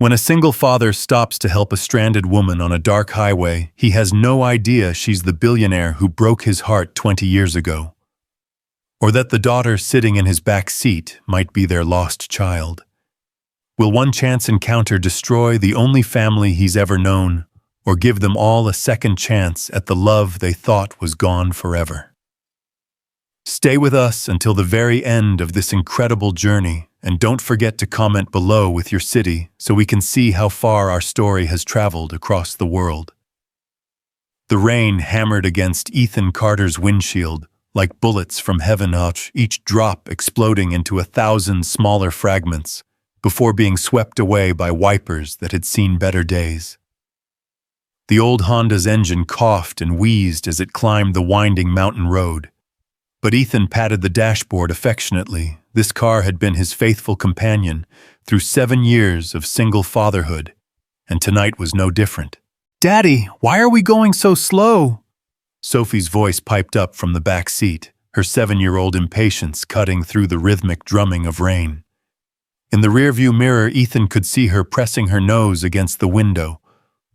When a single father stops to help a stranded woman on a dark highway, he has no idea she's the billionaire who broke his heart 20 years ago. Or that the daughter sitting in his back seat might be their lost child. Will one chance encounter destroy the only family he's ever known, or give them all a second chance at the love they thought was gone forever? Stay with us until the very end of this incredible journey, and don't forget to comment below with your city so we can see how far our story has traveled across the world. The rain hammered against Ethan Carter's windshield like bullets from heaven, each drop exploding into 1,000 smaller fragments before being swept away by wipers that had seen better days. The old Honda's engine coughed and wheezed as it climbed the winding mountain road. But Ethan patted the dashboard affectionately. This car had been his faithful companion through 7 years of single fatherhood, and tonight was no different. "Daddy, why are we going so slow?" Sophie's voice piped up from the back seat, her 7-year-old impatience cutting through the rhythmic drumming of rain. In the rearview mirror, Ethan could see her pressing her nose against the window,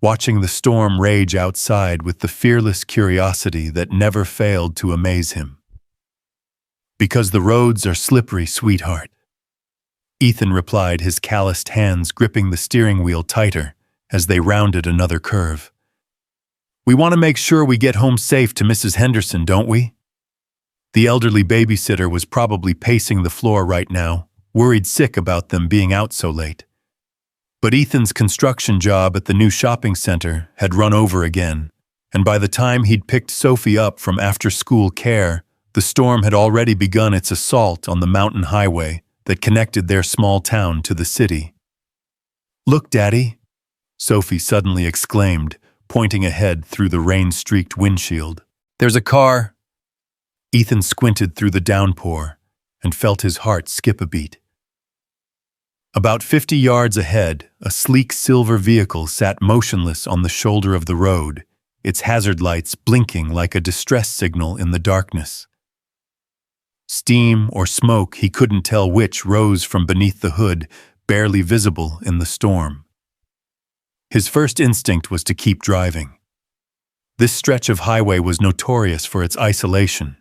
watching the storm rage outside with the fearless curiosity that never failed to amaze him. "Because the roads are slippery, sweetheart," Ethan replied, his calloused hands gripping the steering wheel tighter as they rounded another curve. "We want to make sure we get home safe to Mrs. Henderson, don't we?" The elderly babysitter was probably pacing the floor right now, worried sick about them being out so late. But Ethan's construction job at the new shopping center had run over again, and by the time he'd picked Sophie up from after-school care, the storm had already begun its assault on the mountain highway that connected their small town to the city. "Look, Daddy," Sophie suddenly exclaimed, pointing ahead through the rain-streaked windshield. "There's a car." Ethan squinted through the downpour and felt his heart skip a beat. About 50 yards ahead, a sleek silver vehicle sat motionless on the shoulder of the road, its hazard lights blinking like a distress signal in the darkness. Steam or smoke, he couldn't tell which, rose from beneath the hood, barely visible in the storm. His first instinct was to keep driving. This stretch of highway was notorious for its isolation,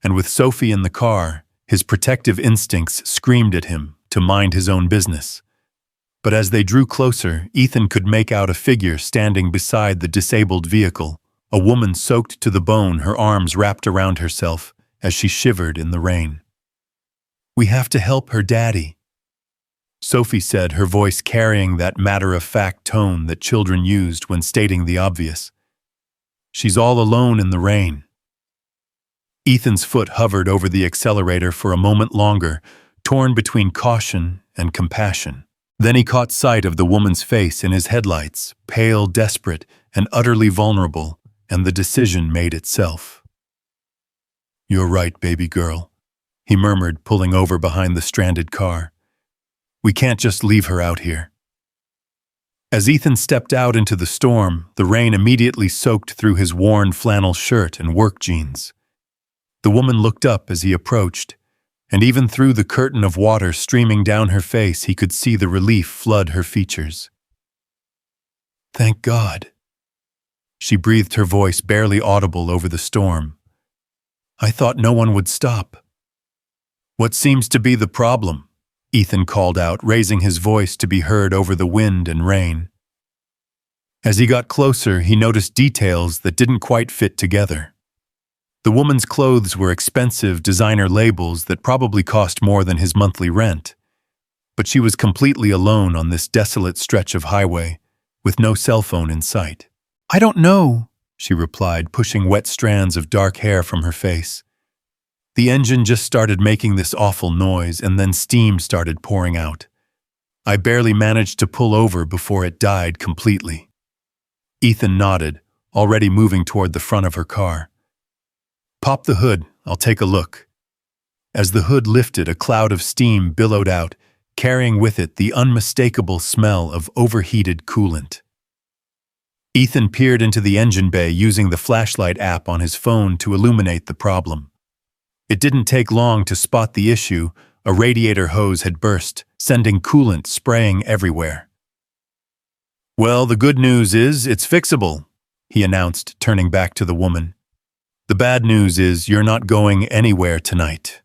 and with Sophie in the car, his protective instincts screamed at him to mind his own business. But as they drew closer, Ethan could make out a figure standing beside the disabled vehicle, a woman soaked to the bone, her arms wrapped around herself as she shivered in the rain. "We have to help her, Daddy," Sophie said, her voice carrying that matter-of-fact tone that children used when stating the obvious. "She's all alone in the rain." Ethan's foot hovered over the accelerator for a moment longer, torn between caution and compassion. Then he caught sight of the woman's face in his headlights, pale, desperate, and utterly vulnerable, and the decision made itself. "You're right, baby girl," he murmured, pulling over behind the stranded car. "We can't just leave her out here." As Ethan stepped out into the storm, the rain immediately soaked through his worn flannel shirt and work jeans. The woman looked up as he approached, and even through the curtain of water streaming down her face, he could see the relief flood her features. "Thank God," she breathed, her voice barely audible over the storm. "I thought no one would stop." "What seems to be the problem?" Ethan called out, raising his voice to be heard over the wind and rain. As he got closer, he noticed details that didn't quite fit together. The woman's clothes were expensive designer labels that probably cost more than his monthly rent. But she was completely alone on this desolate stretch of highway, with no cell phone in sight. "I don't know," she replied, pushing wet strands of dark hair from her face. "The engine just started making this awful noise, and then steam started pouring out. I barely managed to pull over before it died completely." Ethan nodded, already moving toward the front of her car. "Pop the hood, I'll take a look." As the hood lifted, a cloud of steam billowed out, carrying with it the unmistakable smell of overheated coolant. Ethan peered into the engine bay using the flashlight app on his phone to illuminate the problem. It didn't take long to spot the issue. A radiator hose had burst, sending coolant spraying everywhere. Well, the good news is it's fixable, he announced, turning back to the woman. The bad news is you're not going anywhere tonight.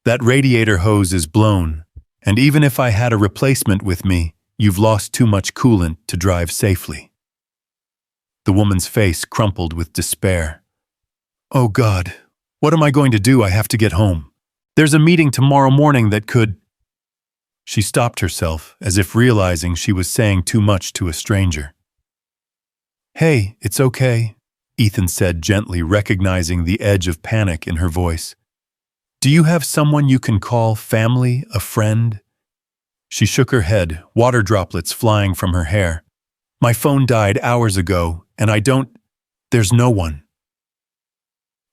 That radiator hose is blown, and even if I had a replacement with me, you've lost too much coolant to drive safely. The woman's face crumpled with despair. Oh God, what am I going to do? I have to get home. There's a meeting tomorrow morning that could… She stopped herself, as if realizing she was saying too much to a stranger. Hey, it's okay, Ethan said gently, recognizing the edge of panic in her voice. Do you have someone you can call, family, a friend? She shook her head, water droplets flying from her hair. My phone died hours ago, and there's no one.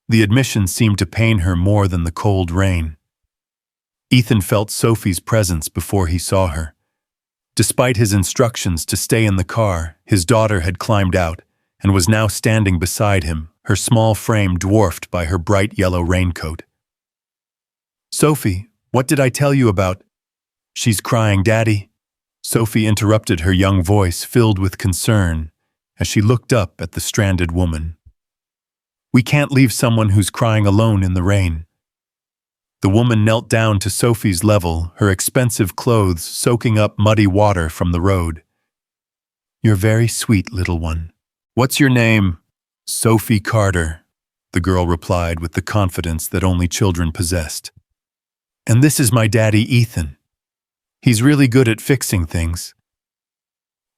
The admission seemed to pain her more than the cold rain. Ethan felt Sophie's presence before he saw her. Despite his instructions to stay in the car, his daughter had climbed out and was now standing beside him, her small frame dwarfed by her bright yellow raincoat. Sophie, what did I tell you about… She's crying, Daddy. Sophie interrupted, her young voice filled with concern as she looked up at the stranded woman. We can't leave someone who's crying alone in the rain. The woman knelt down to Sophie's level, her expensive clothes soaking up muddy water from the road. You're very sweet, little one. What's your name? Sophie Carter, the girl replied with the confidence that only children possessed. And this is my daddy, Ethan. He's really good at fixing things.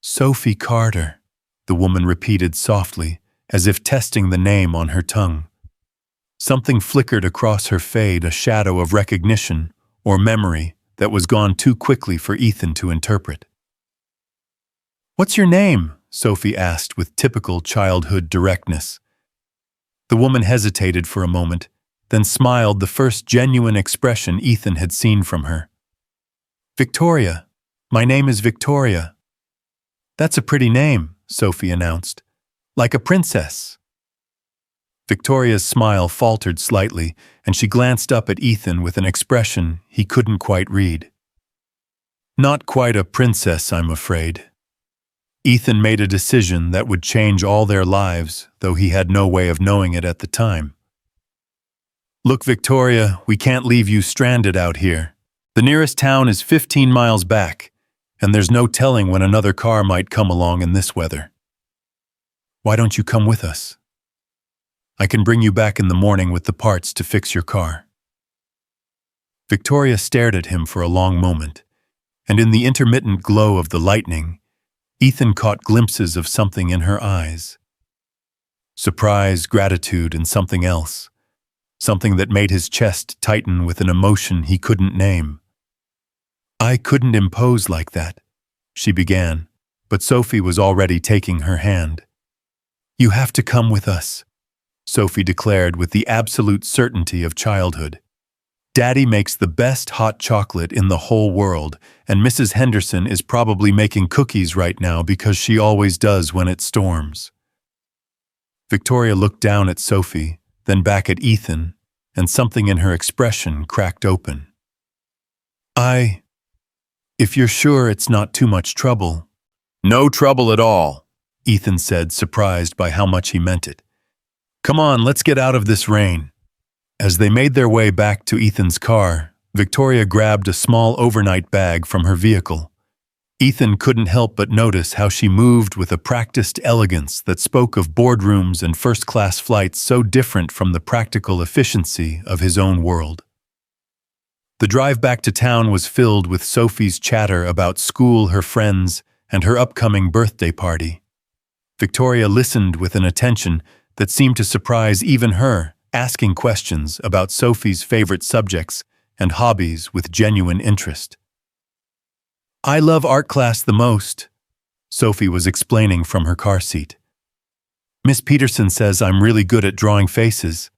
Sophie Carter, the woman repeated softly, as if testing the name on her tongue. Something flickered across her fade, a shadow of recognition or memory that was gone too quickly for Ethan to interpret. What's your name? Sophie asked with typical childhood directness. The woman hesitated for a moment, then smiled, the first genuine expression Ethan had seen from her. Victoria. My name is Victoria. That's a pretty name, Sophie announced. Like a princess. Victoria's smile faltered slightly, and she glanced up at Ethan with an expression he couldn't quite read. Not quite a princess, I'm afraid. Ethan made a decision that would change all their lives, though he had no way of knowing it at the time. Look, Victoria, we can't leave you stranded out here. The nearest town is 15 miles back, and there's no telling when another car might come along in this weather. Why don't you come with us? I can bring you back in the morning with the parts to fix your car. Victoria stared at him for a long moment, and in the intermittent glow of the lightning, Ethan caught glimpses of something in her eyes. Surprise, gratitude, and something else. Something that made his chest tighten with an emotion he couldn't name. I couldn't impose like that, she began, but Sophie was already taking her hand. You have to come with us, Sophie declared with the absolute certainty of childhood. Daddy makes the best hot chocolate in the whole world, and Mrs. Henderson is probably making cookies right now because she always does when it storms. Victoria looked down at Sophie, then back at Ethan, and something in her expression cracked open. If you're sure it's not too much trouble. No trouble at all, Ethan said, surprised by how much he meant it. Come on, let's get out of this rain. As they made their way back to Ethan's car, Victoria grabbed a small overnight bag from her vehicle. Ethan couldn't help but notice how she moved with a practiced elegance that spoke of boardrooms and first-class flights so different from the practical efficiency of his own world. The drive back to town was filled with Sophie's chatter about school, her friends, and her upcoming birthday party. Victoria listened with an attention that seemed to surprise even her, asking questions about Sophie's favorite subjects and hobbies with genuine interest. I love art class the most, Sophie was explaining from her car seat. Miss Peterson says I'm really good at drawing faces.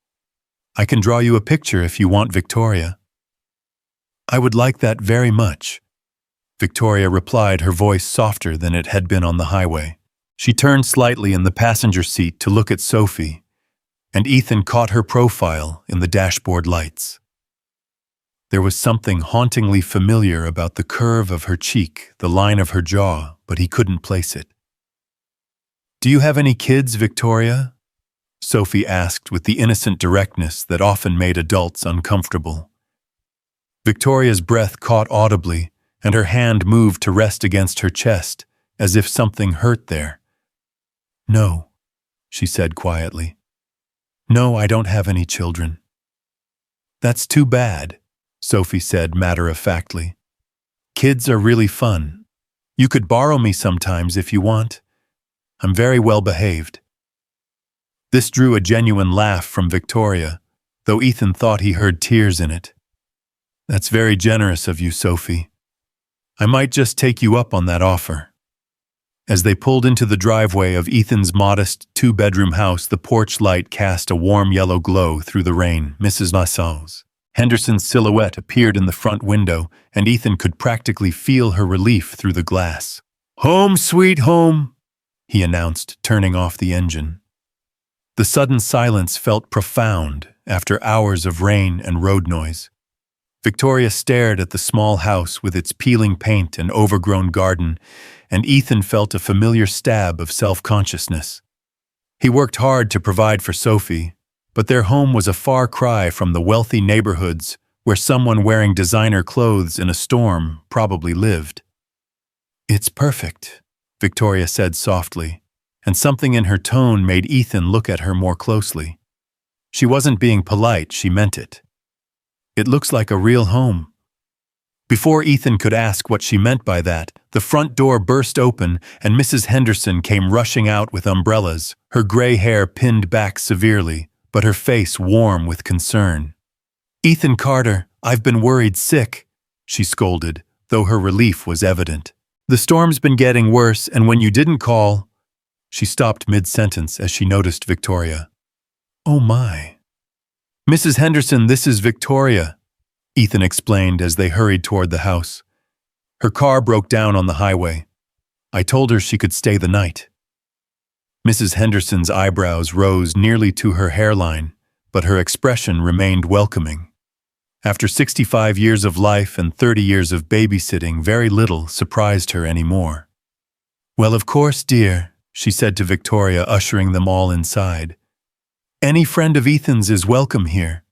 I can draw you a picture if you want, Victoria. I would like that very much, Victoria replied, her voice softer than it had been on the highway. She turned slightly in the passenger seat to look at Sophie, and Ethan caught her profile in the dashboard lights. There was something hauntingly familiar about the curve of her cheek, the line of her jaw, but he couldn't place it. Do you have any kids, Victoria? Sophie asked with the innocent directness that often made adults uncomfortable. Victoria's breath caught audibly, and her hand moved to rest against her chest, as if something hurt there. No, she said quietly. No, I don't have any children. That's too bad, Sophie said matter-of-factly. Kids are really fun. You could borrow me sometimes if you want. I'm very well behaved. This drew a genuine laugh from Victoria, though Ethan thought he heard tears in it. That's very generous of you, Sophie. I might just take you up on that offer. As they pulled into the driveway of Ethan's modest two-bedroom house, the porch light cast a warm yellow glow through the rain. Mrs. Lascelles Henderson's silhouette appeared in the front window, and Ethan could practically feel her relief through the glass. Home, sweet home, he announced, turning off the engine. The sudden silence felt profound after hours of rain and road noise. Victoria stared at the small house with its peeling paint and overgrown garden, and Ethan felt a familiar stab of self-consciousness. He worked hard to provide for Sophie, but their home was a far cry from the wealthy neighborhoods where someone wearing designer clothes in a storm probably lived. It's perfect, Victoria said softly, and something in her tone made Ethan look at her more closely. She wasn't being polite, she meant it. It looks like a real home. Before Ethan could ask what she meant by that, the front door burst open and Mrs. Henderson came rushing out with umbrellas, her gray hair pinned back severely, but her face warm with concern. Ethan Carter, I've been worried sick, she scolded, though her relief was evident. The storm's been getting worse, and when you didn't call... She stopped mid-sentence as she noticed Victoria. Oh my. Mrs. Henderson, this is Victoria, Ethan explained as they hurried toward the house. Her car broke down on the highway. I told her she could stay the night. Mrs. Henderson's eyebrows rose nearly to her hairline, but her expression remained welcoming. After 65 years of life and 30 years of babysitting, very little surprised her anymore. Well, of course, dear, she said to Victoria, ushering them all inside. Any friend of Ethan's is welcome here.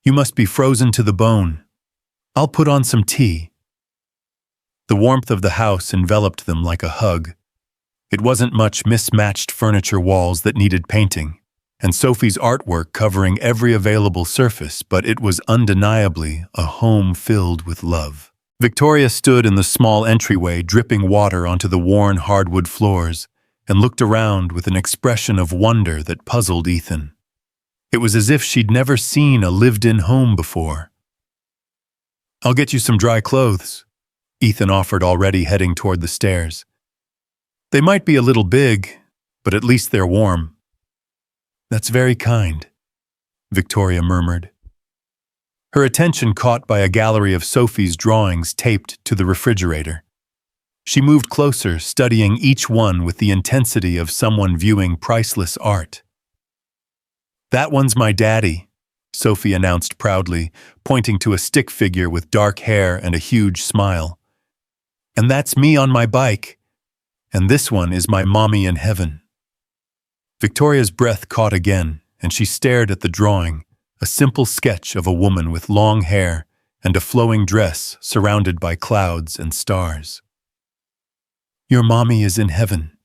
You must be frozen to the bone. I'll put on some tea. The warmth of the house enveloped them like a hug. It wasn't much mismatched furniture walls that needed painting, and Sophie's artwork covering every available surface, but it was undeniably a home filled with love. Victoria stood in the small entryway, dripping water onto the worn hardwood floors, and looked around with an expression of wonder that puzzled Ethan. It was as if she'd never seen a lived-in home before. I'll get you some dry clothes, Ethan offered, already heading toward the stairs. They might be a little big, but at least they're warm. That's very kind, Victoria murmured. Her attention caught by a gallery of Sophie's drawings taped to the refrigerator. She moved closer, studying each one with the intensity of someone viewing priceless art. That one's my daddy, Sophie announced proudly, pointing to a stick figure with dark hair and a huge smile. And that's me on my bike. And this one is my mommy in heaven. Victoria's breath caught again, and she stared at the drawing, a simple sketch of a woman with long hair and a flowing dress surrounded by clouds and stars. Your mommy is in heaven,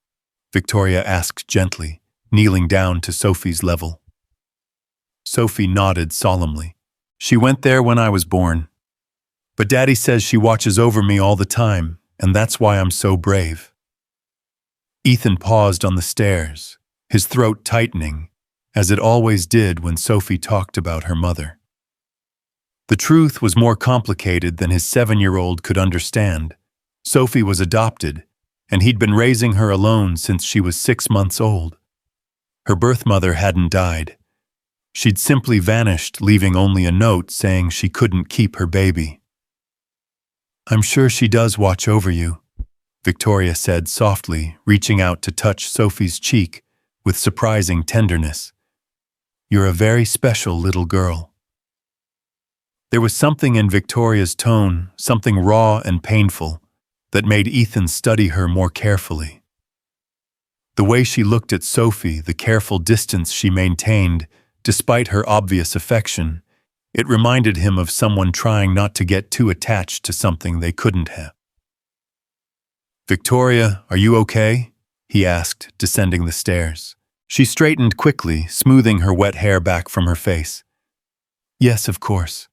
Victoria asked gently, kneeling down to Sophie's level. Sophie nodded solemnly. She went there when I was born. But Daddy says she watches over me all the time, and that's why I'm so brave. Ethan paused on the stairs, his throat tightening, as it always did when Sophie talked about her mother. The truth was more complicated than his 7-year-old could understand. Sophie was adopted, and he'd been raising her alone since she was 6 months old. Her birth mother hadn't died. She'd simply vanished, leaving only a note saying she couldn't keep her baby. I'm sure she does watch over you, Victoria said softly, reaching out to touch Sophie's cheek with surprising tenderness. You're a very special little girl. There was something in Victoria's tone, something raw and painful, that made Ethan study her more carefully. The way she looked at Sophie, the careful distance she maintained, despite her obvious affection, it reminded him of someone trying not to get too attached to something they couldn't have. "Victoria, are you okay?" he asked, descending the stairs. She straightened quickly, smoothing her wet hair back from her face. "Yes, of course.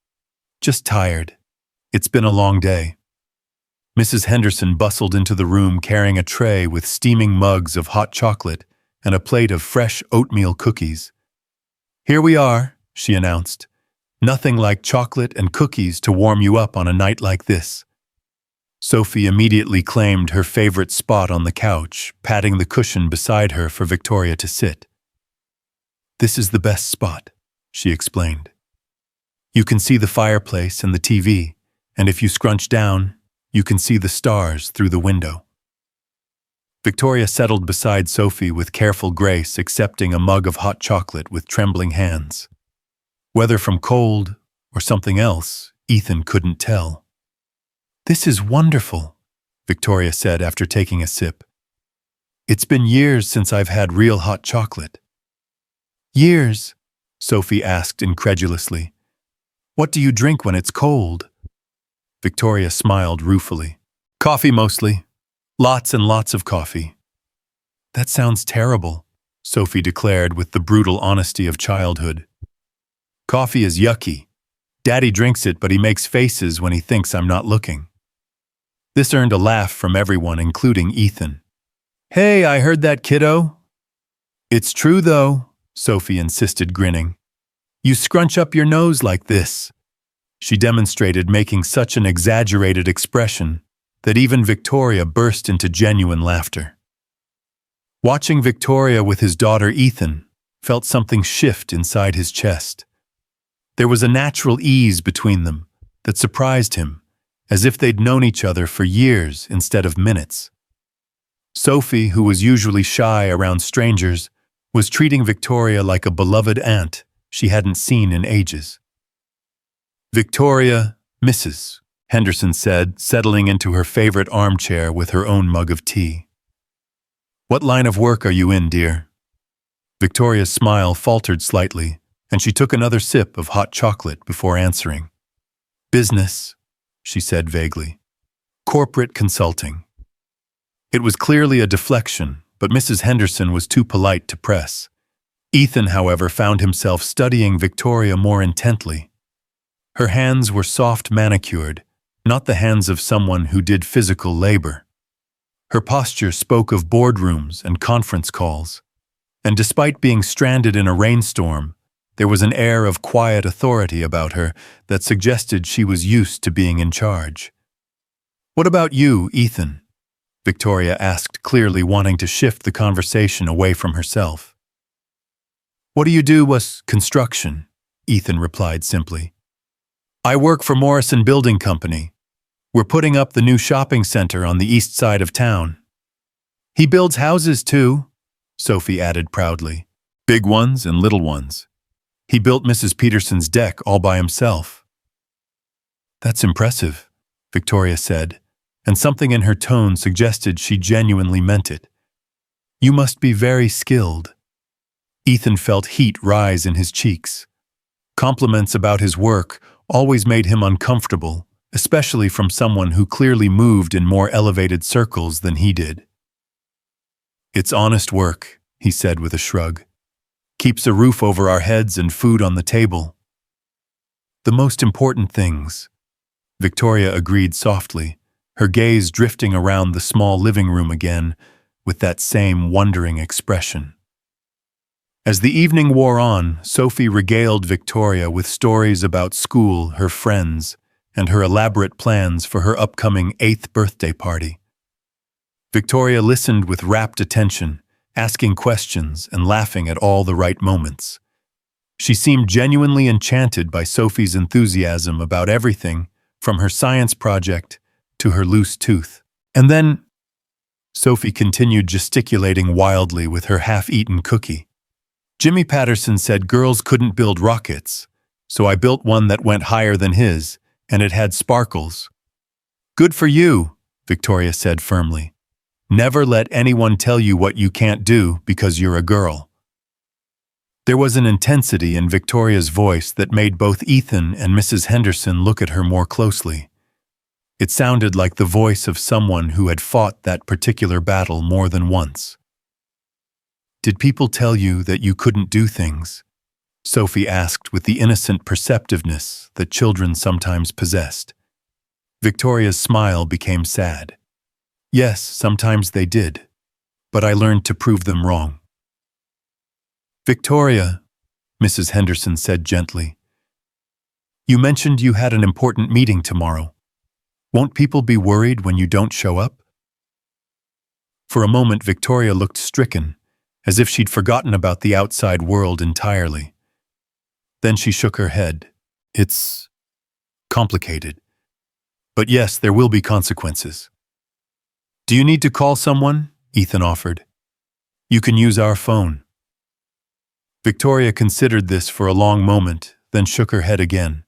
Just tired. It's been a long day." Mrs. Henderson bustled into the room carrying a tray with steaming mugs of hot chocolate and a plate of fresh oatmeal cookies. "Here we are," she announced. "Nothing like chocolate and cookies to warm you up on a night like this." Sophie immediately claimed her favorite spot on the couch, patting the cushion beside her for Victoria to sit. "This is the best spot," she explained. "You can see the fireplace and the TV, and if you scrunch down, you can see the stars through the window." Victoria settled beside Sophie with careful grace, accepting a mug of hot chocolate with trembling hands. Whether from cold or something else, Ethan couldn't tell. "This is wonderful," Victoria said after taking a sip. "It's been years since I've had real hot chocolate." "Years?" Sophie asked incredulously. "What do you drink when it's cold?" Victoria smiled ruefully. "Coffee mostly. Lots and lots of coffee." "That sounds terrible," Sophie declared with the brutal honesty of childhood. "Coffee is yucky. Daddy drinks it, but he makes faces when he thinks I'm not looking." This earned a laugh from everyone, including Ethan. "Hey, I heard that, kiddo." "It's true, though," Sophie insisted, grinning. "You scrunch up your nose like this." She demonstrated, making such an exaggerated expression that even Victoria burst into genuine laughter. Watching Victoria with his daughter Ethan felt something shift inside his chest. There was a natural ease between them that surprised him, as if they'd known each other for years instead of minutes. Sophie, who was usually shy around strangers, was treating Victoria like a beloved aunt she hadn't seen in ages. "Victoria, Mrs." Henderson said, settling into her favorite armchair with her own mug of tea. "What line of work are you in, dear?" Victoria's smile faltered slightly, and she took another sip of hot chocolate before answering. "Business," she said vaguely. "Corporate consulting." It was clearly a deflection, but Mrs. Henderson was too polite to press. Ethan, however, found himself studying Victoria more intently. Her hands were soft manicured, not the hands of someone who did physical labor. Her posture spoke of boardrooms and conference calls, and despite being stranded in a rainstorm, there was an air of quiet authority about her that suggested she was used to being in charge. "What about you, Ethan?" Victoria asked, clearly wanting to shift the conversation away from herself. "What do you do was construction," Ethan replied simply. "I work for Morrison Building Company. We're putting up the new shopping center on the east side of town." "He builds houses too," Sophie added proudly. "Big ones and little ones. He built Mrs. Peterson's deck all by himself." "That's impressive," Victoria said, and something in her tone suggested she genuinely meant it. "You must be very skilled." Ethan felt heat rise in his cheeks. Compliments about his work always made him uncomfortable, especially from someone who clearly moved in more elevated circles than he did. "It's honest work," he said with a shrug. "Keeps a roof over our heads and food on the table." "The most important things," Victoria agreed softly, her gaze drifting around the small living room again with that same wondering expression. As the evening wore on, Sophie regaled Victoria with stories about school, her friends, and her elaborate plans for her upcoming 8th birthday party. Victoria listened with rapt attention, asking questions and laughing at all the right moments. She seemed genuinely enchanted by Sophie's enthusiasm about everything, from her science project to her loose tooth. And then, Sophie continued gesticulating wildly with her half-eaten cookie. "Jimmy Patterson said girls couldn't build rockets, so I built one that went higher than his, and it had sparkles." "Good for you," Victoria said firmly. Never let anyone tell you what you can't do because you're a girl. There was an intensity in Victoria's voice that made both Ethan and Mrs. Henderson look at her more closely. It sounded like the voice of someone who had fought that particular battle more than once. "Did people tell you that you couldn't do things?" Sophie asked with the innocent perceptiveness that children sometimes possessed. Victoria's smile became sad. "Yes, sometimes they did, but I learned to prove them wrong." "Victoria," Mrs. Henderson said gently, "you mentioned you had an important meeting tomorrow. Won't people be worried when you don't show up?" For a moment, Victoria looked stricken, as if she'd forgotten about the outside world entirely. Then she shook her head. "It's complicated. But yes, there will be consequences." "Do you need to call someone?" Ethan offered. "You can use our phone." Victoria considered this for a long moment, then shook her head again.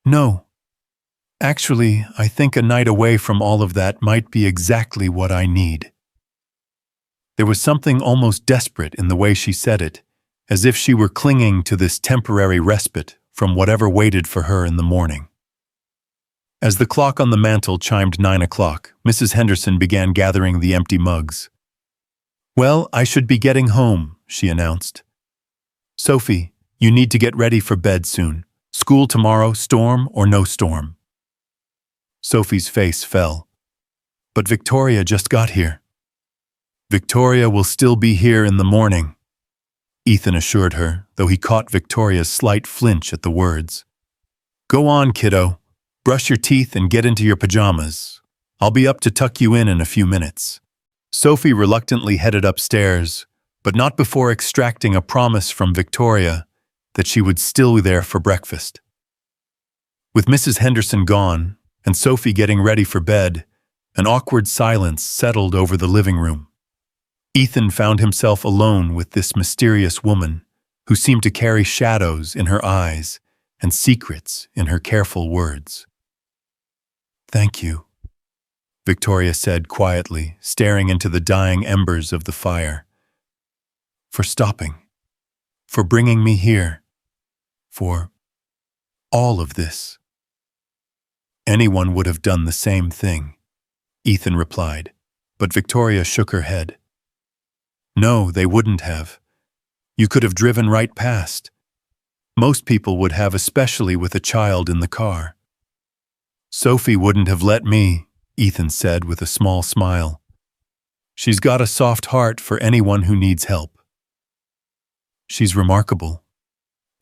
"No. Actually, I think a night away from all of that might be exactly what I need." There was something almost desperate in the way she said it, as if she were clinging to this temporary respite from whatever waited for her in the morning. As the clock on the mantel chimed 9 o'clock, Mrs. Henderson began gathering the empty mugs. "Well, I should be getting home," she announced. "Sophie, you need to get ready for bed soon. School tomorrow, storm or no storm." Sophie's face fell. "But Victoria just got here." "Victoria will still be here in the morning," Ethan assured her, though he caught Victoria's slight flinch at the words. "Go on, kiddo. Brush your teeth and get into your pajamas. I'll be up to tuck you in a few minutes." Sophie reluctantly headed upstairs, but not before extracting a promise from Victoria that she would still be there for breakfast. With Mrs. Henderson gone, and Sophie getting ready for bed, an awkward silence settled over the living room. Ethan found himself alone with this mysterious woman who seemed to carry shadows in her eyes and secrets in her careful words. "Thank you," Victoria said quietly, staring into the dying embers of the fire. "For stopping, for bringing me here, for all of this." "Anyone would have done the same thing," Ethan replied, but Victoria shook her head. "No, they wouldn't have. You could have driven right past. Most people would have, especially with a child in the car." "Sophie wouldn't have let me," Ethan said with a small smile. "She's got a soft heart for anyone who needs help." "She's remarkable,"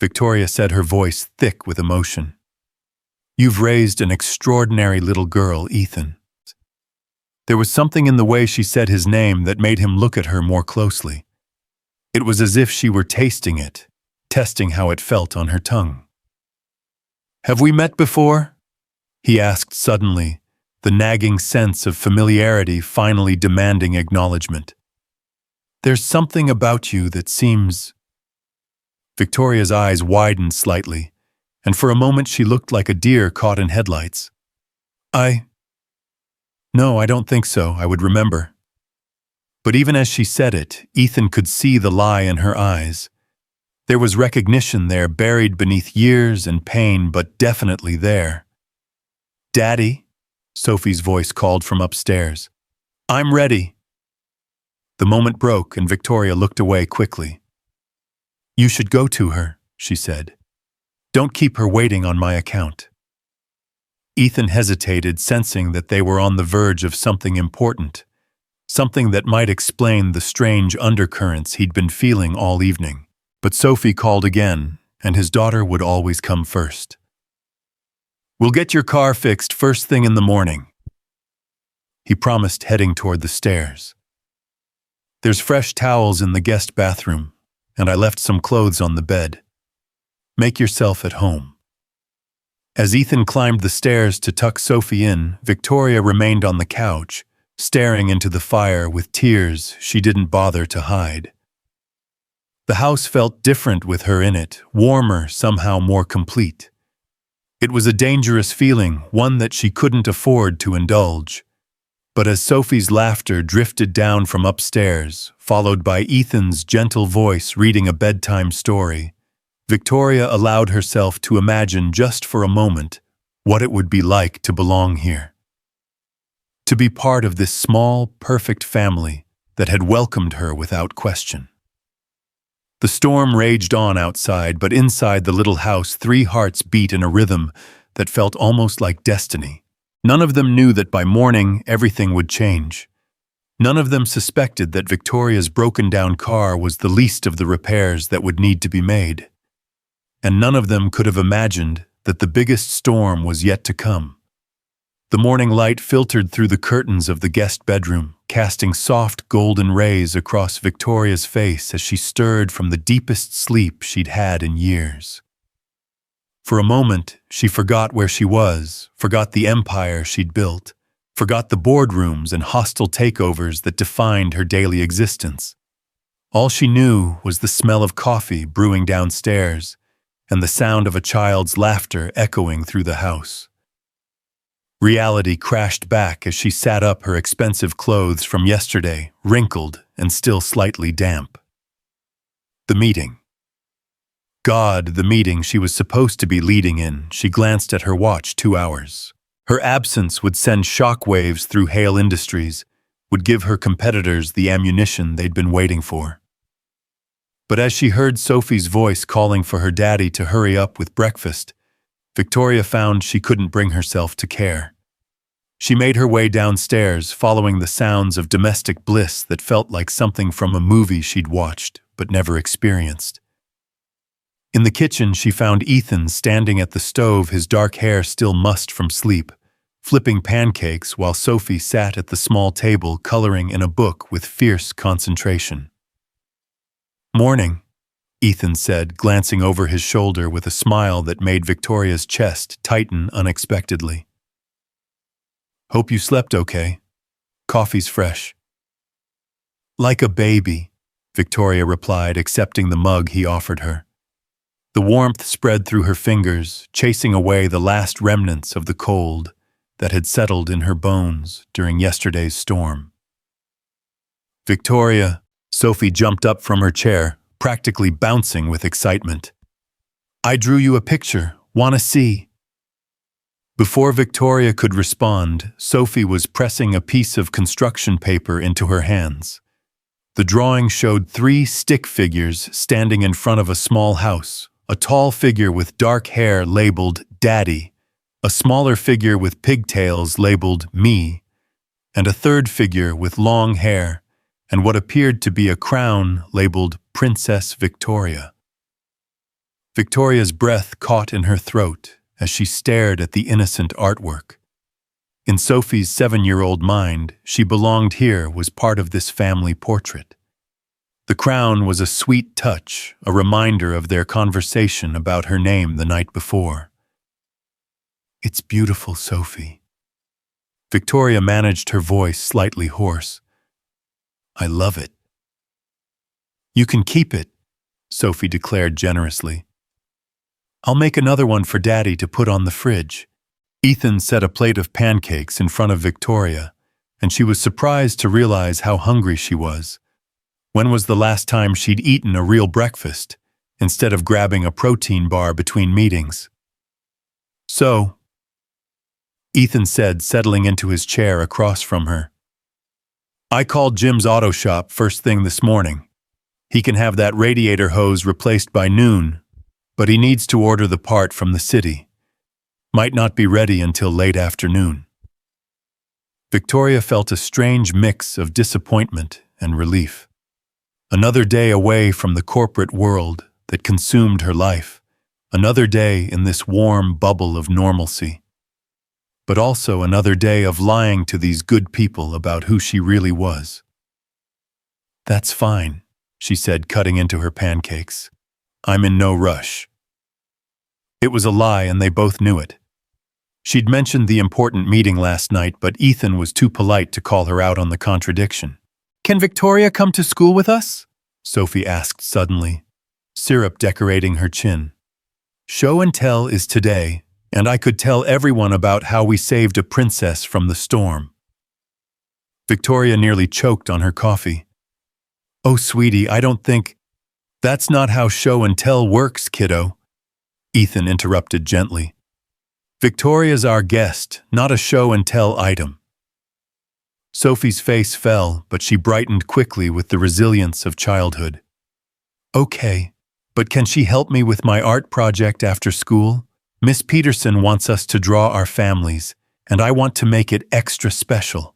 Victoria said, her voice thick with emotion. "You've raised an extraordinary little girl, Ethan." There was something in the way she said his name that made him look at her more closely. It was as if she were tasting it, testing how it felt on her tongue. "Have we met before?" he asked suddenly, the nagging sense of familiarity finally demanding acknowledgement. "There's something about you that seems—" Victoria's eyes widened slightly, and for a moment she looked like a deer caught in headlights. "No, I don't think so, I would remember." But even as she said it, Ethan could see the lie in her eyes. There was recognition there, buried beneath years and pain, but definitely there. "Daddy," Sophie's voice called from upstairs. "I'm ready." The moment broke and Victoria looked away quickly. "You should go to her," she said. "Don't keep her waiting on my account." Ethan hesitated, sensing that they were on the verge of something important, something that might explain the strange undercurrents he'd been feeling all evening. But Sophie called again, and his daughter would always come first. "We'll get your car fixed first thing in the morning," he promised, heading toward the stairs. "There's fresh towels in the guest bathroom, and I left some clothes on the bed. Make yourself at home." As Ethan climbed the stairs to tuck Sophie in, Victoria remained on the couch, staring into the fire with tears she didn't bother to hide. The house felt different with her in it, warmer, somehow more complete. It was a dangerous feeling, one that she couldn't afford to indulge. But as Sophie's laughter drifted down from upstairs, followed by Ethan's gentle voice reading a bedtime story, Victoria allowed herself to imagine just for a moment what it would be like to belong here. To be part of this small, perfect family that had welcomed her without question. The storm raged on outside, but inside the little house 3 hearts beat in a rhythm that felt almost like destiny. None of them knew that by morning everything would change. None of them suspected that Victoria's broken-down car was the least of the repairs that would need to be made. And none of them could have imagined that the biggest storm was yet to come. The morning light filtered through the curtains of the guest bedroom, casting soft golden rays across Victoria's face as she stirred from the deepest sleep she'd had in years. For a moment, she forgot where she was, forgot the empire she'd built, forgot the boardrooms and hostile takeovers that defined her daily existence. All she knew was the smell of coffee brewing downstairs and the sound of a child's laughter echoing through the house. Reality crashed back as she sat up, her expensive clothes from yesterday, wrinkled and still slightly damp. The meeting. God, the meeting she was supposed to be leading in. She glanced at her watch. 2 hours. Her absence would send shockwaves through Hale Industries, would give her competitors the ammunition they'd been waiting for. But as she heard Sophie's voice calling for her daddy to hurry up with breakfast, Victoria found she couldn't bring herself to care. She made her way downstairs, following the sounds of domestic bliss that felt like something from a movie she'd watched but never experienced. In the kitchen, she found Ethan standing at the stove, his dark hair still mussed from sleep, flipping pancakes while Sophie sat at the small table coloring in a book with fierce concentration. "Morning," Ethan said, glancing over his shoulder with a smile that made Victoria's chest tighten unexpectedly. "Hope you slept okay. Coffee's fresh." "Like a baby," Victoria replied, accepting the mug he offered her. The warmth spread through her fingers, chasing away the last remnants of the cold that had settled in her bones during yesterday's storm. "Victoria," Sophie jumped up from her chair, practically bouncing with excitement. "I drew you a picture. Wanna see?" Before Victoria could respond, Sophie was pressing a piece of construction paper into her hands. The drawing showed 3 stick figures standing in front of a small house, a tall figure with dark hair labeled Daddy, a smaller figure with pigtails labeled Me, and a third figure with long hair and what appeared to be a crown labeled Princess Victoria. Victoria's breath caught in her throat as she stared at the innocent artwork. In Sophie's 7-year-old mind, she belonged here, was part of this family portrait. The crown was a sweet touch, a reminder of their conversation about her name the night before. "It's beautiful, Sophie." Victoria managed her voice slightly hoarse. "I love it." "You can keep it," Sophie declared generously. "I'll make another one for Daddy to put on the fridge." Ethan set a plate of pancakes in front of Victoria, and she was surprised to realize how hungry she was. When was the last time she'd eaten a real breakfast, instead of grabbing a protein bar between meetings? "So," Ethan said, settling into his chair across from her, "I called Jim's auto shop first thing this morning. He can have that radiator hose replaced by noon, but he needs to order the part from the city. Might not be ready until late afternoon." Victoria felt a strange mix of disappointment and relief. Another day away from the corporate world that consumed her life. Another day in this warm bubble of normalcy. But also another day of lying to these good people about who she really was. "That's fine," she said, cutting into her pancakes. "I'm in no rush." It was a lie, and they both knew it. She'd mentioned the important meeting last night, but Ethan was too polite to call her out on the contradiction. "Can Victoria come to school with us?" Sophie asked suddenly, syrup decorating her chin. "Show and tell is today, and I could tell everyone about how we saved a princess from the storm." Victoria nearly choked on her coffee. "Oh, sweetie, I don't think—" "That's not how show and tell works, kiddo," Ethan interrupted gently. "Victoria's our guest, not a show and tell item." Sophie's face fell, but she brightened quickly with the resilience of childhood. "Okay, but can she help me with my art project after school? Miss Peterson wants us to draw our families, and I want to make it extra special."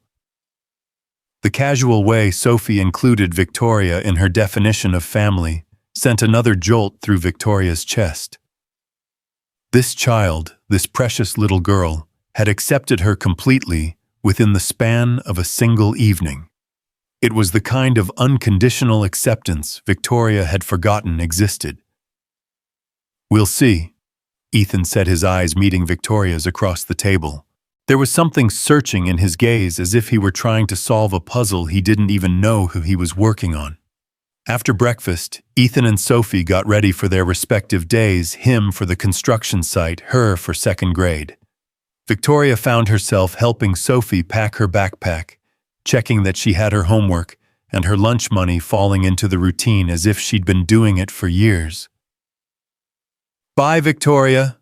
The casual way Sophie included Victoria in her definition of family sent another jolt through Victoria's chest. This child, this precious little girl, had accepted her completely within the span of a single evening. It was the kind of unconditional acceptance Victoria had forgotten existed. "We'll see," Ethan said, his eyes meeting Victoria's across the table. There was something searching in his gaze, as if he were trying to solve a puzzle he didn't even know who he was working on. After breakfast, Ethan and Sophie got ready for their respective days, him for the construction site, her for second grade. Victoria found herself helping Sophie pack her backpack, checking that she had her homework and her lunch money falling into the routine as if she'd been doing it for years. "Bye, Victoria,"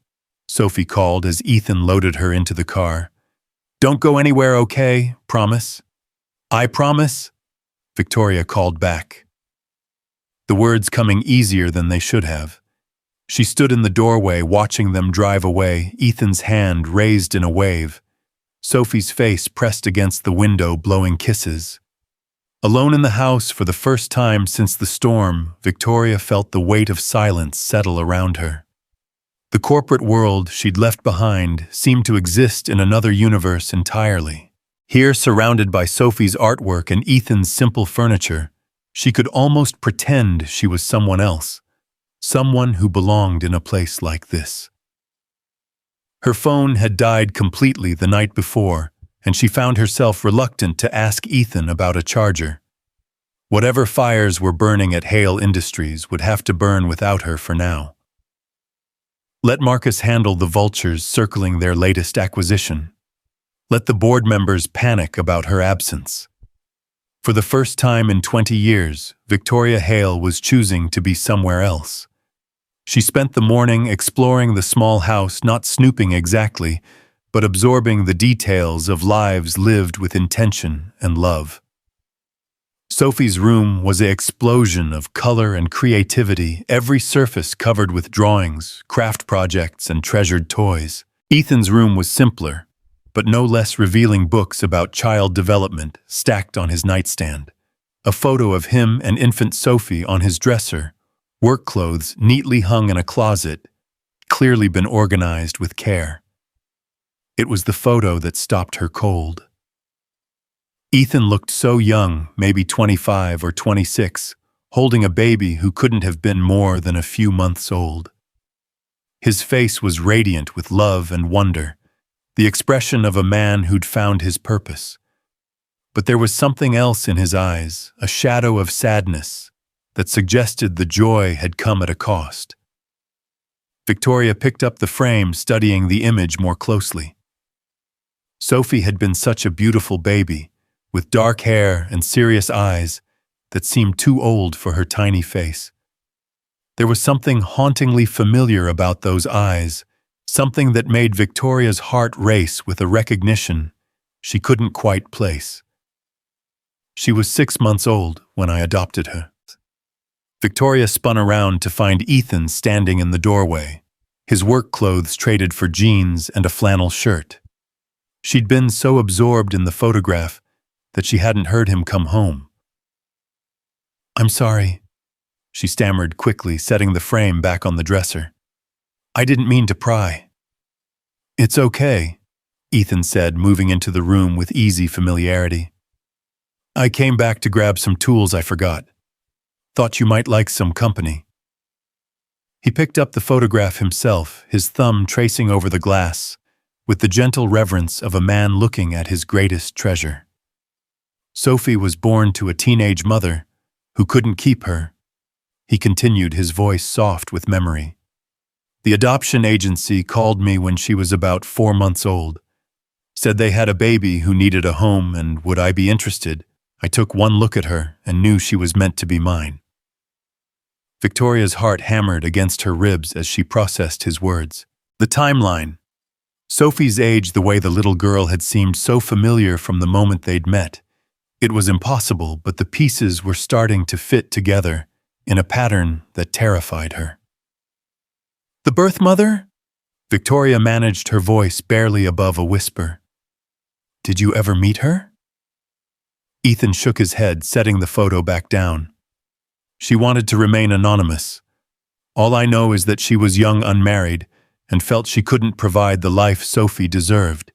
Sophie called as Ethan loaded her into the car. "Don't go anywhere, okay? Promise?" "I promise," Victoria called back. The words coming easier than they should have. She stood in the doorway watching them drive away, Ethan's hand raised in a wave, Sophie's face pressed against the window blowing kisses. Alone in the house for the first time since the storm, Victoria felt the weight of silence settle around her. The corporate world she'd left behind seemed to exist in another universe entirely. Here, surrounded by Sophie's artwork and Ethan's simple furniture, she could almost pretend she was someone else, someone who belonged in a place like this. Her phone had died completely the night before, and she found herself reluctant to ask Ethan about a charger. Whatever fires were burning at Hale Industries would have to burn without her for now. Let Marcus handle the vultures circling their latest acquisition. Let the board members panic about her absence. For the first time in 20 years, Victoria Hale was choosing to be somewhere else. She spent the morning exploring the small house, not snooping exactly, but absorbing the details of lives lived with intention and love. Sophie's room was an explosion of color and creativity, every surface covered with drawings, craft projects, and treasured toys. Ethan's room was simpler, but no less revealing, books about child development stacked on his nightstand, a photo of him and infant Sophie on his dresser, work clothes neatly hung in a closet, clearly been organized with care. It was the photo that stopped her cold. Ethan looked so young, maybe 25 or 26, holding a baby who couldn't have been more than a few months old. His face was radiant with love and wonder, the expression of a man who'd found his purpose. But there was something else in his eyes, a shadow of sadness, that suggested the joy had come at a cost. Victoria picked up the frame, studying the image more closely. Sophie had been such a beautiful baby, with dark hair and serious eyes that seemed too old for her tiny face. There was something hauntingly familiar about those eyes, something that made Victoria's heart race with a recognition she couldn't quite place. She was 6 months old when I adopted her. Victoria spun around to find Ethan standing in the doorway, his work clothes traded for jeans and a flannel shirt. She'd been so absorbed in the photograph that she hadn't heard him come home. "I'm sorry," she stammered quickly, setting the frame back on the dresser. "I didn't mean to pry." "It's okay," Ethan said, moving into the room with easy familiarity. "I came back to grab some tools I forgot. Thought you might like some company." He picked up the photograph himself, his thumb tracing over the glass, with the gentle reverence of a man looking at his greatest treasure. Sophie was born to a teenage mother who couldn't keep her. He continued, his voice soft with memory. "The adoption agency called me when she was about 4 months old. Said they had a baby who needed a home and would I be interested. I took one look at her and knew she was meant to be mine. Victoria's heart hammered against her ribs as she processed his words. The timeline. Sophie's age the way the little girl had seemed so familiar from the moment they'd met. It was impossible, but the pieces were starting to fit together in a pattern that terrified her. The birth mother? Victoria managed her voice barely above a whisper. Did you ever meet her? Ethan shook his head, setting the photo back down. She wanted to remain anonymous. All I know is that she was young, unmarried, and felt she couldn't provide the life Sophie deserved.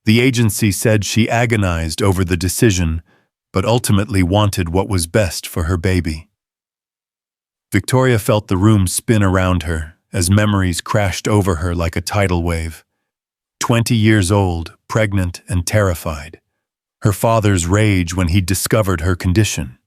The agency said she agonized over the decision, but ultimately wanted what was best for her baby. Victoria felt the room spin around her as memories crashed over her like a tidal wave. 20 years old, pregnant and terrified. Her father's rage when he discovered her condition.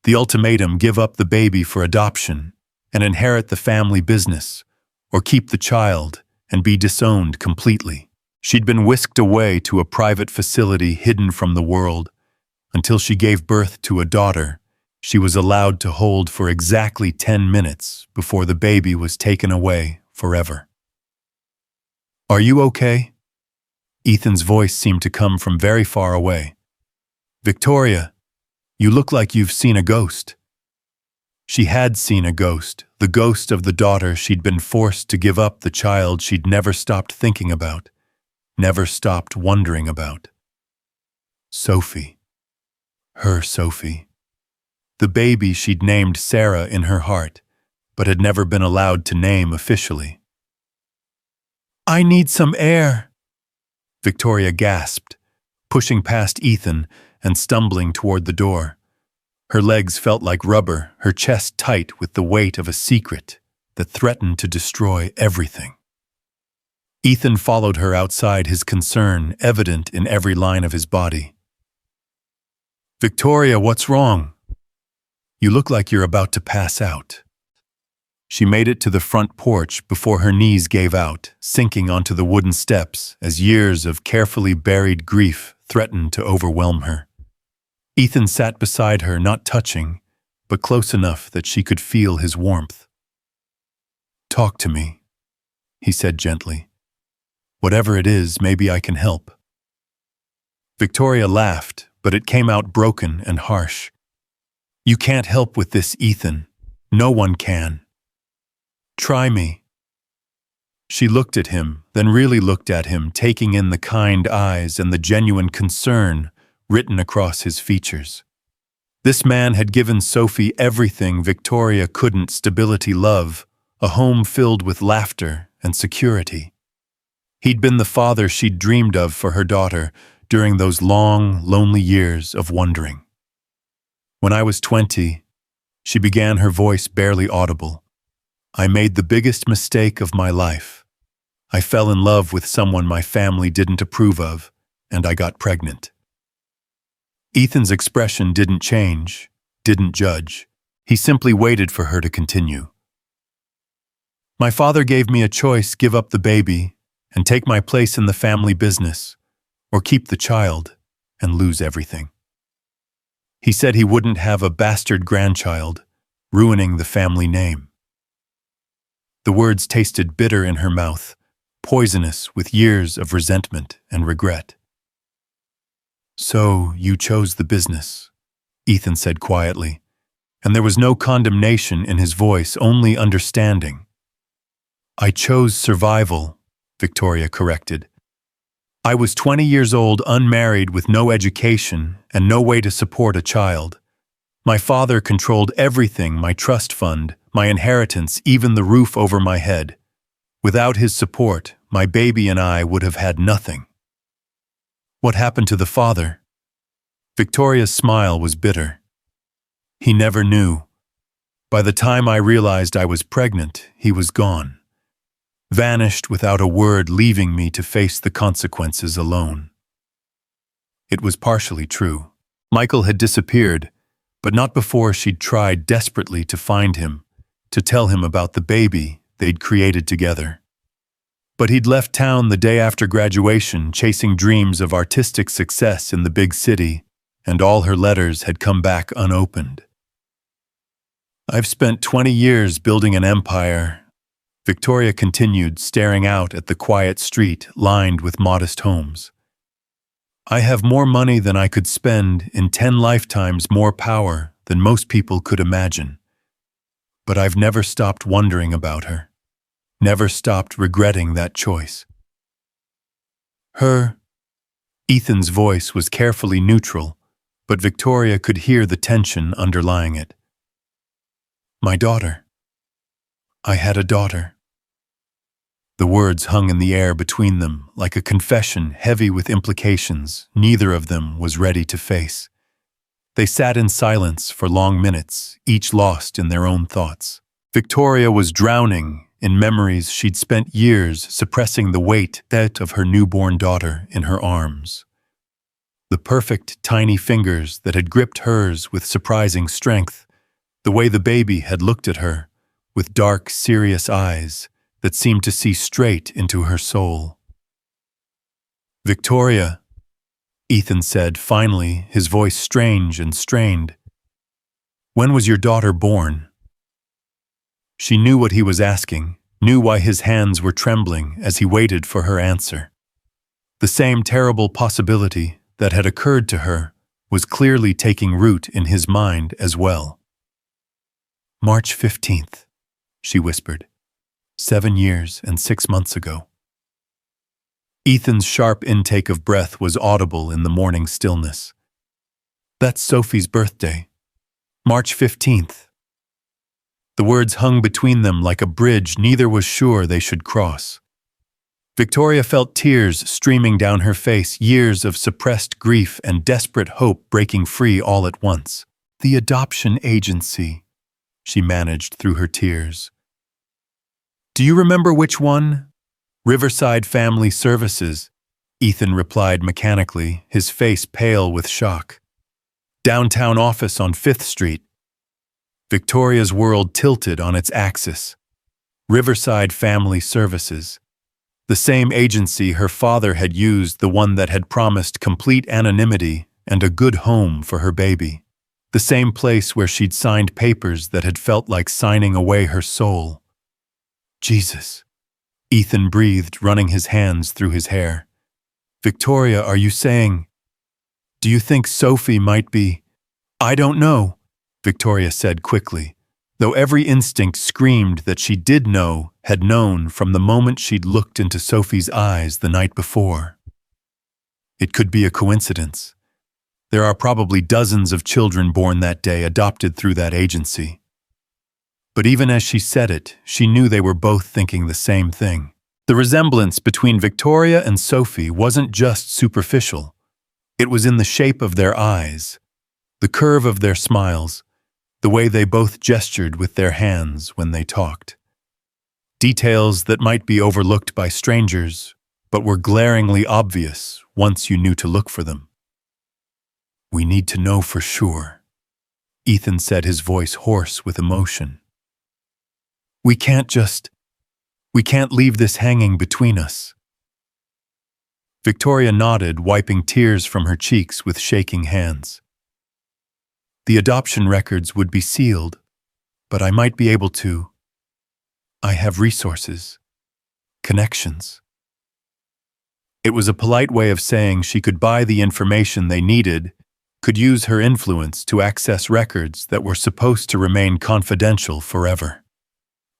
The ultimatum: give up the baby for adoption and inherit the family business, or keep the child and be disowned completely. She'd been whisked away to a private facility hidden from the world until she gave birth to a daughter she was allowed to hold for exactly 10 minutes before the baby was taken away forever. Are you okay? Ethan's voice seemed to come from very far away. Victoria, you look like you've seen a ghost. She had seen a ghost, the ghost of the daughter she'd been forced to give up, the child she'd never stopped thinking about, never stopped wondering about. Sophie. Her Sophie. The baby she'd named Sarah in her heart, but had never been allowed to name officially. I need some air, Victoria gasped, pushing past Ethan and stumbling toward the door. Her legs felt like rubber, her chest tight with the weight of a secret that threatened to destroy everything. Ethan followed her outside, his concern evident in every line of his body. Victoria, what's wrong? You look like you're about to pass out. She made it to the front porch before her knees gave out, sinking onto the wooden steps as years of carefully buried grief threatened to overwhelm her. Ethan sat beside her, not touching, but close enough that she could feel his warmth. Talk to me, he said gently. Whatever it is, maybe I can help. Victoria laughed, but it came out broken and harsh. You can't help with this, Ethan. No one can. Try me. She looked at him, then really looked at him, taking in the kind eyes and the genuine concern written across his features. This man had given Sophie everything Victoria couldn't: stability, love, a home filled with laughter and security. He'd been the father she'd dreamed of for her daughter during those long, lonely years of wondering. When I was 20, she began, her voice barely audible. I made the biggest mistake of my life. I fell in love with someone my family didn't approve of, and I got pregnant. Ethan's expression didn't change, didn't judge. He simply waited for her to continue. My father gave me a choice: give up the baby and take my place in the family business, or keep the child and lose everything. He said he wouldn't have a bastard grandchild, ruining the family name. The words tasted bitter in her mouth, poisonous with years of resentment and regret. So you chose the business, Ethan said quietly, and there was no condemnation in his voice, only understanding. I chose survival, Victoria corrected. I was 20 years old, unmarried, with no education and no way to support a child. My father controlled everything: my trust fund, my inheritance, even the roof over my head. Without his support, my baby and I would have had nothing. What happened to the father? Victoria's smile was bitter. He never knew. By the time I realized I was pregnant, he was gone. Vanished without a word, leaving me to face the consequences alone. It was partially true. Michael had disappeared, but not before she'd tried desperately to find him, to tell him about the baby they'd created together. But he'd left town the day after graduation, chasing dreams of artistic success in the big city, and all her letters had come back unopened. "I've spent 20 years building an empire," Victoria continued, staring out at the quiet street lined with modest homes. "I have more money than I could spend, in 10 lifetimes more power than most people could imagine. But I've never stopped wondering about her, never stopped regretting that choice." Her, Ethan's voice was carefully neutral, but Victoria could hear the tension underlying it. "My daughter. I had a daughter." The words hung in the air between them, like a confession heavy with implications neither of them was ready to face. They sat in silence for long minutes, each lost in their own thoughts. Victoria was drowning in memories she'd spent years suppressing, the weight of her newborn daughter in her arms. The perfect, tiny fingers that had gripped hers with surprising strength, the way the baby had looked at her, with dark, serious eyes that seemed to see straight into her soul. "Victoria," Ethan said finally, his voice strange and strained. "When was your daughter born?" She knew what he was asking, knew why his hands were trembling as he waited for her answer. The same terrible possibility that had occurred to her was clearly taking root in his mind as well. "March 15th, she whispered. 7 years and 6 months ago." Ethan's sharp intake of breath was audible in the morning stillness. "That's Sophie's birthday. March 15th. The words hung between them like a bridge neither was sure they should cross. Victoria felt tears streaming down her face, years of suppressed grief and desperate hope breaking free all at once. "The adoption agency," she managed through her tears. "Do you remember which one?" "Riverside Family Services," Ethan replied mechanically, his face pale with shock. "Downtown office on 5th Street. Victoria's world tilted on its axis. Riverside Family Services. The same agency her father had used, the one that had promised complete anonymity and a good home for her baby. The same place where she'd signed papers that had felt like signing away her soul. "Jesus," Ethan breathed, running his hands through his hair. "Victoria, are you saying... Do you think Sophie might be..." "I don't know," Victoria said quickly, though every instinct screamed that she did know, had known from the moment she'd looked into Sophie's eyes the night before. It could be a coincidence. There are probably dozens of children born that day adopted through that agency. But even as she said it, she knew they were both thinking the same thing. The resemblance between Victoria and Sophie wasn't just superficial. It was in the shape of their eyes, the curve of their smiles, the way they both gestured with their hands when they talked. Details that might be overlooked by strangers, but were glaringly obvious once you knew to look for them. "We need to know for sure," Ethan said, his voice hoarse with emotion. We can't leave this hanging between us." Victoria nodded, wiping tears from her cheeks with shaking hands. "The adoption records would be sealed, but I might be able to. I have resources, connections." It was a polite way of saying she could buy the information they needed, could use her influence to access records that were supposed to remain confidential forever.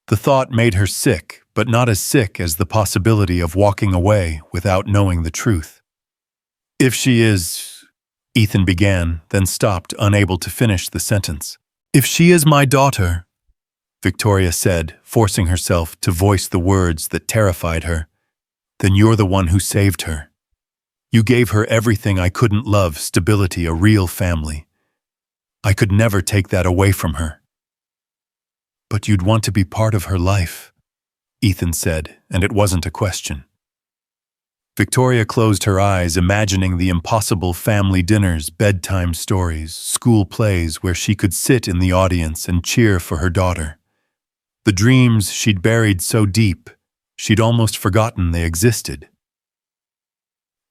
The thought made her sick, but not as sick as the possibility of walking away without knowing the truth. "If she is..." Ethan began, then stopped, unable to finish the sentence. "If she is my daughter," Victoria said, forcing herself to voice the words that terrified her, "then you're the one who saved her. You gave her everything I couldn't love, stability, a real family. I could never take that away from her." "But you'd want to be part of her life," Ethan said, and it wasn't a question. Victoria closed her eyes, imagining the impossible family dinners, bedtime stories, school plays where she could sit in the audience and cheer for her daughter. The dreams she'd buried so deep, She'd almost forgotten they existed.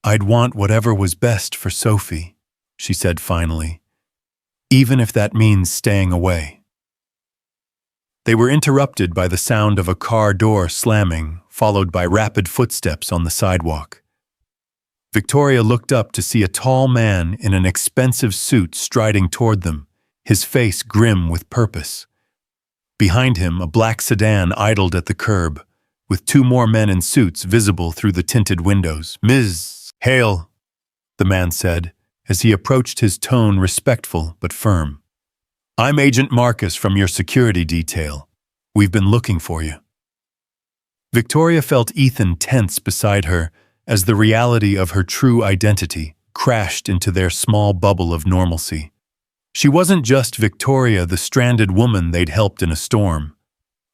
"I'd want whatever was best for Sophie," she said finally, "even if that means staying away." They were interrupted by the sound of a car door slamming, followed by rapid footsteps on the sidewalk. Victoria looked up to see a tall man in an expensive suit striding toward them, his face grim with purpose. Behind him, a black sedan idled at the curb, with two more men in suits visible through the tinted windows. "Ms. Hale," the man said, as he approached, his tone respectful but firm. "I'm Agent Marcus from your security detail. We've been looking for you." Victoria felt Ethan tense beside her as the reality of her true identity crashed into their small bubble of normalcy. She wasn't just Victoria, the stranded woman they'd helped in a storm.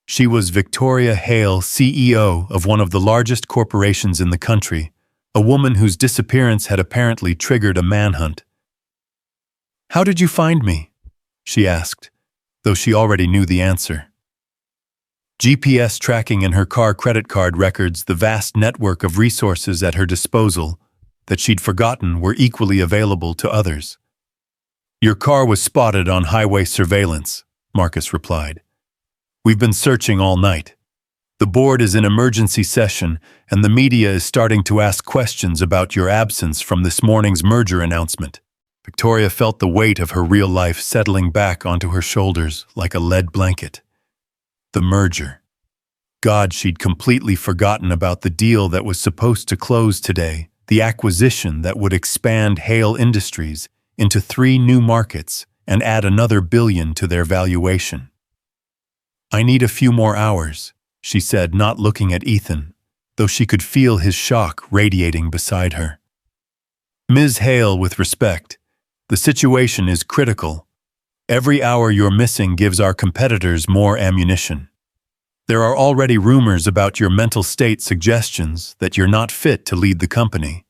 She was Victoria Hale, CEO of one of the largest corporations in the country, a woman whose disappearance had apparently triggered a manhunt. "How did you find me?" she asked, though she already knew the answer. GPS tracking in her car credit card records the vast network of resources at her disposal that she'd forgotten were equally available to others. "Your car was spotted on highway surveillance," Marcus replied. "We've been searching all night. The board is in emergency session, and the media is starting to ask questions about your absence from this morning's merger announcement." Victoria felt the weight of her real life settling back onto her shoulders like a lead blanket. The merger. God, she'd completely forgotten about the deal that was supposed to close today, the acquisition that would expand Hale Industries into 3 new markets and add another $1 billion to their valuation. "I need a few more hours," she said, not looking at Ethan, though she could feel his shock radiating beside her. "Ms. Hale, with respect, the situation is critical. Every hour you're missing gives our competitors more ammunition. There are already rumors about your mental state suggestions that you're not fit to lead the company."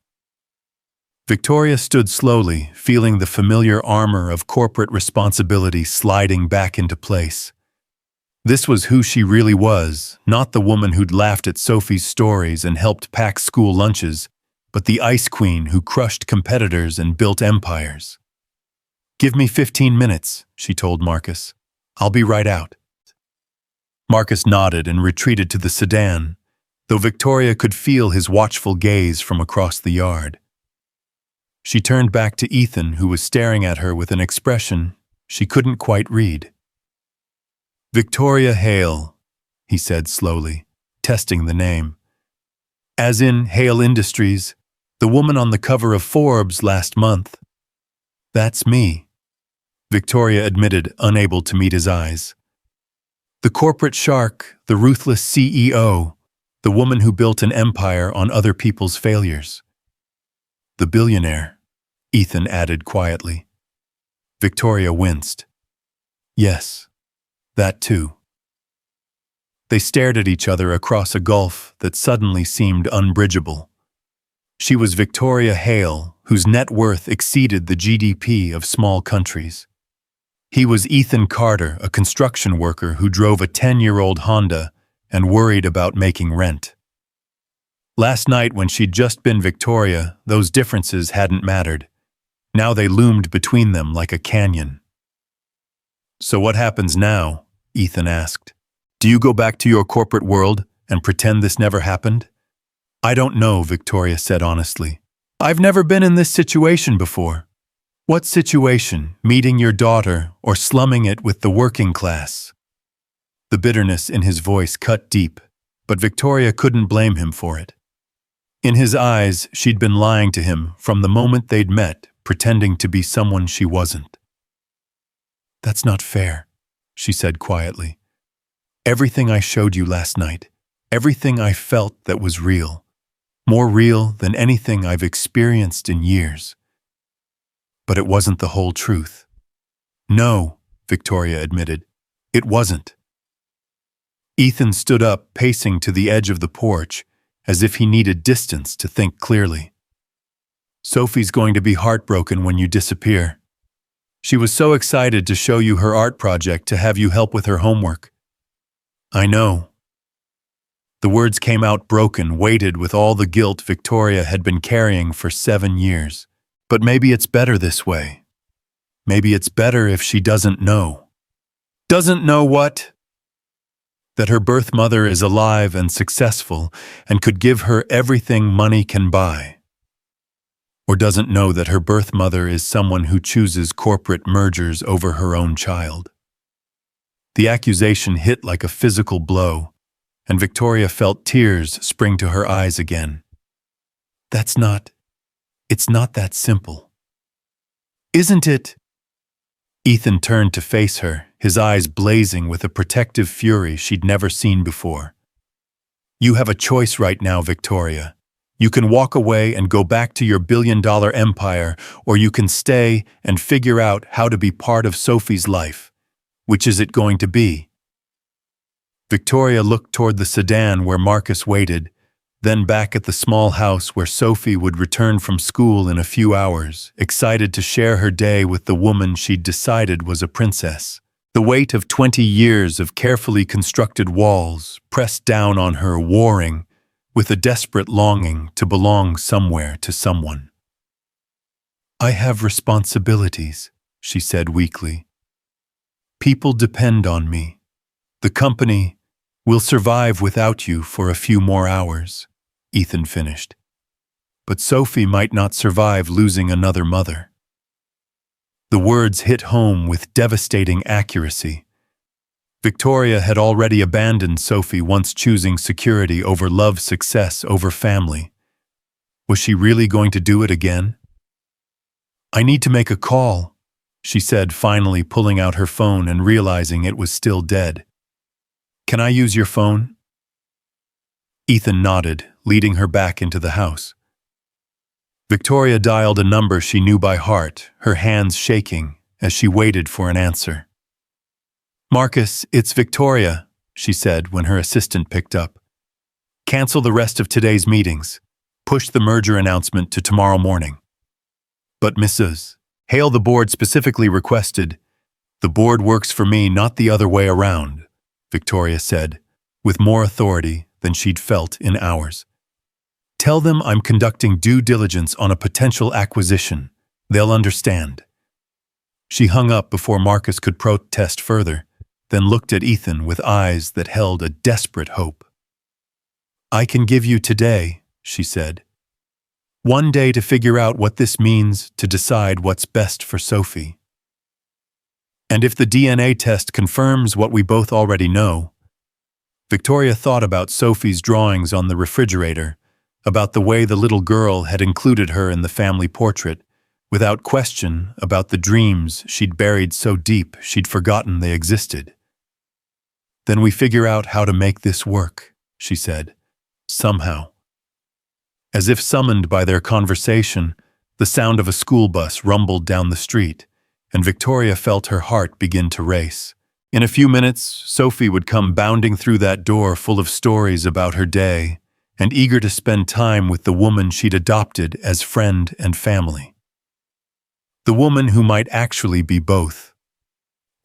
Victoria stood slowly, feeling the familiar armor of corporate responsibility sliding back into place. This was who she really was, not the woman who'd laughed at Sophie's stories and helped pack school lunches, but the ice queen who crushed competitors and built empires. "Give me 15 minutes, she told Marcus. "I'll be right out." Marcus nodded and retreated to the sedan, though Victoria could feel his watchful gaze from across the yard. She turned back to Ethan, who was staring at her with an expression she couldn't quite read. "Victoria Hale," he said slowly, testing the name. "As in Hale Industries, the woman on the cover of Forbes last month." "That's me," Victoria admitted, unable to meet his eyes. "The corporate shark, the ruthless CEO, the woman who built an empire on other people's failures." "The billionaire," Ethan added quietly. Victoria winced. "Yes, that too." They stared at each other across a gulf that suddenly seemed unbridgeable. She was Victoria Hale, whose net worth exceeded the GDP of small countries. He was Ethan Carter, a construction worker who drove a 10-year-old Honda and worried about making rent. Last night, when she'd just been Victoria, those differences hadn't mattered. Now they loomed between them like a canyon. "So what happens now?" Ethan asked. "Do you go back to your corporate world and pretend this never happened?" "I don't know," Victoria said honestly. "I've never been in this situation before." "What situation? Meeting your daughter or slumming it with the working class?" The bitterness in his voice cut deep, but Victoria couldn't blame him for it. In his eyes, she'd been lying to him from the moment they'd met, pretending to be someone she wasn't. "That's not fair," she said quietly. "Everything I showed you last night, everything I felt that was real, more real than anything I've experienced in years. But it wasn't the whole truth." "No," Victoria admitted. "It wasn't." Ethan stood up, pacing to the edge of the porch, as if he needed distance to think clearly. "Sophie's going to be heartbroken when you disappear. She was so excited to show you her art project, to have you help with her homework." "I know." The words came out broken, weighted with all the guilt Victoria had been carrying for 7 years. But maybe it's better this way. Maybe it's better if she doesn't know. Doesn't know what? That her birth mother is alive and successful and could give her everything money can buy. Or doesn't know that her birth mother is someone who chooses corporate mergers over her own child. The accusation hit like a physical blow, and Victoria felt tears spring to her eyes again. It's not that simple. Isn't it? Ethan turned to face her, his eyes blazing with a protective fury she'd never seen before. You have a choice right now, Victoria. You can walk away and go back to your billion-dollar empire, or you can stay and figure out how to be part of Sophie's life. Which is it going to be? Victoria looked toward the sedan where Marcus waited, then back at the small house where Sophie would return from school in a few hours, excited to share her day with the woman she'd decided was a princess. The weight of 20 years of carefully constructed walls pressed down on her, warring, with a desperate longing to belong somewhere to someone. I have responsibilities, she said weakly. People depend on me. The company will survive without you for a few more hours, Ethan finished. But Sophie might not survive losing another mother. The words hit home with devastating accuracy. Victoria had already abandoned Sophie once choosing security over love, success over family. Was she really going to do it again? I need to make a call, she said, finally pulling out her phone and realizing it was still dead. Can I use your phone? Ethan nodded, leading her back into the house. Victoria dialed a number she knew by heart, her hands shaking as she waited for an answer. Marcus, it's Victoria, she said when her assistant picked up. Cancel the rest of today's meetings. Push the merger announcement to tomorrow morning. But Mrs. Hale, the board specifically requested. The board works for me, not the other way around, Victoria said, with more authority than she'd felt in hours. Tell them I'm conducting due diligence on a potential acquisition. They'll understand. She hung up before Marcus could protest further, then looked at Ethan with eyes that held a desperate hope. I can give you today, she said. One day to figure out what this means, to decide what's best for Sophie. And if the DNA test confirms what we both already know. Victoria thought about Sophie's drawings on the refrigerator, about the way the little girl had included her in the family portrait, without question about the dreams she'd buried so deep she'd forgotten they existed. Then we figure out how to make this work, she said, somehow. As if summoned by their conversation, the sound of a school bus rumbled down the street, and Victoria felt her heart begin to race. In a few minutes, Sophie would come bounding through that door full of stories about her day, and eager to spend time with the woman she'd adopted as friend and family. The woman who might actually be both.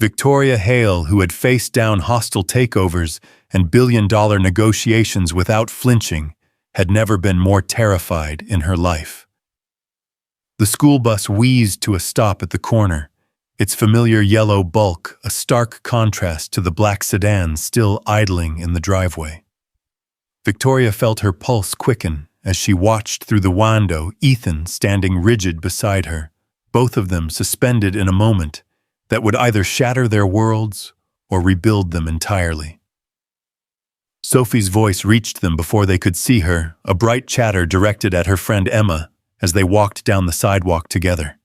Victoria Hale, who had faced down hostile takeovers and billion-dollar negotiations without flinching, had never been more terrified in her life. The school bus wheezed to a stop at the corner, its familiar yellow bulk a stark contrast to the black sedan still idling in the driveway. Victoria felt her pulse quicken as she watched through the window, Ethan standing rigid beside her, both of them suspended in a moment that would either shatter their worlds or rebuild them entirely. Sophie's voice reached them before they could see her, a bright chatter directed at her friend Emma as they walked down the sidewalk together.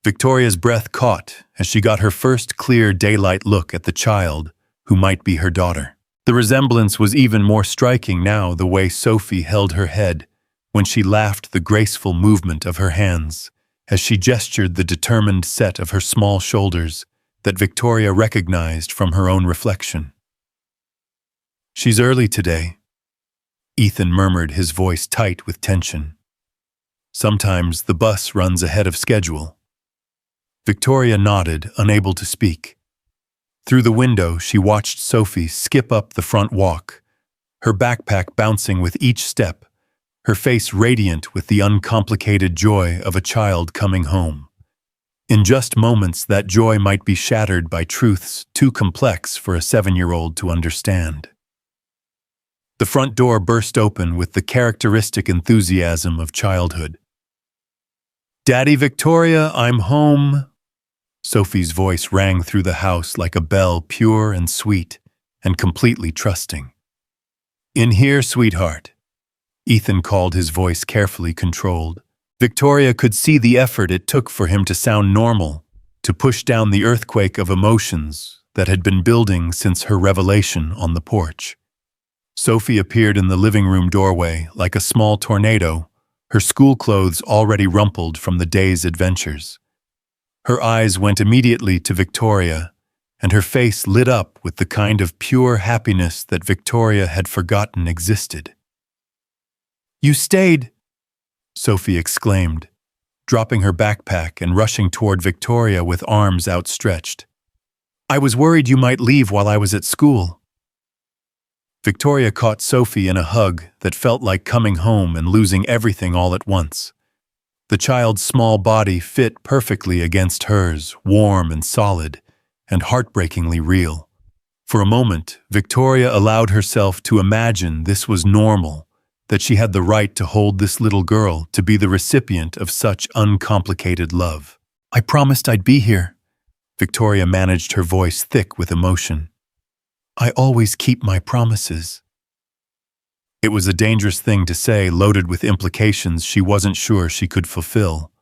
Victoria's breath caught as she got her first clear daylight look at the child who might be her daughter. The resemblance was even more striking now, the way Sophie held her head when she laughed, the graceful movement of her hands as she gestured, the determined set of her small shoulders that Victoria recognized from her own reflection. She's early today, Ethan murmured, his voice tight with tension. Sometimes the bus runs ahead of schedule. Victoria nodded, unable to speak. Through the window, she watched Sophie skip up the front walk, her backpack bouncing with each step, her face radiant with the uncomplicated joy of a child coming home. In just moments, that joy might be shattered by truths too complex for a 7-year-old to understand. The front door burst open with the characteristic enthusiasm of childhood. "Daddy Victoria, I'm home." Sophie's voice rang through the house like a bell, pure and sweet, and completely trusting. "In here, sweetheart." Ethan called, his voice carefully controlled. Victoria could see the effort it took for him to sound normal, to push down the earthquake of emotions that had been building since her revelation on the porch. Sophie appeared in the living room doorway like a small tornado, her school clothes already rumpled from the day's adventures. Her eyes went immediately to Victoria, and her face lit up with the kind of pure happiness that Victoria had forgotten existed. "You stayed!" Sophie exclaimed, dropping her backpack and rushing toward Victoria with arms outstretched. "I was worried you might leave while I was at school." Victoria caught Sophie in a hug that felt like coming home and losing everything all at once. The child's small body fit perfectly against hers, warm and solid, and heartbreakingly real. For a moment, Victoria allowed herself to imagine this was normal, that she had the right to hold this little girl to be the recipient of such uncomplicated love. "I promised I'd be here." Victoria managed, her voice thick with emotion. "I always keep my promises." It was a dangerous thing to say, loaded with implications she wasn't sure she could fulfill.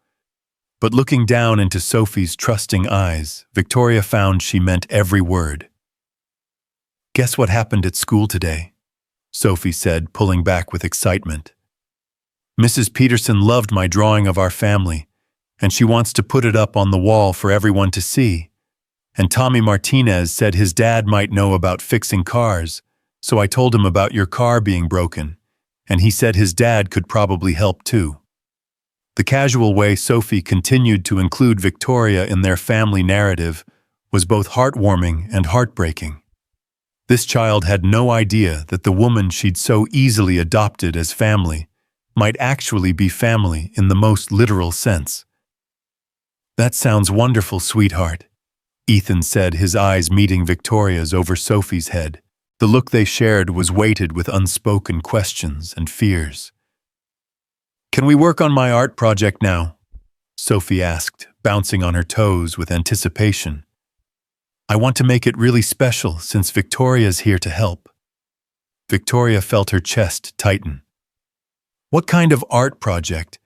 But looking down into Sophie's trusting eyes, Victoria found she meant every word. "Guess what happened at school today?" Sophie said, pulling back with excitement. "Mrs. Peterson loved my drawing of our family, and she wants to put it up on the wall for everyone to see. And Tommy Martinez said his dad might know about fixing cars, so I told him about your car being broken, and he said his dad could probably help too." The casual way Sophie continued to include Victoria in their family narrative was both heartwarming and heartbreaking. This child had no idea that the woman she'd so easily adopted as family might actually be family in the most literal sense. "That sounds wonderful, sweetheart," Ethan said, his eyes meeting Victoria's over Sophie's head. The look they shared was weighted with unspoken questions and fears. "Can we work on my art project now?" Sophie asked, bouncing on her toes with anticipation. "I want to make it really special since Victoria's here to help." Victoria felt her chest tighten. "What kind of art project?"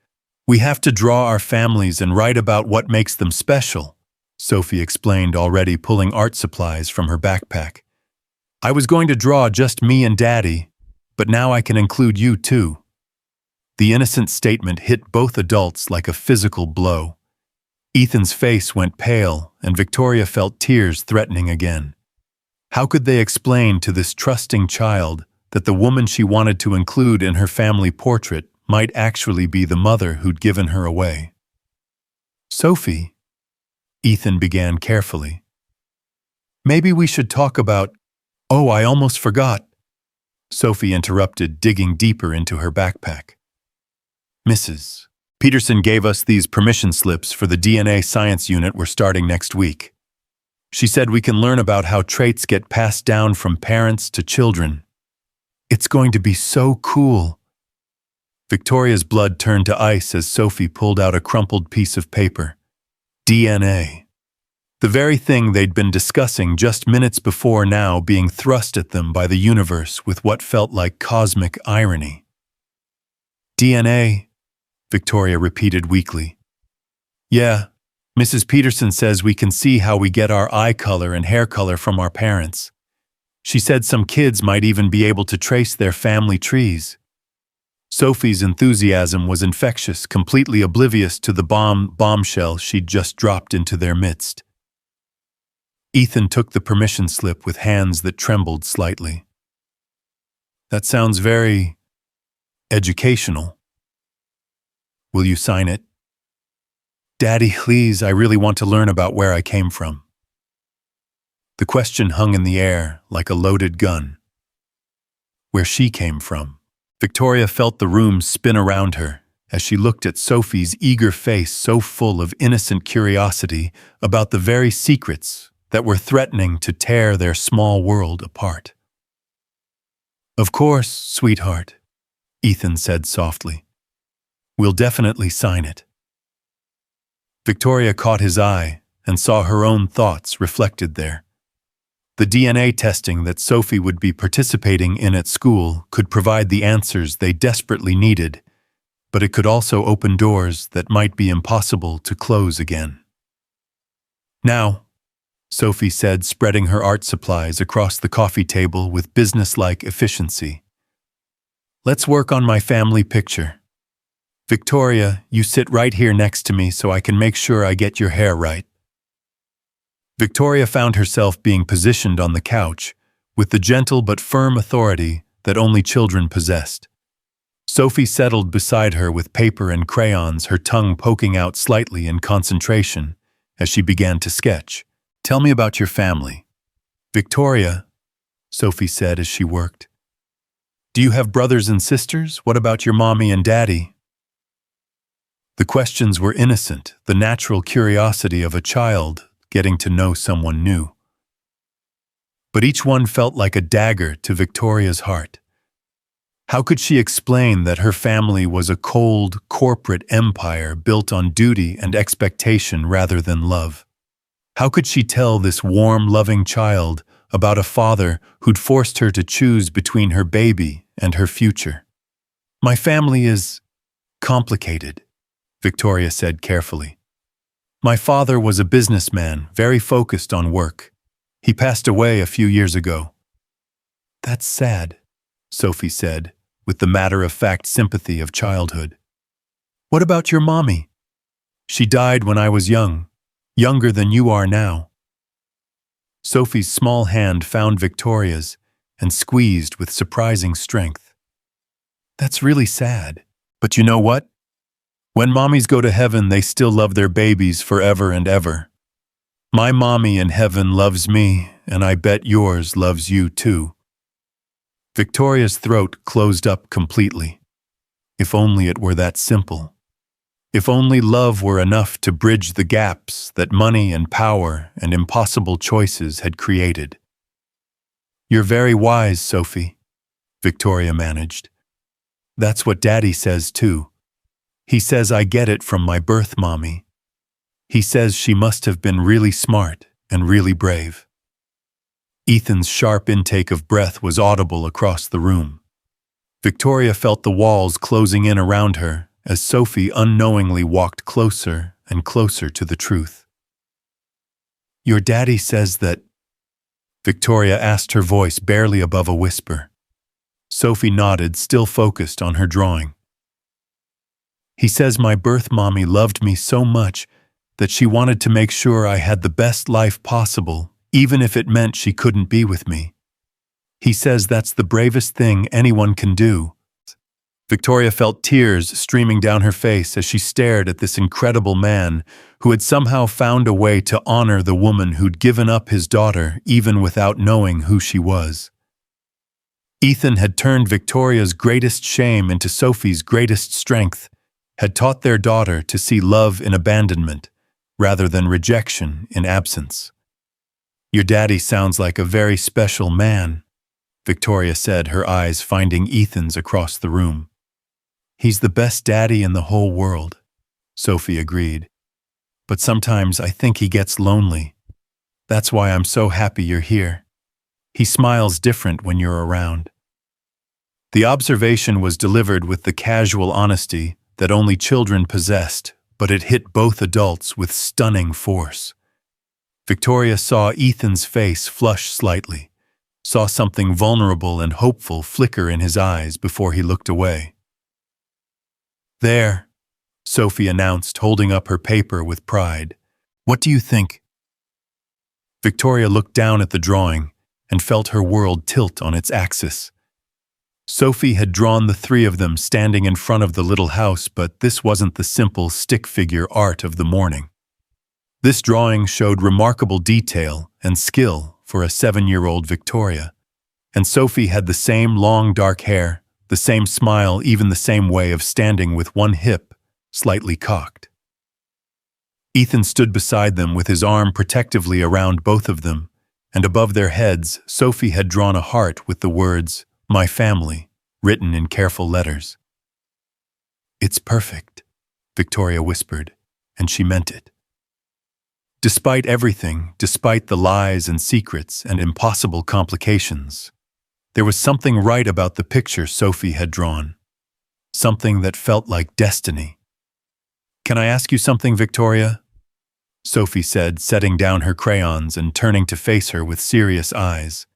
"We have to draw our families and write about what makes them special," Sophie explained, already pulling art supplies from her backpack. "I was going to draw just me and Daddy, but now I can include you too." The innocent statement hit both adults like a physical blow. Ethan's face went pale, and Victoria felt tears threatening again. How could they explain to this trusting child that the woman she wanted to include in her family portrait might actually be the mother who'd given her away? "Sophie," Ethan began carefully, "maybe we should talk about—" "Oh, I almost forgot," Sophie interrupted, digging deeper into her backpack. "Mrs. Peterson gave us these permission slips for the DNA science unit we're starting next week. She said we can learn about how traits get passed down from parents to children. It's going to be so cool." Victoria's blood turned to ice as Sophie pulled out a crumpled piece of paper. DNA. The very thing they'd been discussing just minutes before, now being thrust at them by the universe with what felt like cosmic irony. "DNA," Victoria repeated weakly. "Yeah, Mrs. Peterson says we can see how we get our eye color and hair color from our parents. She said some kids might even be able to trace their family trees." Sophie's enthusiasm was infectious, completely oblivious to the bombshell she'd just dropped into their midst. Ethan took the permission slip with hands that trembled slightly. "That sounds very educational. Will you sign it?" "Daddy, please, I really want to learn about where I came from." The question hung in the air like a loaded gun. where she came from. Victoria felt the room spin around her as she looked at Sophie's eager face so full of innocent curiosity about the very secrets that were threatening to tear their small world apart. "Of course, sweetheart," Ethan said softly. "We'll definitely sign it." Victoria caught his eye and saw her own thoughts reflected there. The DNA testing that Sophie would be participating in at school could provide the answers they desperately needed, but it could also open doors that might be impossible to close again. "Now," Sophie said, spreading her art supplies across the coffee table with businesslike efficiency. "Let's work on my family picture. Victoria, you sit right here next to me so I can make sure I get your hair right." Victoria found herself being positioned on the couch with the gentle but firm authority that only children possessed. Sophie settled beside her with paper and crayons, her tongue poking out slightly in concentration as she began to sketch. "Tell me about your family." "Victoria," Sophie said as she worked. "Do you have brothers and sisters? What about your mommy and daddy?" The questions were innocent, the natural curiosity of a child getting to know someone new. But each one felt like a dagger to Victoria's heart. How could she explain that her family was a cold, corporate empire built on duty and expectation rather than love? How could she tell this warm, loving child about a father who'd forced her to choose between her baby and her future? "My family is complicated," Victoria said carefully. "My father was a businessman, very focused on work. He passed away a few years ago." "That's sad," Sophie said, with the matter-of-fact sympathy of childhood. "What about your mommy?" "She died when I was young, younger than you are now." Sophie's small hand found Victoria's and squeezed with surprising strength. "That's really sad. But you know what? When mommies go to heaven, they still love their babies forever and ever. My mommy in heaven loves me, and I bet yours loves you too." Victoria's throat closed up completely. If only it were that simple. If only love were enough to bridge the gaps that money and power and impossible choices had created. "You're very wise, Sophie," Victoria managed. "That's what Daddy says too. He says I get it from my birth mommy. He says she must have been really smart and really brave." Ethan's sharp intake of breath was audible across the room. Victoria felt the walls closing in around her as Sophie unknowingly walked closer and closer to the truth. "Your daddy says that," Victoria asked, her voice barely above a whisper. Sophie nodded, still focused on her drawing. "He says my birth mommy loved me so much that she wanted to make sure I had the best life possible, even if it meant she couldn't be with me. He says that's the bravest thing anyone can do." Victoria felt tears streaming down her face as she stared at this incredible man who had somehow found a way to honor the woman who'd given up his daughter even without knowing who she was. Ethan had turned Victoria's greatest shame into Sophie's greatest strength, had taught their daughter to see love in abandonment rather than rejection in absence. "Your daddy sounds like a very special man," Victoria said, her eyes finding Ethan's across the room. "He's the best daddy in the whole world," Sophie agreed. "But sometimes I think he gets lonely. That's why I'm so happy you're here. He smiles different when you're around." The observation was delivered with the casual honesty that only children possessed, but it hit both adults with stunning force. Victoria saw Ethan's face flush slightly, saw something vulnerable and hopeful flicker in his eyes before he looked away. "There," Sophie announced, holding up her paper with pride. "What do you think?" Victoria looked down at the drawing and felt her world tilt on its axis. Sophie had drawn the three of them standing in front of the little house, but this wasn't the simple stick figure art of the morning. This drawing showed remarkable detail and skill for a 7-year-old Victoria, And Sophie had the same long dark hair, the same smile, even the same way of standing with one hip slightly cocked. Ethan stood beside them with his arm protectively around both of them, and above their heads, Sophie had drawn a heart with the words, "My family," written in careful letters. "It's perfect," Victoria whispered, and she meant it. Despite everything, despite the lies and secrets and impossible complications, there was something right about the picture Sophie had drawn. Something that felt like destiny. "Can I ask you something, Victoria?" Sophie said, setting down her crayons and turning to face her with serious eyes.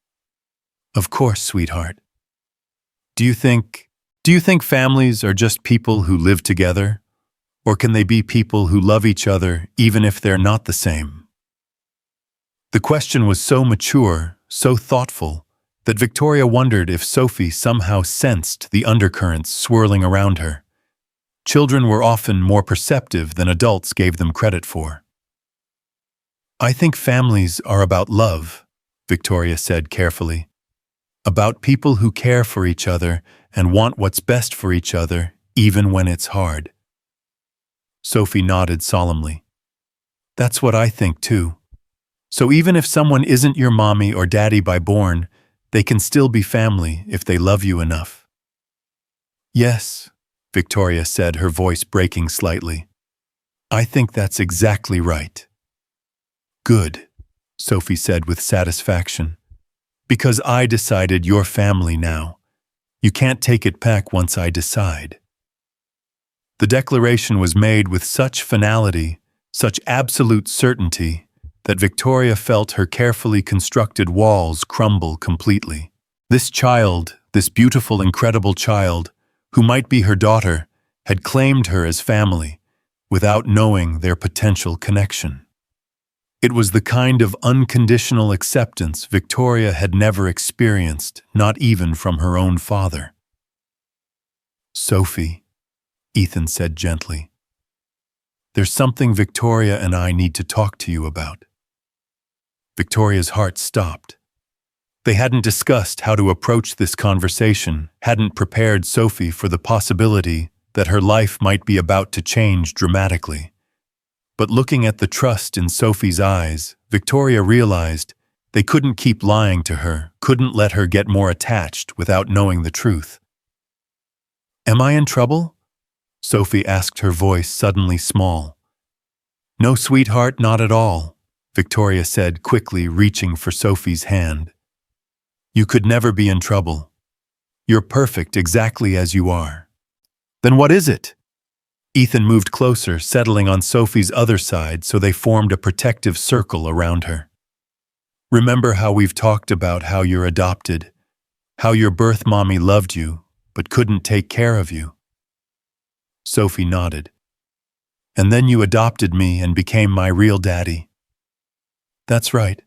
"Of course, sweetheart. Do you think families are just people who live together? Or can they be people who love each other even if they're not the same?" The question was so mature, so thoughtful, that Victoria wondered if Sophie somehow sensed the undercurrents swirling around her. Children were often more perceptive than adults gave them credit for. "I think families are about love," Victoria said carefully. "About people who care for each other and want what's best for each other, even when it's hard." Sophie nodded solemnly. "That's what I think too. So even if someone isn't your mommy or daddy by born, they can still be family if they love you enough." "Yes," Victoria said, her voice breaking slightly. "I think that's exactly right." "Good," Sophie said with satisfaction. "Because I decided you're family now. You can't take it back once I decide." The declaration was made with such finality, such absolute certainty, that Victoria felt her carefully constructed walls crumble completely. This child, this beautiful, incredible child, who might be her daughter, had claimed her as family, without knowing their potential connection. It was the kind of unconditional acceptance Victoria had never experienced, not even from her own father. "Sophie," Ethan said gently, "there's something Victoria and I need to talk to you about." Victoria's heart stopped. They hadn't discussed how to approach this conversation, hadn't prepared Sophie for the possibility that her life might be about to change dramatically. But looking at the trust in Sophie's eyes, Victoria realized they couldn't keep lying to her, couldn't let her get more attached without knowing the truth. "Am I in trouble?" Sophie asked, her voice suddenly small. "No, sweetheart, not at all," Victoria said, quickly reaching for Sophie's hand. "You could never be in trouble. You're perfect exactly as you are." "Then what is it?" Ethan moved closer, settling on Sophie's other side so they formed a protective circle around her. "Remember how we've talked about how you're adopted, how your birth mommy loved you, but couldn't take care of you?" Sophie nodded. "And then you adopted me and became my real daddy." "That's right.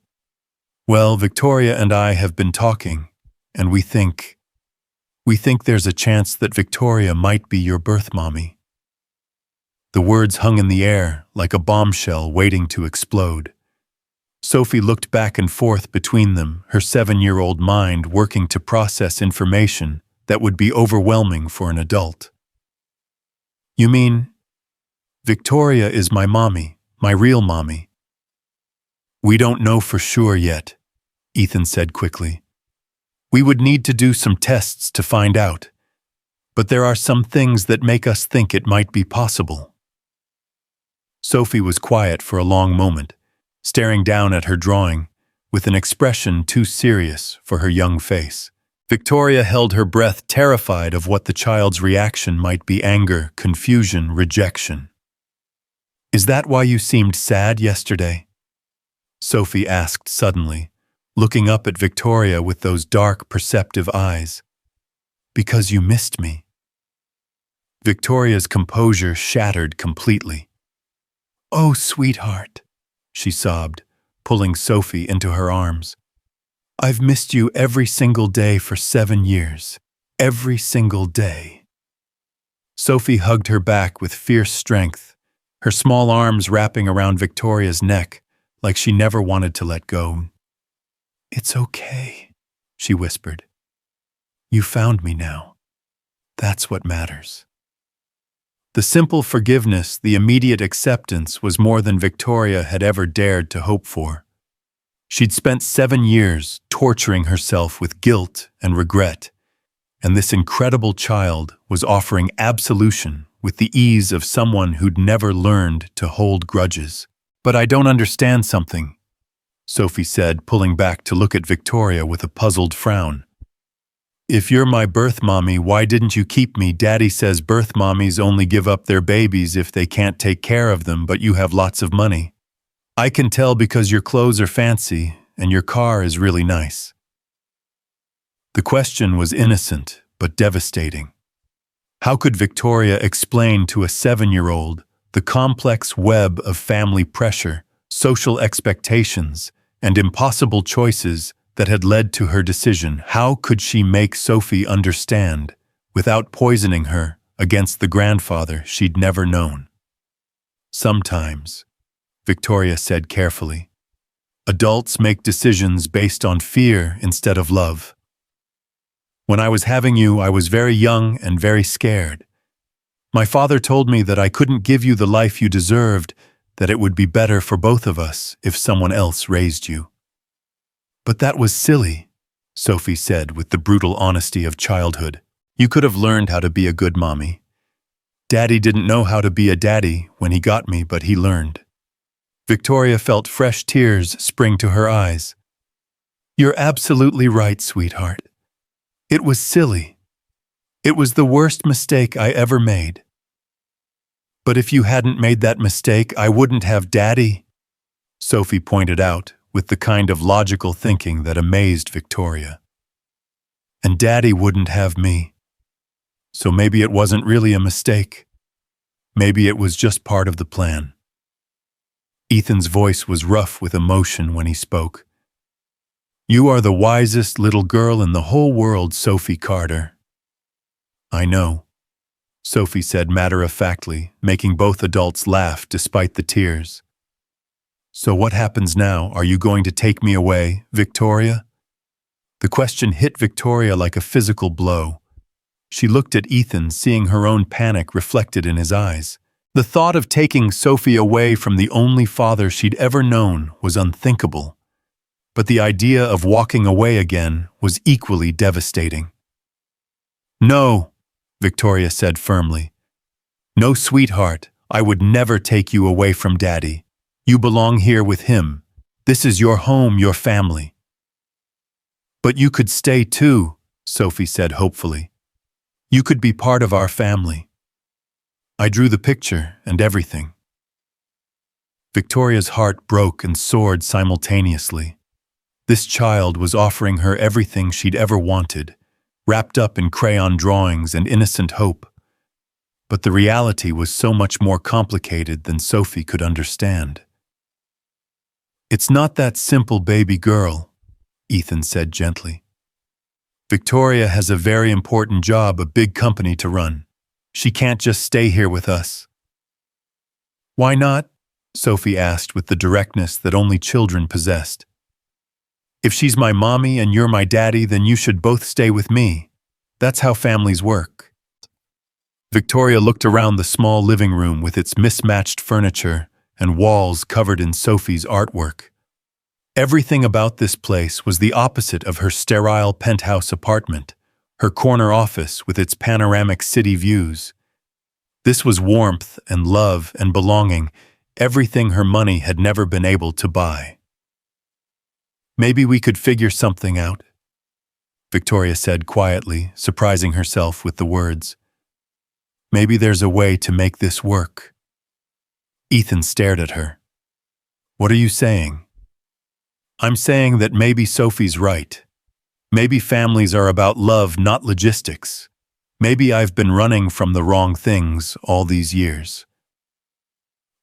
Well, Victoria and I have been talking, and we think there's a chance that Victoria might be your birth mommy." The words hung in the air like a bombshell waiting to explode. Sophie looked back and forth between them, her 7-year-old mind working to process information that would be overwhelming for an adult. "You mean, Victoria is my mommy, my real mommy?" "We don't know for sure yet," Ethan said quickly. "We would need to do some tests to find out, but there are some things that make us think it might be possible." Sophie was quiet for a long moment, staring down at her drawing, with an expression too serious for her young face. Victoria held her breath, terrified of what the child's reaction might be: anger, confusion, rejection. "Is that why you seemed sad yesterday?" Sophie asked suddenly, looking up at Victoria with those dark, perceptive eyes. "Because you missed me." Victoria's composure shattered completely. "Oh, sweetheart," she sobbed, pulling Sophie into her arms. "I've missed you every single day for 7 years. Every single day." Sophie hugged her back with fierce strength, her small arms wrapping around Victoria's neck like she never wanted to let go. "It's okay," she whispered. You found me now. That's what matters. The simple forgiveness, the immediate acceptance was more than Victoria had ever dared to hope for. She'd spent 7 years torturing herself with guilt and regret, and this incredible child was offering absolution with the ease of someone who'd never learned to hold grudges. But I don't understand something, Sophie said, pulling back to look at Victoria with a puzzled frown. If you're my birth mommy, why didn't you keep me? Daddy says birth mommies only give up their babies if they can't take care of them, but you have lots of money. I can tell because your clothes are fancy and your car is really nice. The question was innocent, but devastating. How could Victoria explain to a 7-year-old the complex web of family pressure, social expectations, and impossible choices that had led to her decision? How could she make Sophie understand without poisoning her against the grandfather she'd never known? Sometimes, Victoria said carefully, adults make decisions based on fear instead of love. When I was having you, I was very young and very scared. My father told me that I couldn't give you the life you deserved, that it would be better for both of us if someone else raised you. But that was silly, Sophie said with the brutal honesty of childhood. You could have learned how to be a good mommy. Daddy didn't know how to be a daddy when he got me, but he learned. Victoria felt fresh tears spring to her eyes. You're absolutely right, sweetheart. It was silly. It was the worst mistake I ever made. But if you hadn't made that mistake, I wouldn't have Daddy, Sophie pointed out with the kind of logical thinking that amazed Victoria. And Daddy wouldn't have me. So maybe it wasn't really a mistake. Maybe it was just part of the plan. Ethan's voice was rough with emotion when he spoke. You are the wisest little girl in the whole world, Sophie Carter. I know, Sophie said matter-of-factly, making both adults laugh despite the tears. So what happens now? Are you going to take me away, Victoria? The question hit Victoria like a physical blow. She looked at Ethan, seeing her own panic reflected in his eyes. The thought of taking Sophie away from the only father she'd ever known was unthinkable. But the idea of walking away again was equally devastating. No, Victoria said firmly. No, sweetheart, I would never take you away from Daddy. You belong here with him. This is your home, your family. But you could stay too, Sophie said hopefully. You could be part of our family. I drew the picture and everything. Victoria's heart broke and soared simultaneously. This child was offering her everything she'd ever wanted, wrapped up in crayon drawings and innocent hope. But the reality was so much more complicated than Sophie could understand. It's not that simple, baby girl, Ethan said gently. Victoria has a very important job, a big company to run. She can't just stay here with us. Why not? Sophie asked with the directness that only children possessed. If she's my mommy and you're my daddy, then you should both stay with me. That's how families work. Victoria looked around the small living room with its mismatched furniture and walls covered in Sophie's artwork. Everything about this place was the opposite of her sterile penthouse apartment, her corner office with its panoramic city views. This was warmth and love and belonging, everything her money had never been able to buy. Maybe we could figure something out, Victoria said quietly, surprising herself with the words. Maybe there's a way to make this work. Ethan stared at her. What are you saying? I'm saying that maybe Sophie's right. Maybe families are about love, not logistics. Maybe I've been running from the wrong things all these years.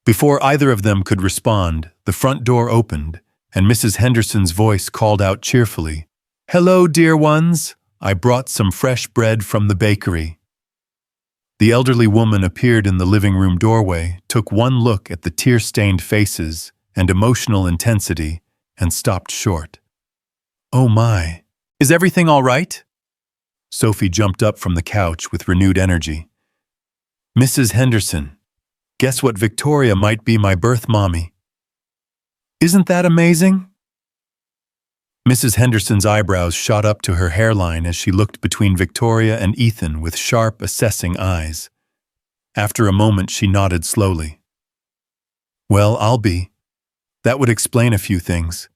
Before either of them could respond, the front door opened, and Mrs. Henderson's voice called out cheerfully, "Hello, dear ones. I brought some fresh bread from the bakery." The elderly woman appeared in the living room doorway, took one look at the tear-stained faces and emotional intensity, and stopped short. Oh my, Is everything all right? Sophie jumped up from the couch with renewed energy. Mrs. Henderson, guess what? Victoria might be my birth mommy. Isn't that amazing? Mrs. Henderson's eyebrows shot up to her hairline as she looked between Victoria and Ethan with sharp, assessing eyes. After a moment, she nodded slowly. Well, I'll be. That would explain a few things.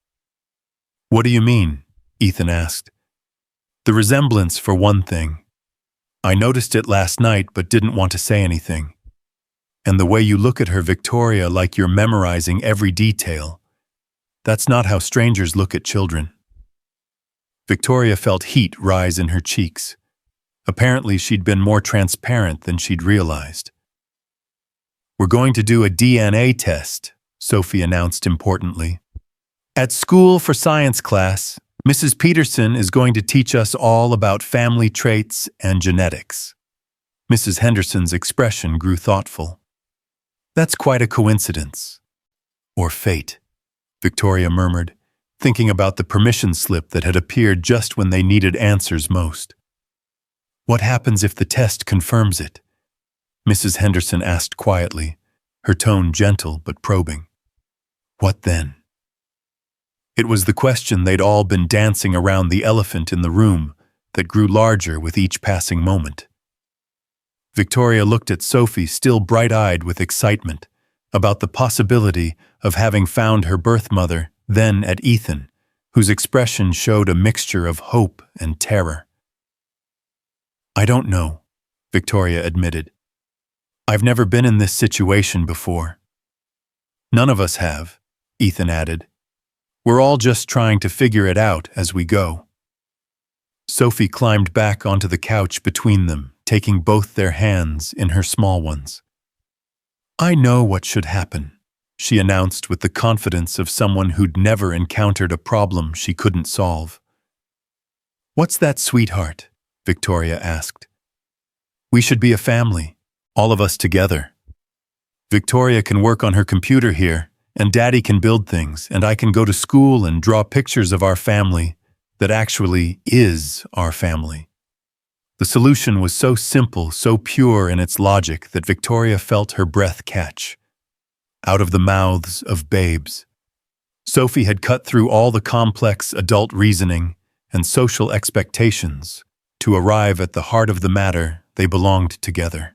What do you mean? Ethan asked. The resemblance, for one thing. I noticed it last night but didn't want to say anything. And the way you look at her, Victoria, like you're memorizing every detail. That's not how strangers look at children. Victoria felt heat rise in her cheeks. Apparently, she'd been more transparent than she'd realized. We're going to do a DNA test, Sophie announced importantly. At school for science class, Mrs. Peterson is going to teach us all about family traits and genetics. Mrs. Henderson's expression grew thoughtful. That's quite a coincidence. Or fate, Victoria murmured, thinking about the permission slip that had appeared just when they needed answers most. What happens if the test confirms it? Mrs. Henderson asked quietly, her tone gentle but probing. What then? It was the question they'd all been dancing around the elephant in the room that grew larger with each passing moment. Victoria looked at Sophie, still bright-eyed with excitement, about the possibility of having found her birth mother, then at Ethan, whose expression showed a mixture of hope and terror. I don't know, Victoria admitted. I've never been in this situation before. None of us have, Ethan added. We're all just trying to figure it out as we go. Sophie climbed back onto the couch between them, taking both their hands in her small ones. I know what should happen, she announced with the confidence of someone who'd never encountered a problem she couldn't solve. What's that, sweetheart? Victoria asked. We should be a family, all of us together. Victoria can work on her computer here, and Daddy can build things, and I can go to school and draw pictures of our family that actually is our family. The solution was so simple, so pure in its logic that Victoria felt her breath catch. Out of the mouths of babes. Sophie had cut through all the complex adult reasoning and social expectations to arrive at the heart of the matter. They belonged together.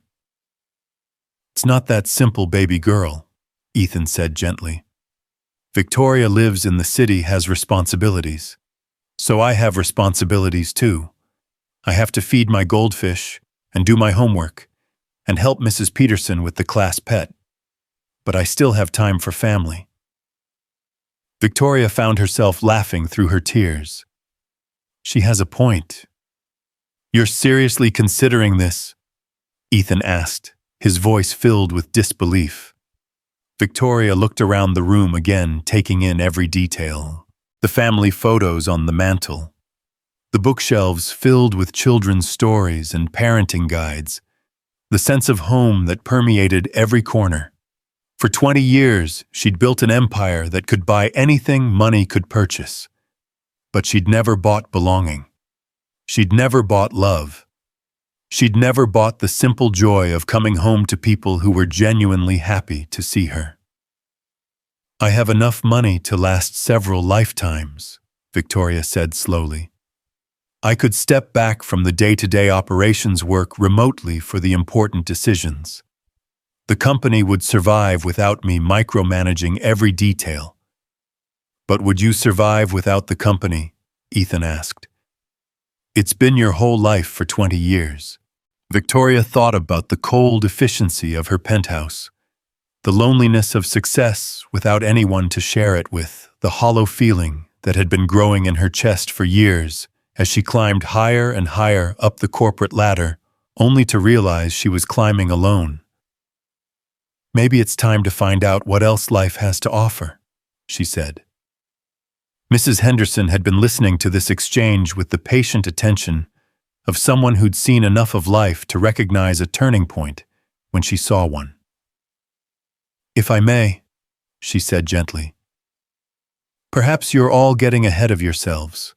It's not that simple, baby girl, Ethan said gently. Victoria lives in the city, has responsibilities. So I have responsibilities too. I have to feed my goldfish and do my homework and help Mrs. Peterson with the class pet. But I still have time for family. Victoria found herself laughing through her tears. She has a point. You're seriously considering this? Ethan asked, his voice filled with disbelief. Victoria looked around the room again, taking in every detail. The family photos on the mantel. The bookshelves filled with children's stories and parenting guides. The sense of home that permeated every corner. For 20 years, she'd built an empire that could buy anything money could purchase. But she'd never bought belonging. She'd never bought love. She'd never bought the simple joy of coming home to people who were genuinely happy to see her. I have enough money to last several lifetimes, Victoria said slowly. I could step back from the day-to-day operations work remotely for the important decisions. The company would survive without me micromanaging every detail. But would you survive without the company? Ethan asked. It's been your whole life for 20 years. Victoria thought about the cold efficiency of her penthouse, the loneliness of success without anyone to share it with, the hollow feeling that had been growing in her chest for years as she climbed higher and higher up the corporate ladder, only to realize she was climbing alone. Maybe it's time to find out what else life has to offer, she said. Mrs. Henderson had been listening to this exchange with the patient attention of someone who'd seen enough of life to recognize a turning point when she saw one. If I may, she said gently, perhaps you're all getting ahead of yourselves.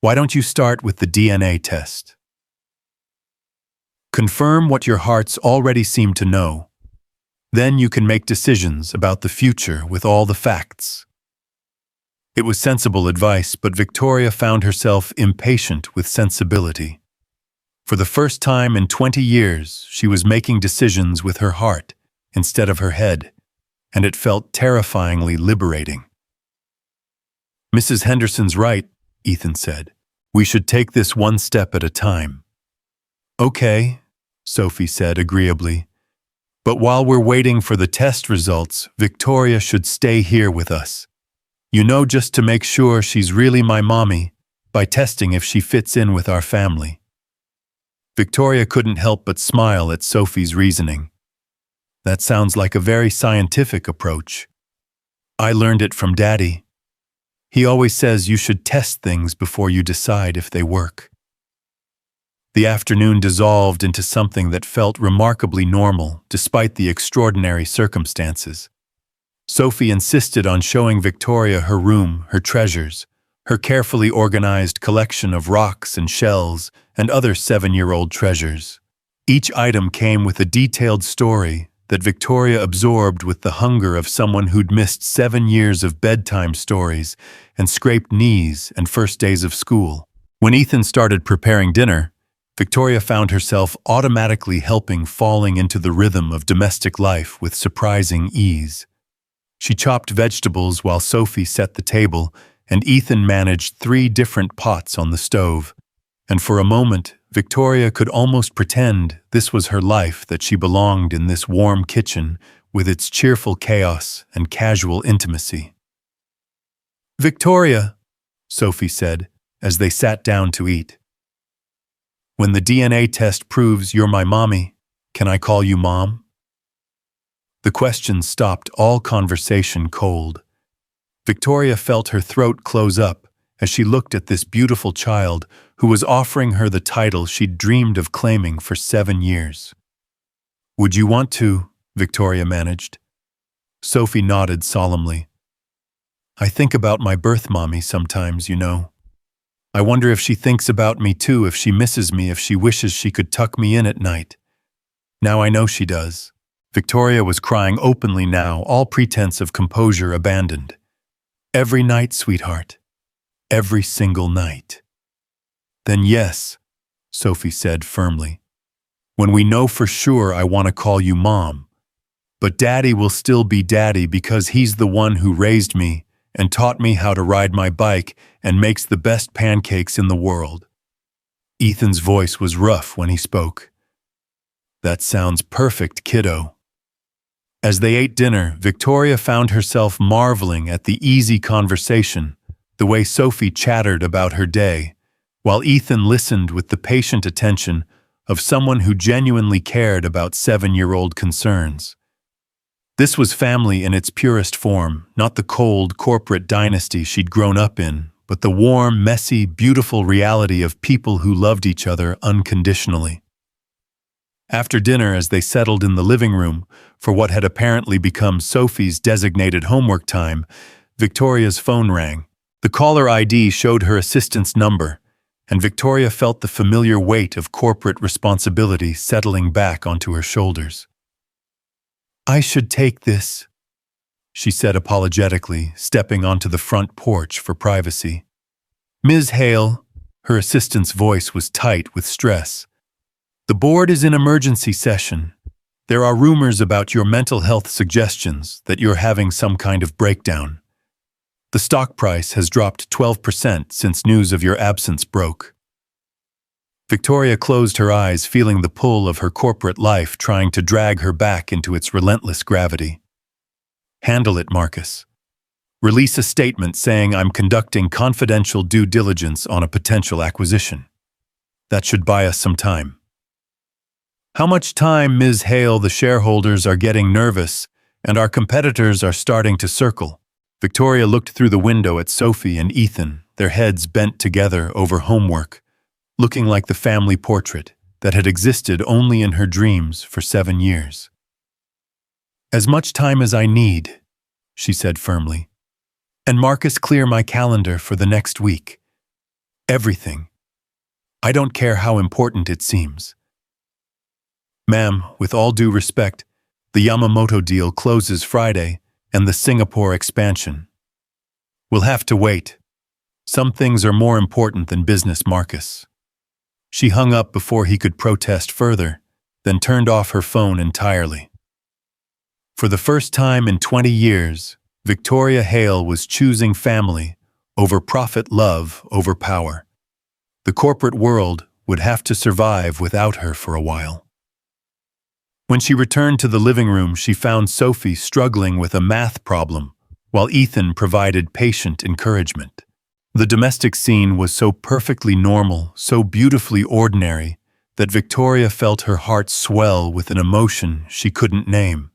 Why don't you start with the DNA test? Confirm what your hearts already seem to know. Then you can make decisions about the future with all the facts. It was sensible advice, but Victoria found herself impatient with sensibility. For the first time in 20 years, she was making decisions with her heart instead of her head, and it felt terrifyingly liberating. "Mrs. Henderson's right," Ethan said. "We should take this one step at a time." "Okay," Sophie said agreeably. "But while we're waiting for the test results, Victoria should stay here with us. You know, just to make sure she's really my mommy, by testing if she fits in with our family." Victoria couldn't help but smile at Sophie's reasoning. "That sounds like a very scientific approach. I learned it from Daddy. He always says you should test things before you decide if they work." The afternoon dissolved into something that felt remarkably normal despite the extraordinary circumstances. Sophie insisted on showing Victoria her room, her treasures, her carefully organized collection of rocks and shells and other 7-year-old treasures. Each item came with a detailed story that Victoria absorbed with the hunger of someone who'd missed 7 years of bedtime stories and scraped knees and first days of school. When Ethan started preparing dinner, Victoria found herself automatically falling into the rhythm of domestic life with surprising ease. She chopped vegetables while Sophie set the table, and Ethan managed 3 different pots on the stove. And for a moment, Victoria could almost pretend this was her life, that she belonged in this warm kitchen with its cheerful chaos and casual intimacy. "Victoria," Sophie said, as they sat down to eat. "When the DNA test proves you're my mommy, can I call you Mom?" The question stopped all conversation cold. Victoria felt her throat close up as she looked at this beautiful child who was offering her the title she'd dreamed of claiming for 7 years. "Would you want to?" Victoria managed. Sophie nodded solemnly. "I think about my birth mommy sometimes, you know. I wonder if she thinks about me too, if she misses me, if she wishes she could tuck me in at night. Now I know she does." Victoria was crying openly now, all pretense of composure abandoned. "Every night, sweetheart. Every single night." "Then yes," Sophie said firmly. "When we know for sure, I want to call you Mom. But Daddy will still be Daddy because he's the one who raised me and taught me how to ride my bike and makes the best pancakes in the world." Ethan's voice was rough when he spoke. "That sounds perfect, kiddo." As they ate dinner, Victoria found herself marveling at the easy conversation, the way Sophie chattered about her day, while Ethan listened with the patient attention of someone who genuinely cared about 7-year-old concerns. This was family in its purest form, not the cold corporate dynasty she'd grown up in, but the warm, messy, beautiful reality of people who loved each other unconditionally. After dinner, as they settled in the living room for what had apparently become Sophie's designated homework time, Victoria's phone rang. The caller ID showed her assistant's number, and Victoria felt the familiar weight of corporate responsibility settling back onto her shoulders. "I should take this," she said apologetically, stepping onto the front porch for privacy. "Ms. Hale," her assistant's voice was tight with stress. "The board is in emergency session. There are rumors about your mental health suggestions that you're having some kind of breakdown. The stock price has dropped 12% since news of your absence broke." Victoria closed her eyes, feeling the pull of her corporate life trying to drag her back into its relentless gravity. "Handle it, Marcus. Release a statement saying I'm conducting confidential due diligence on a potential acquisition. That should buy us some time." "How much time, Ms. Hale? The shareholders are getting nervous, and our competitors are starting to circle." Victoria looked through the window at Sophie and Ethan, their heads bent together over homework, looking like the family portrait that had existed only in her dreams for 7 years. "As much time as I need," she said firmly. "And Marcus, clear my calendar for the next week." Everything. I don't care how important it seems. Ma'am, with all due respect, the Yamamoto deal closes Friday, and the Singapore expansion. We'll have to wait. Some things are more important than business, Marcus. She hung up before he could protest further, then turned off her phone entirely. For the first time in 20 years, Victoria Hale was choosing family over profit, love over power. The corporate world would have to survive without her for a while. When she returned to the living room, she found Sophie struggling with a math problem, while Ethan provided patient encouragement. The domestic scene was so perfectly normal, so beautifully ordinary, that Victoria felt her heart swell with an emotion she couldn't name.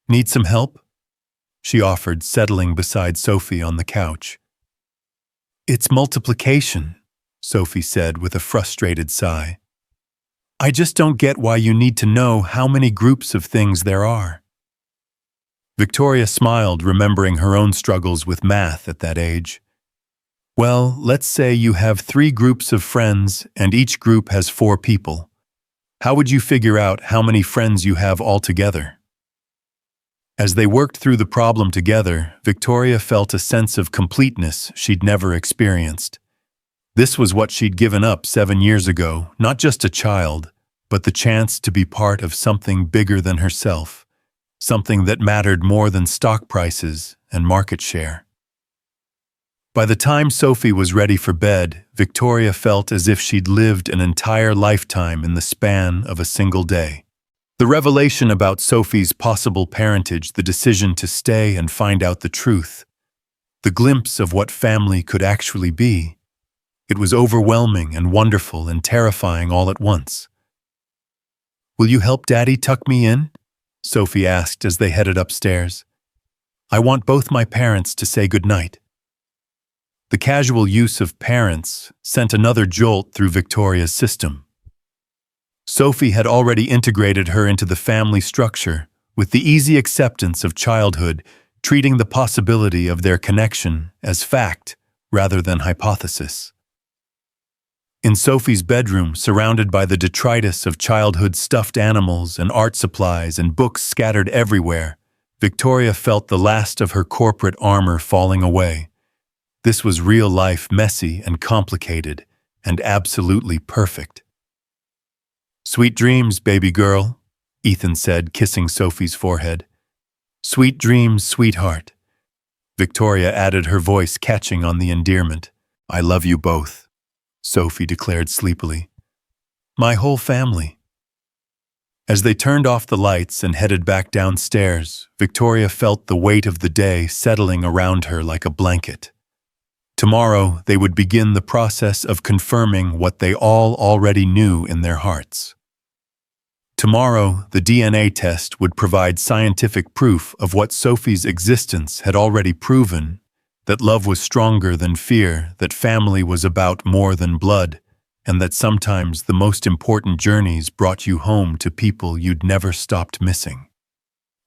Need some help? She offered, settling beside Sophie on the couch. It's multiplication, Sophie said with a frustrated sigh. I just don't get why you need to know how many groups of things there are. Victoria smiled, remembering her own struggles with math at that age. Well, let's say you have 3 groups of friends and each group has 4 people. How would you figure out how many friends you have altogether? As they worked through the problem together, Victoria felt a sense of completeness she'd never experienced. This was what she'd given up 7 years ago, not just a child, but the chance to be part of something bigger than herself, something that mattered more than stock prices and market share. By the time Sophie was ready for bed, Victoria felt as if she'd lived an entire lifetime in the span of a single day. The revelation about Sophie's possible parentage, the decision to stay and find out the truth, the glimpse of what family could actually be, it was overwhelming and wonderful and terrifying all at once. Will you help Daddy tuck me in? Sophie asked as they headed upstairs. I want both my parents to say goodnight. The casual use of parents sent another jolt through Victoria's system. Sophie had already integrated her into the family structure with the easy acceptance of childhood, treating the possibility of their connection as fact rather than hypothesis. In Sophie's bedroom, surrounded by the detritus of childhood stuffed animals and art supplies and books scattered everywhere, Victoria felt the last of her corporate armor falling away. This was real life, messy and complicated, and absolutely perfect. Sweet dreams, baby girl, Ethan said, kissing Sophie's forehead. Sweet dreams, sweetheart. Victoria added, her voice catching on the endearment. I love you both, Sophie declared sleepily. My whole family. As they turned off the lights and headed back downstairs, Victoria felt the weight of the day settling around her like a blanket. Tomorrow, they would begin the process of confirming what they all already knew in their hearts. Tomorrow, the DNA test would provide scientific proof of what Sophie's existence had already proven, that love was stronger than fear, that family was about more than blood, and that sometimes the most important journeys brought you home to people you'd never stopped missing.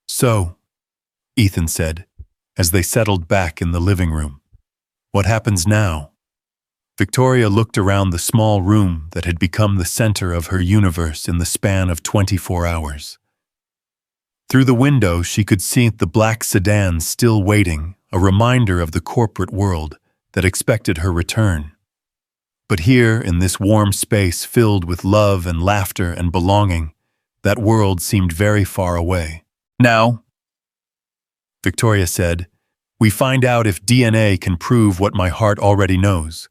So, Ethan said, as they settled back in the living room, what happens now? Victoria looked around the small room that had become the center of her universe in the span of 24 hours. Through the window, she could see the black sedan still waiting, a reminder of the corporate world that expected her return. But here, in this warm space filled with love and laughter and belonging, that world seemed very far away. Now, Victoria said, we find out if DNA can prove what my heart already knows.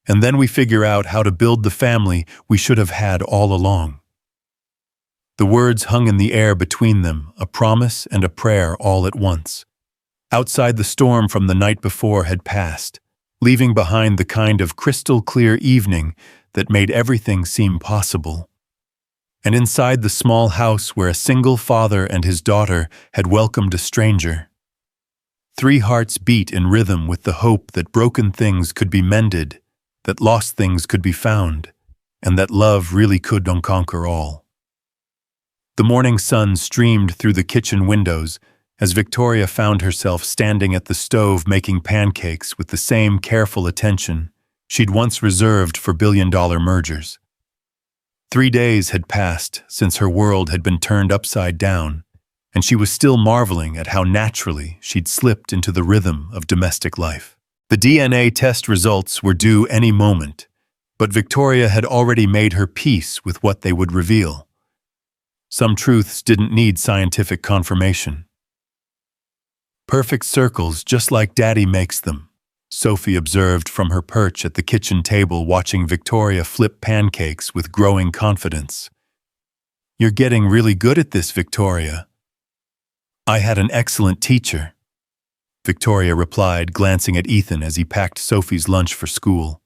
And then we figure out how to build the family we should have had all along. The words hung in the air between them, a promise and a prayer all at once. Outside, the storm from the night before had passed, leaving behind the kind of crystal-clear evening that made everything seem possible. And inside the small house where a single father and his daughter had welcomed a stranger, 3 hearts beat in rhythm with the hope that broken things could be mended, that lost things could be found, and that love really could conquer all. The morning sun streamed through the kitchen windows as Victoria found herself standing at the stove making pancakes with the same careful attention she'd once reserved for billion-dollar mergers. 3 days had passed since her world had been turned upside down, and she was still marveling at how naturally she'd slipped into the rhythm of domestic life. The DNA test results were due any moment, but Victoria had already made her peace with what they would reveal. Some truths didn't need scientific confirmation. Perfect circles, just like Daddy makes them, Sophie observed from her perch at the kitchen table, watching Victoria flip pancakes with growing confidence. "You're getting really good at this, Victoria." "I had an excellent teacher," Victoria replied, glancing at Ethan as he packed Sophie's lunch for school.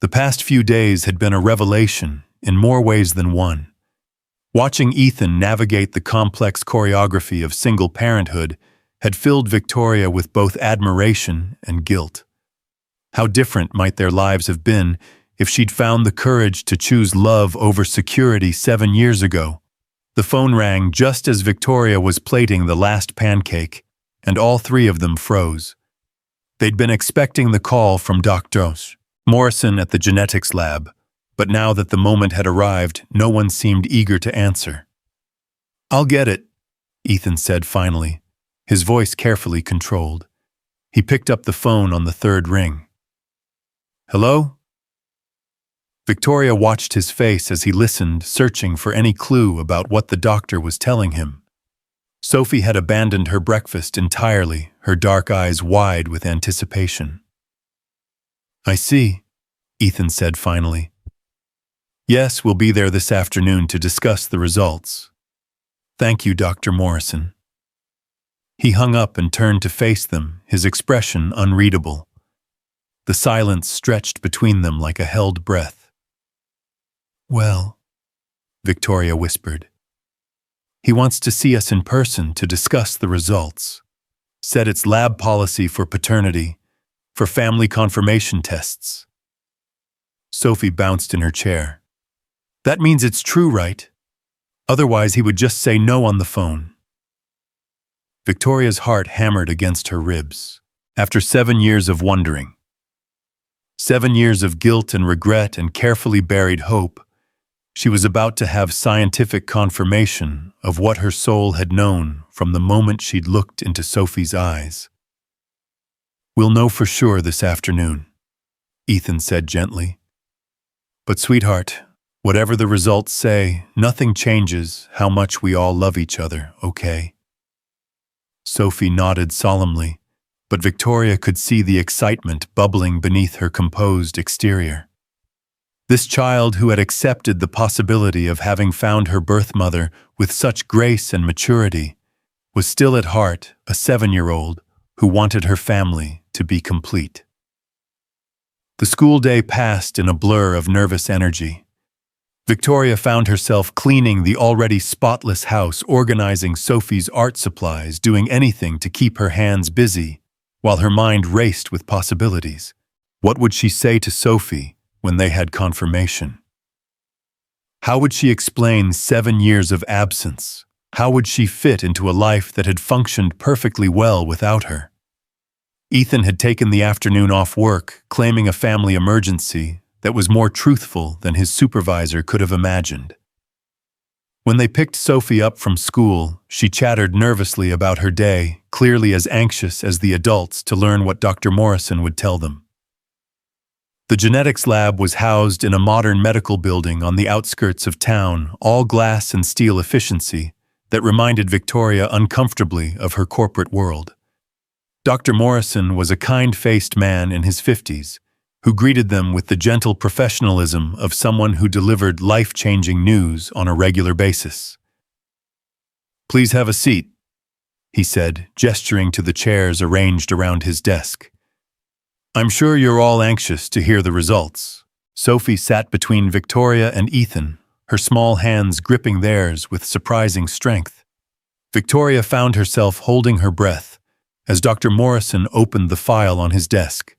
The past few days had been a revelation in more ways than one. Watching Ethan navigate the complex choreography of single parenthood had filled Victoria with both admiration and guilt. How different might their lives have been if she'd found the courage to choose love over security 7 years ago. The phone rang just as Victoria was plating the last pancake, and all three of them froze. They'd been expecting the call from Dr. Morrison at the genetics lab, but now that the moment had arrived, no one seemed eager to answer. "I'll get it," Ethan said finally, his voice carefully controlled. He picked up the phone on the third ring. "Hello?" Victoria watched his face as he listened, searching for any clue about what the doctor was telling him. Sophie had abandoned her breakfast entirely, her dark eyes wide with anticipation. "I see," Ethan said finally. "Yes, we'll be there this afternoon to discuss the results. Thank you, Dr. Morrison." He hung up and turned to face them, his expression unreadable. The silence stretched between them like a held breath. "Well," Victoria whispered, "he wants to see us in person to discuss the results. Said it's lab policy for paternity, for family confirmation tests." Sophie bounced in her chair. "That means it's true, right? Otherwise he would just say no on the phone." Victoria's heart hammered against her ribs. After 7 years of wondering, 7 years of guilt and regret and carefully buried hope, she was about to have scientific confirmation of what her soul had known from the moment she'd looked into Sophie's eyes. "We'll know for sure this afternoon," Ethan said gently. "But sweetheart, whatever the results say, nothing changes how much we all love each other, okay?" Sophie nodded solemnly, but Victoria could see the excitement bubbling beneath her composed exterior. This child who had accepted the possibility of having found her birth mother with such grace and maturity was still at heart a 7-year-old who wanted her family to be complete. The school day passed in a blur of nervous energy. Victoria found herself cleaning the already spotless house, organizing Sophie's art supplies, doing anything to keep her hands busy, while her mind raced with possibilities. What would she say to Sophie when they had confirmation? How would she explain 7 years of absence? How would she fit into a life that had functioned perfectly well without her? Ethan had taken the afternoon off work, claiming a family emergency that was more truthful than his supervisor could have imagined. When they picked Sophie up from school, she chattered nervously about her day, clearly as anxious as the adults to learn what Dr. Morrison would tell them. The genetics lab was housed in a modern medical building on the outskirts of town, all glass and steel efficiency, that reminded Victoria uncomfortably of her corporate world. Dr. Morrison was a kind-faced man in his 50s, who greeted them with the gentle professionalism of someone who delivered life-changing news on a regular basis. "Please have a seat," he said, gesturing to the chairs arranged around his desk. "I'm sure you're all anxious to hear the results." Sophie sat between Victoria and Ethan, her small hands gripping theirs with surprising strength. Victoria found herself holding her breath as Dr. Morrison opened the file on his desk.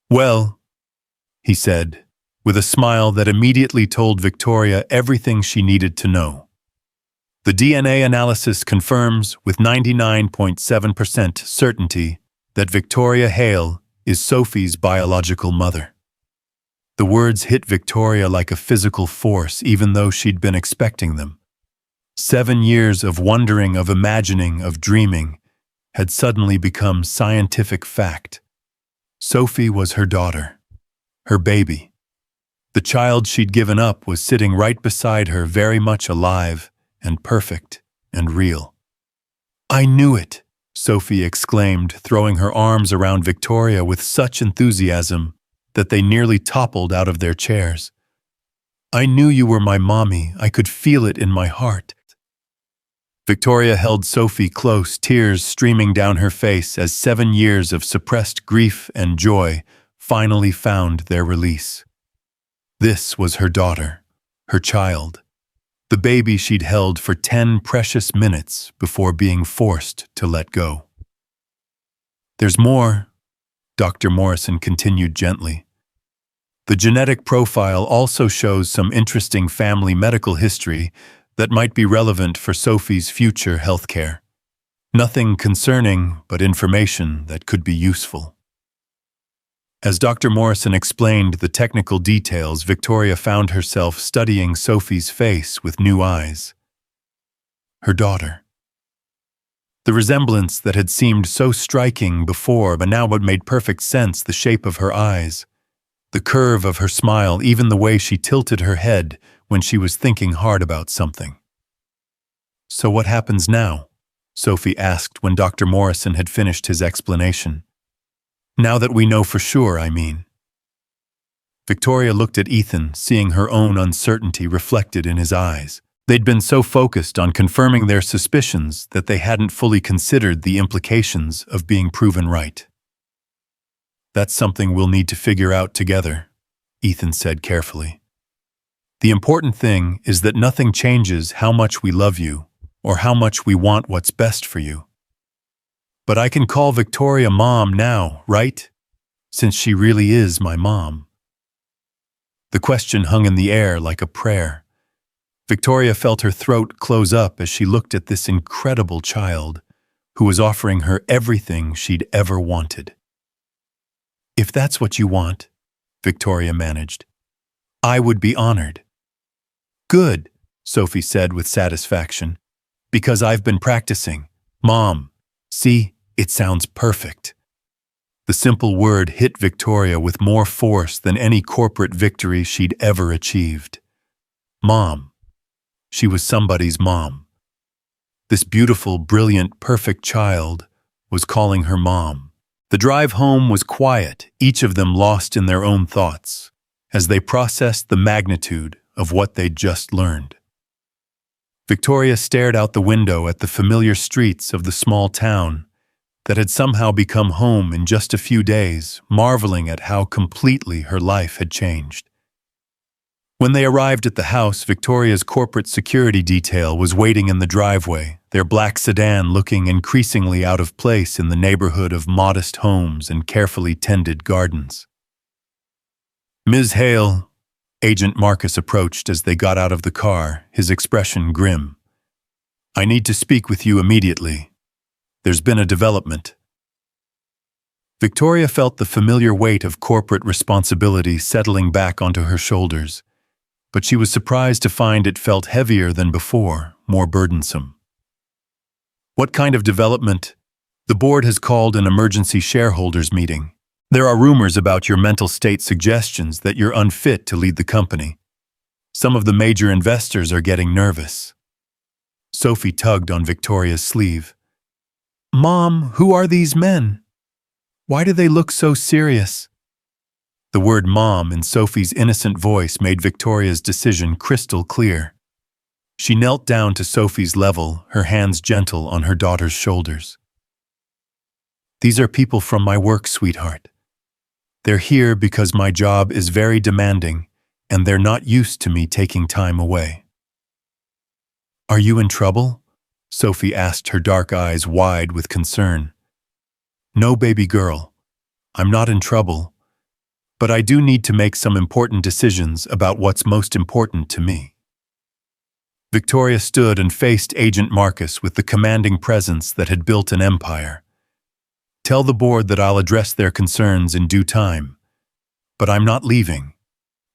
"Well," he said, with a smile that immediately told Victoria everything she needed to know. "The DNA analysis confirms with 99.7% certainty that Victoria Hale is Sophie's biological mother. The words hit Victoria like a physical force, even though she'd been expecting them. 7 years of wondering, of imagining, of dreaming had suddenly become scientific fact. Sophie was her daughter, her baby. The child she'd given up was sitting right beside her, very much alive and perfect and real. "I knew it," Sophie exclaimed, throwing her arms around Victoria with such enthusiasm that they nearly toppled out of their chairs. "I knew you were my mommy. I could feel it in my heart." Victoria held Sophie close, tears streaming down her face as 7 years of suppressed grief and joy finally found their release. This was her daughter, her child, the baby she'd held for 10 precious minutes before being forced to let go. "There's more," Dr. Morrison continued gently. "The genetic profile also shows some interesting family medical history that might be relevant for Sophie's future health care. Nothing concerning, but information that could be useful." As Dr. Morrison explained the technical details, Victoria found herself studying Sophie's face with new eyes. Her daughter. The resemblance that had seemed so striking before, but now what made perfect sense, the shape of her eyes, the curve of her smile, even the way she tilted her head when she was thinking hard about something. "So what happens now?" Sophie asked when Dr. Morrison had finished his explanation. "Now that we know for sure, I mean." Victoria looked at Ethan, seeing her own uncertainty reflected in his eyes. They'd been so focused on confirming their suspicions that they hadn't fully considered the implications of being proven right. "That's something we'll need to figure out together," Ethan said carefully. "The important thing is that nothing changes how much we love you or how much we want what's best for you. But I can call Victoria Mom now, right? Since she really is my mom." The question hung in the air like a prayer. Victoria felt her throat close up as she looked at this incredible child who was offering her everything she'd ever wanted. "If that's what you want," Victoria managed, "I would be honored." "Good," Sophie said with satisfaction, "because I've been practicing. Mom, see, it sounds perfect." The simple word hit Victoria with more force than any corporate victory she'd ever achieved. Mom. She was somebody's mom. This beautiful, brilliant, perfect child was calling her mom. The drive home was quiet, each of them lost in their own thoughts, as they processed the magnitude of what they'd just learned. Victoria stared out the window at the familiar streets of the small town that had somehow become home in just a few days, marveling at how completely her life had changed. When they arrived at the house, Victoria's corporate security detail was waiting in the driveway, their black sedan looking increasingly out of place in the neighborhood of modest homes and carefully tended gardens. "Ms. Hale," Agent Marcus approached as they got out of the car, his expression grim. "I need to speak with you immediately. There's been a development." Victoria felt the familiar weight of corporate responsibility settling back onto her shoulders, but she was surprised to find it felt heavier than before, more burdensome. "What kind of development?" "The board has called an emergency shareholders meeting. There are rumors about your mental state, suggestions that you're unfit to lead the company. Some of the major investors are getting nervous." Sophie tugged on Victoria's sleeve. "Mom, who are these men? Why do they look so serious?" The word mom in Sophie's innocent voice made Victoria's decision crystal clear. She knelt down to Sophie's level, her hands gentle on her daughter's shoulders. "These are people from my work, sweetheart. They're here because my job is very demanding, and they're not used to me taking time away." "Are you in trouble?" Sophie asked, her dark eyes wide with concern. "No, baby girl. I'm not in trouble. But I do need to make some important decisions about what's most important to me." Victoria stood and faced Agent Marcus with the commanding presence that had built an empire. Tell the board that I'll address their concerns in due time. But I'm not leaving.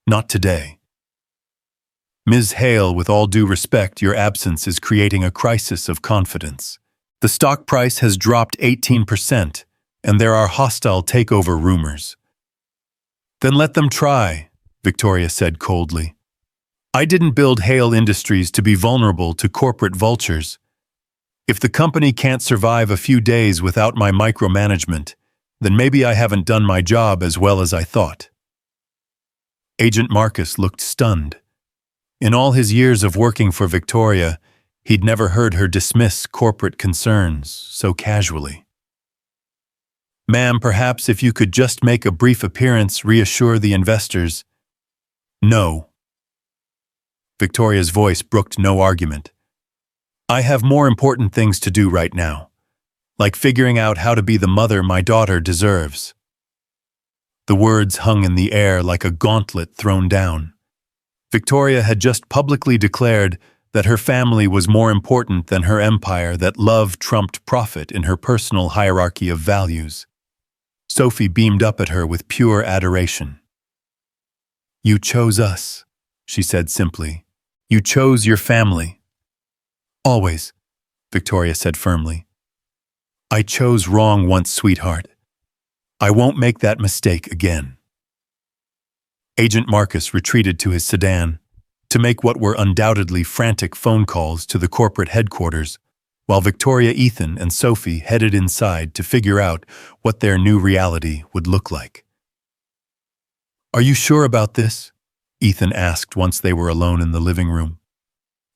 Not today. Ms. Hale, with all due respect, your absence is creating a crisis of confidence. The stock price has dropped 18%, and there are hostile takeover rumors. Then let them try, Victoria said coldly. I didn't build Hale Industries to be vulnerable to corporate vultures. If the company can't survive a few days without my micromanagement, then maybe I haven't done my job as well as I thought. Agent Marcus looked stunned. In all his years of working for Victoria, he'd never heard her dismiss corporate concerns so casually. Ma'am, perhaps if you could just make a brief appearance, reassure the investors. No. Victoria's voice brooked no argument. I have more important things to do right now, like figuring out how to be the mother my daughter deserves. The words hung in the air like a gauntlet thrown down. Victoria had just publicly declared that her family was more important than her empire, that love trumped profit in her personal hierarchy of values. Sophie beamed up at her with pure adoration. You chose us, she said simply. You chose your family. Always, Victoria said firmly. I chose wrong once, sweetheart. I won't make that mistake again. Agent Marcus retreated to his sedan to make what were undoubtedly frantic phone calls to the corporate headquarters, while Victoria, Ethan, and Sophie headed inside to figure out what their new reality would look like. Are you sure about this? Ethan asked once they were alone in the living room.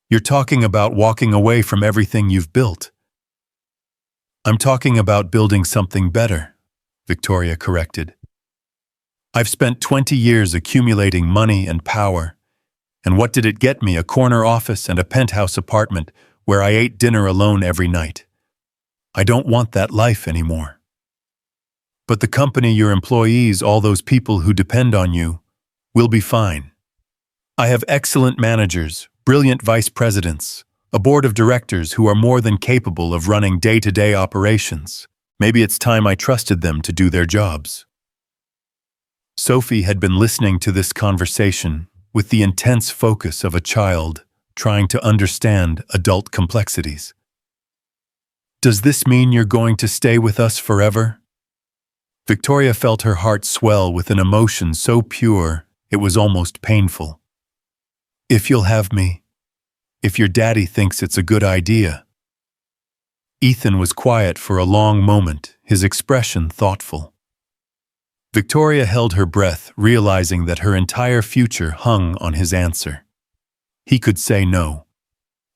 You're talking about walking away from everything you've built. I'm talking about building something better, Victoria corrected. I've spent 20 years accumulating money and power, and what did it get me? A corner office and a penthouse apartment where I ate dinner alone every night. I don't want that life anymore. But the company, your employees, all those people who depend on you, will be fine. I have excellent managers, brilliant vice presidents, a board of directors who are more than capable of running day-to-day operations. Maybe it's time I trusted them to do their jobs. Sophie had been listening to this conversation with the intense focus of a child trying to understand adult complexities. Does this mean you're going to stay with us forever? Victoria felt her heart swell with an emotion so pure it was almost painful. If you'll have me. If your daddy thinks it's a good idea. Ethan was quiet for a long moment, his expression thoughtful. Victoria held her breath, realizing that her entire future hung on his answer. He could say no.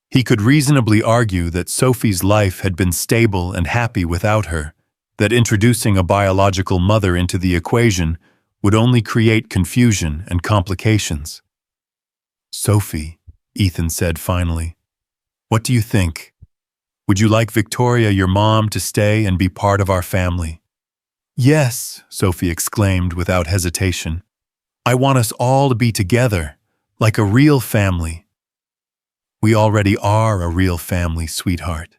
He could reasonably argue that Sophie's life had been stable and happy without her, that introducing a biological mother into the equation would only create confusion and complications. Sophie, Ethan said finally, what do you think? Would you like Victoria, your mom, to stay and be part of our family? Yes, Sophie exclaimed without hesitation. I want us all to be together, like a real family. We already are a real family, sweetheart,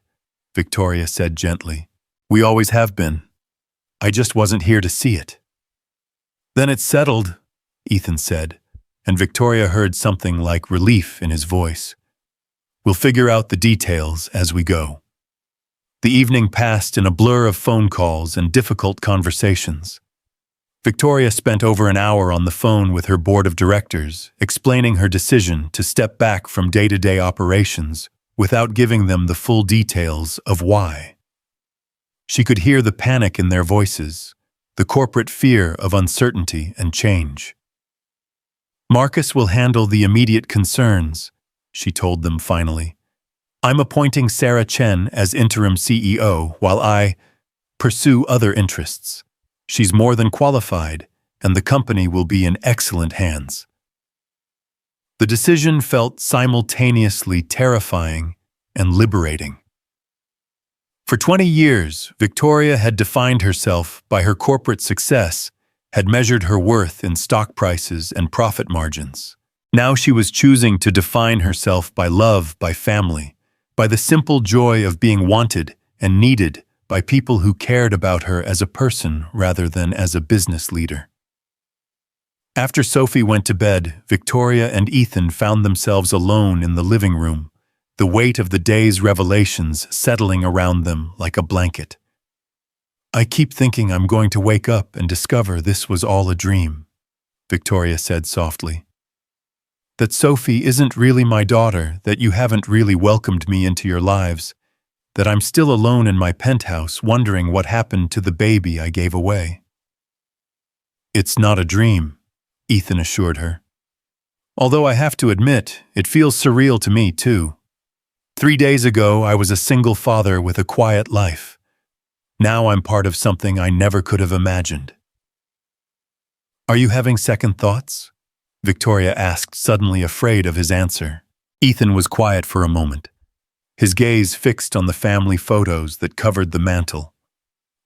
Victoria said gently. We always have been. I just wasn't here to see it. Then it's settled, Ethan said, and Victoria heard something like relief in his voice. We'll figure out the details as we go. The evening passed in a blur of phone calls and difficult conversations. Victoria spent over an hour on the phone with her board of directors, explaining her decision to step back from day-to-day operations without giving them the full details of why. She could hear the panic in their voices, the corporate fear of uncertainty and change. Marcus will handle the immediate concerns, she told them finally. I'm appointing Sarah Chen as interim CEO while I pursue other interests. She's more than qualified, and the company will be in excellent hands. The decision felt simultaneously terrifying and liberating. For 20 years, Victoria had defined herself by her corporate success, had measured her worth in stock prices and profit margins. Now she was choosing to define herself by love, by family, by the simple joy of being wanted and needed by people who cared about her as a person rather than as a business leader. After Sophie went to bed, Victoria and Ethan found themselves alone in the living room, the weight of the day's revelations settling around them like a blanket. "I keep thinking I'm going to wake up and discover this was all a dream," Victoria said softly. "That Sophie isn't really my daughter, that you haven't really welcomed me into your lives, that I'm still alone in my penthouse wondering what happened to the baby I gave away." "It's not a dream," Ethan assured her. "Although I have to admit, it feels surreal to me too. 3 days ago, I was a single father with a quiet life. Now I'm part of something I never could have imagined." "Are you having second thoughts?" Victoria asked, suddenly afraid of his answer. Ethan was quiet for a moment, his gaze fixed on the family photos that covered the mantel.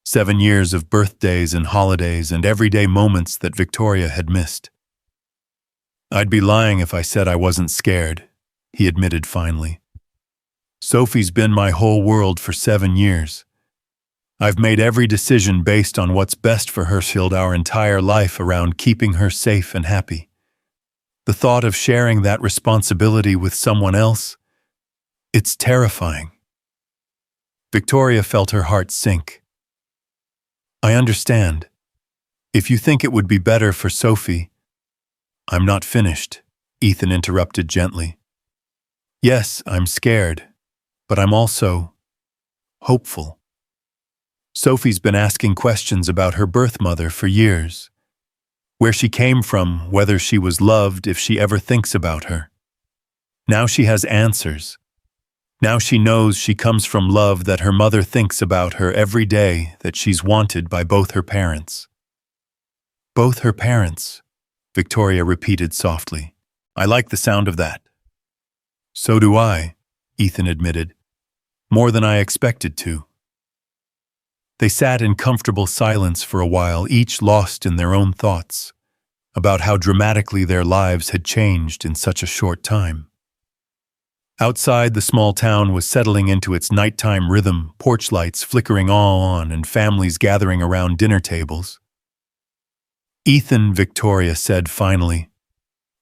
7 years of birthdays and holidays and everyday moments that Victoria had missed. "I'd be lying if I said I wasn't scared," he admitted finally. "Sophie's been my whole world for 7 years. I've made every decision based on what's best for her, filled our entire life around keeping her safe and happy. The thought of sharing that responsibility with someone else, it's terrifying." Victoria felt her heart sink. "I understand. If you think it would be better for Sophie—" "I'm not finished," Ethan interrupted gently. "Yes, I'm scared, but I'm also hopeful. Sophie's been asking questions about her birth mother for years. Where she came from, whether she was loved, if she ever thinks about her. Now she has answers. Now she knows she comes from love, that her mother thinks about her every day, that she's wanted by both her parents." "Both her parents," Victoria repeated softly. "I like the sound of that." "So do I," Ethan admitted. "More than I expected to." They sat in comfortable silence for a while, each lost in their own thoughts, about how dramatically their lives had changed in such a short time. Outside, the small town was settling into its nighttime rhythm, porch lights flickering all on and families gathering around dinner tables. "Ethan," Victoria said finally,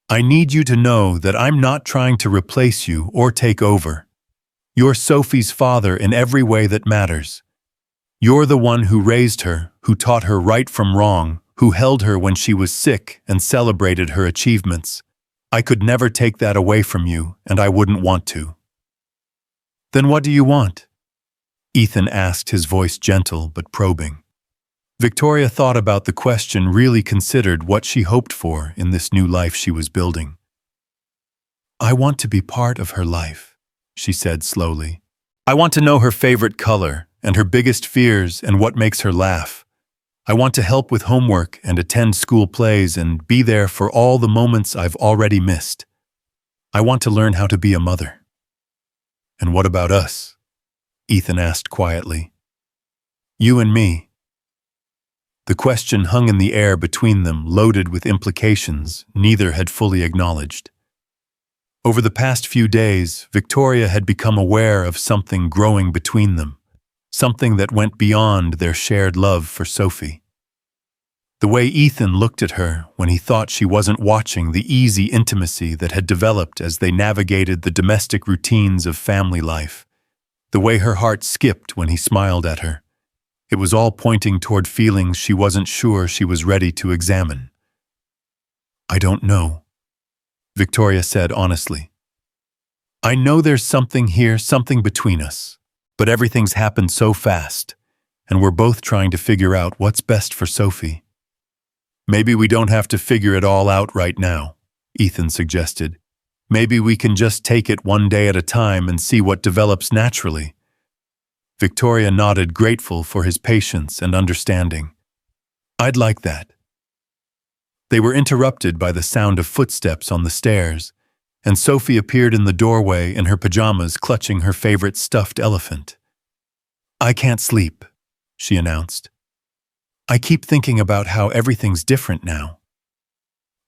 "I need you to know that I'm not trying to replace you or take over. You're Sophie's father in every way that matters. You're the one who raised her, who taught her right from wrong, who held her when she was sick and celebrated her achievements. I could never take that away from you, and I wouldn't want to." "Then what do you want?" Ethan asked, his voice gentle but probing. Victoria thought about the question, really considered what she hoped for in this new life she was building. "I want to be part of her life," she said slowly. "I want to know her favorite color and her biggest fears and what makes her laugh. I want to help with homework and attend school plays and be there for all the moments I've already missed. I want to learn how to be a mother." "And what about us?" Ethan asked quietly. "You and me." The question hung in the air between them, loaded with implications neither had fully acknowledged. Over the past few days, Victoria had become aware of something growing between them, something that went beyond their shared love for Sophie. The way Ethan looked at her when he thought she wasn't watching, the easy intimacy that had developed as they navigated the domestic routines of family life, the way her heart skipped when he smiled at her. It was all pointing toward feelings she wasn't sure she was ready to examine. "I don't know," Victoria said honestly. "I know there's something here, something between us. But everything's happened so fast, and we're both trying to figure out what's best for Sophie." "Maybe we don't have to figure it all out right now," Ethan suggested. "Maybe we can just take it one day at a time and see what develops naturally." Victoria nodded, grateful for his patience and understanding. "I'd like that." They were interrupted by the sound of footsteps on the stairs, and Sophie appeared in the doorway in her pajamas, clutching her favorite stuffed elephant. "I can't sleep," she announced. "I keep thinking about how everything's different now."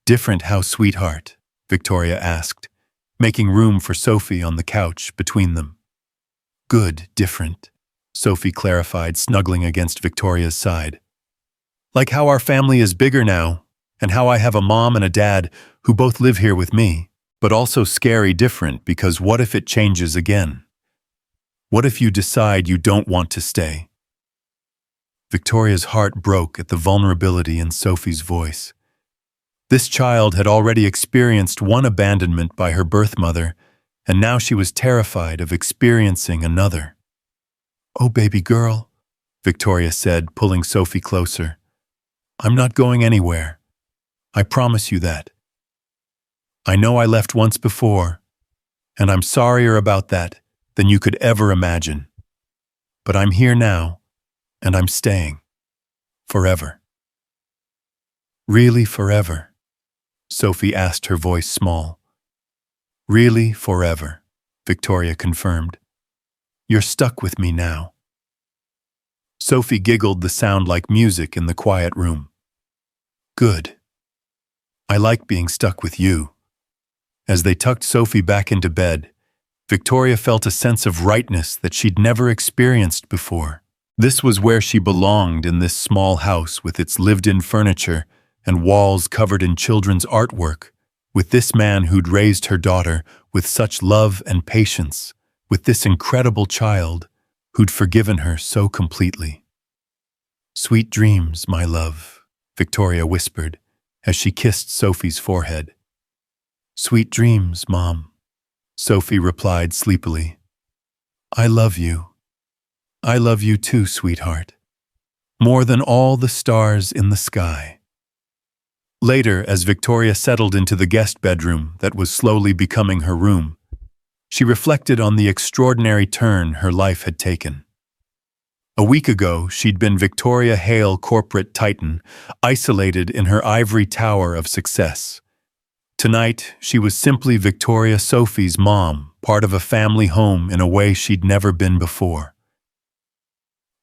"Different how, sweetheart?" Victoria asked, making room for Sophie on the couch between them. "Good, different," Sophie clarified, snuggling against Victoria's side. Like how our family is bigger now, and how I have a mom and a dad who both live here with me, but also scary different because what if it changes again? What if you decide you don't want to stay? Victoria's heart broke at the vulnerability in Sophie's voice. This child had already experienced one abandonment by her birth mother, and now she was terrified of experiencing another. "Oh, baby girl," Victoria said, pulling Sophie closer. "I'm not going anywhere. I promise you that. I know I left once before, and I'm sorrier about that than you could ever imagine. But I'm here now, and I'm staying. Forever." "Really forever?" Sophie asked, her voice small. "Really forever," Victoria confirmed. "You're stuck with me now." Sophie giggled, the sound like music in the quiet room. "Good. I like being stuck with you." As they tucked Sophie back into bed, Victoria felt a sense of rightness that she'd never experienced before. This was where she belonged, in this small house with its lived-in furniture and walls covered in children's artwork, with this man who'd raised her daughter with such love and patience, with this incredible child who'd forgiven her so completely. "Sweet dreams, my love," Victoria whispered as she kissed Sophie's forehead. "Sweet dreams, Mom," Sophie replied sleepily. "I love you. I love you too, sweetheart. More than all the stars in the sky." Later, as Victoria settled into the guest bedroom that was slowly becoming her room, she reflected on the extraordinary turn her life had taken. A week ago, she'd been Victoria Hale, corporate titan, isolated in her ivory tower of success. Tonight, she was simply Victoria Sophie's mom, part of a family home in a way she'd never been before.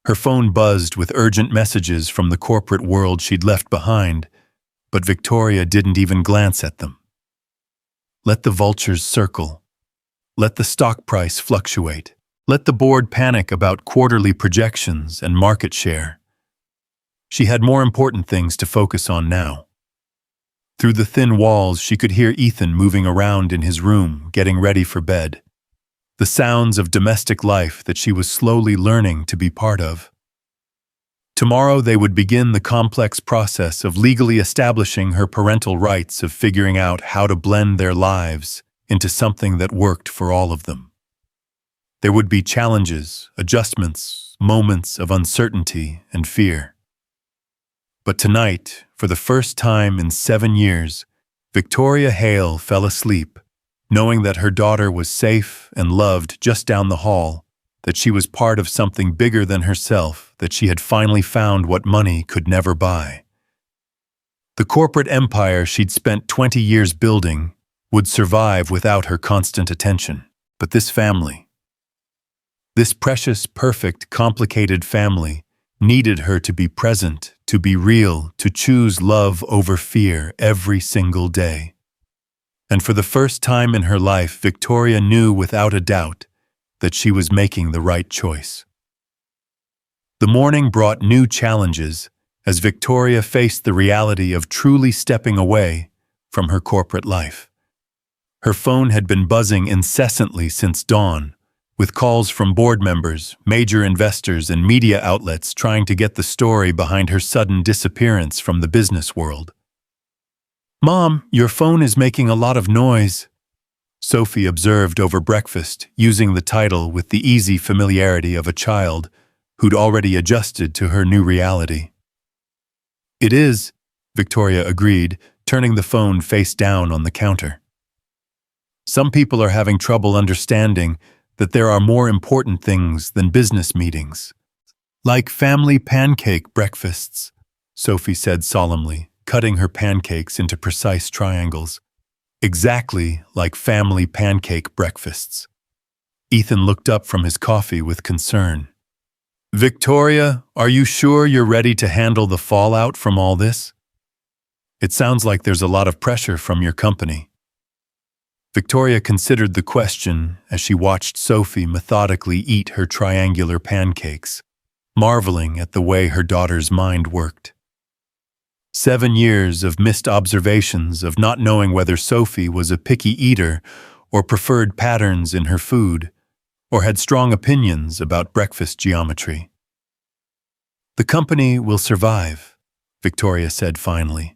Her phone buzzed with urgent messages from the corporate world she'd left behind, but Victoria didn't even glance at them. Let the vultures circle. Let the stock price fluctuate. Let the board panic about quarterly projections and market share. She had more important things to focus on now. Through the thin walls, she could hear Ethan moving around in his room, getting ready for bed. The sounds of domestic life that she was slowly learning to be part of. Tomorrow they would begin the complex process of legally establishing her parental rights, of figuring out how to blend their lives into something that worked for all of them. There would be challenges, adjustments, moments of uncertainty and fear. But tonight, for the first time in 7 years, Victoria Hale fell asleep, knowing that her daughter was safe and loved just down the hall, that she was part of something bigger than herself, that she had finally found what money could never buy. The corporate empire she'd spent 20 years building would survive without her constant attention. But this family, this precious, perfect, complicated family, needed her to be present, to be real, to choose love over fear every single day. And for the first time in her life, Victoria knew without a doubt that she was making the right choice. The morning brought new challenges as Victoria faced the reality of truly stepping away from her corporate life. Her phone had been buzzing incessantly since dawn, with calls from board members, major investors, and media outlets trying to get the story behind her sudden disappearance from the business world. "Mom, your phone is making a lot of noise," Sophie observed over breakfast, using the title with the easy familiarity of a child who'd already adjusted to her new reality. "It is," Victoria agreed, turning the phone face down on the counter. "Some people are having trouble understanding that there are more important things than business meetings. Like family pancake breakfasts," Sophie said solemnly, cutting her pancakes into precise triangles. "Exactly like family pancake breakfasts." Ethan looked up from his coffee with concern. "Victoria, are you sure you're ready to handle the fallout from all this? It sounds like there's a lot of pressure from your company." Victoria considered the question as she watched Sophie methodically eat her triangular pancakes, marveling at the way her daughter's mind worked. 7 years of missed observations of not knowing whether Sophie was a picky eater or preferred patterns in her food, or had strong opinions about breakfast geometry. "The company will survive," Victoria said finally.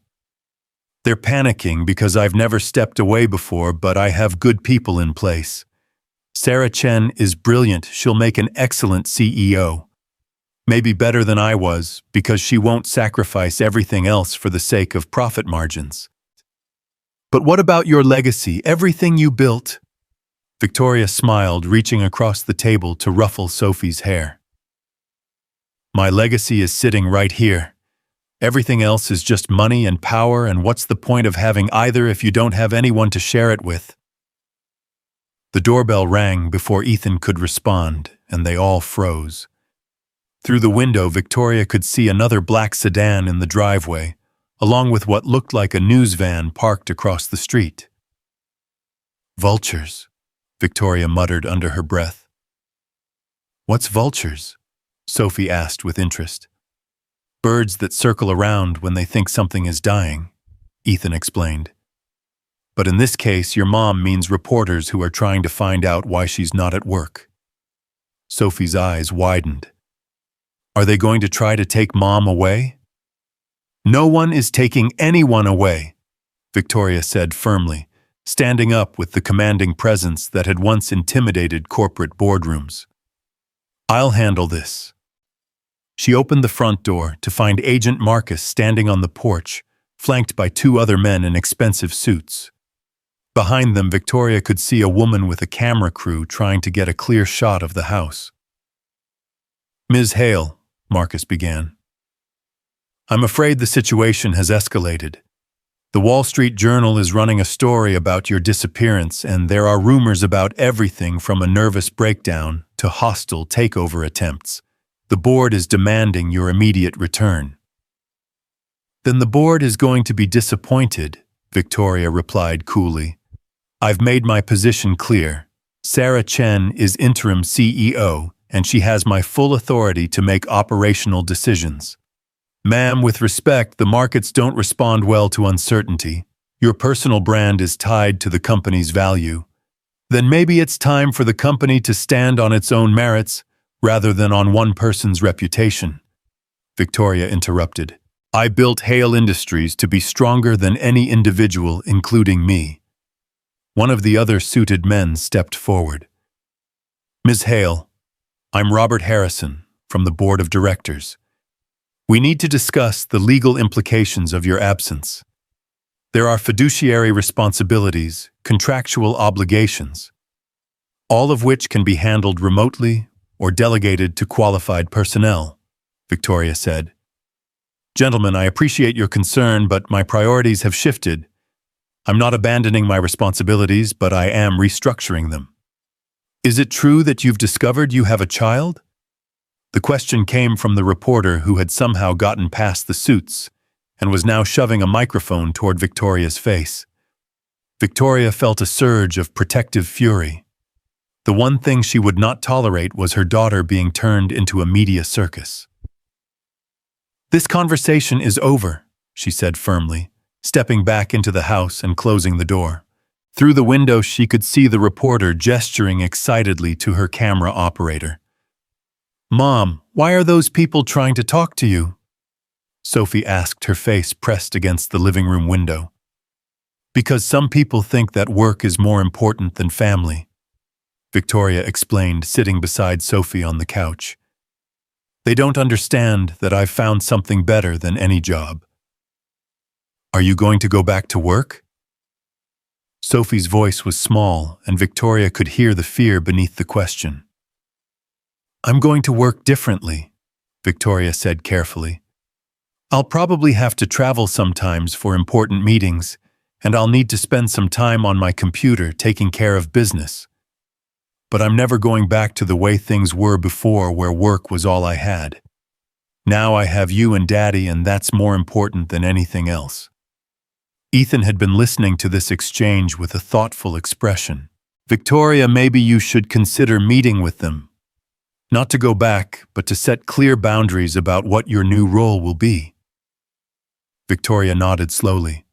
"They're panicking because I've never stepped away before, but I have good people in place. Sarah Chen is brilliant. She'll make an excellent CEO. Maybe better than I was, because she won't sacrifice everything else for the sake of profit margins." "But what about your legacy, everything you built?" Victoria smiled, reaching across the table to ruffle Sophie's hair. "My legacy is sitting right here. Everything else is just money and power, and what's the point of having either if you don't have anyone to share it with?" The doorbell rang before Ethan could respond, and they all froze. Through the window, Victoria could see another black sedan in the driveway, along with what looked like a news van parked across the street. "Vultures," Victoria muttered under her breath. "What's vultures?" Sophie asked with interest. "Birds that circle around when they think something is dying," Ethan explained. "But in this case, your mom means reporters who are trying to find out why she's not at work." Sophie's eyes widened. "Are they going to try to take Mom away?" "No one is taking anyone away," Victoria said firmly, standing up with the commanding presence that had once intimidated corporate boardrooms. "I'll handle this." She opened the front door to find Agent Marcus standing on the porch, flanked by 2 other men in expensive suits. Behind them, Victoria could see a woman with a camera crew trying to get a clear shot of the house. "Ms. Hale," Marcus began, "I'm afraid the situation has escalated. The Wall Street Journal is running a story about your disappearance, and there are rumors about everything from a nervous breakdown to hostile takeover attempts. The board is demanding your immediate return." "Then the board is going to be disappointed," Victoria replied coolly. "I've made my position clear. Sarah Chen is interim CEO, and she has my full authority to make operational decisions. Ma'am, with respect, the markets don't respond well to uncertainty. Your personal brand is tied to the company's value. Then maybe it's time for the company to stand on its own merits, rather than on one person's reputation." Victoria interrupted. "I built Hale Industries to be stronger than any individual, including me." One of the other suited men stepped forward. "Ms. Hale, I'm Robert Harrison, from the Board of Directors. We need to discuss the legal implications of your absence. There are fiduciary responsibilities, contractual obligations, all of which can be handled remotely or delegated to qualified personnel," Victoria said. "Gentlemen, I appreciate your concern, but my priorities have shifted. I'm not abandoning my responsibilities, but I am restructuring them. Is it true that you've discovered you have a child?" The question came from the reporter who had somehow gotten past the suits and was now shoving a microphone toward Victoria's face. Victoria felt a surge of protective fury. The one thing she would not tolerate was her daughter being turned into a media circus. "This conversation is over," she said firmly, stepping back into the house and closing the door. Through the window, she could see the reporter gesturing excitedly to her camera operator. "Mom, why are those people trying to talk to you?" Sophie asked, her face pressed against the living room window. "Because some people think that work is more important than family," Victoria explained, sitting beside Sophie on the couch. "They don't understand that I've found something better than any job." "Are you going to go back to work?" Sophie's voice was small, and Victoria could hear the fear beneath the question. "I'm going to work differently," Victoria said carefully. "I'll probably have to travel sometimes for important meetings, and I'll need to spend some time on my computer taking care of business. But I'm never going back to the way things were before, where work was all I had. Now I have you and Daddy, and that's more important than anything else." Ethan had been listening to this exchange with a thoughtful expression. Victoria, maybe you should consider meeting with them. Not to go back, but to set clear boundaries about what your new role will be. Victoria nodded slowly.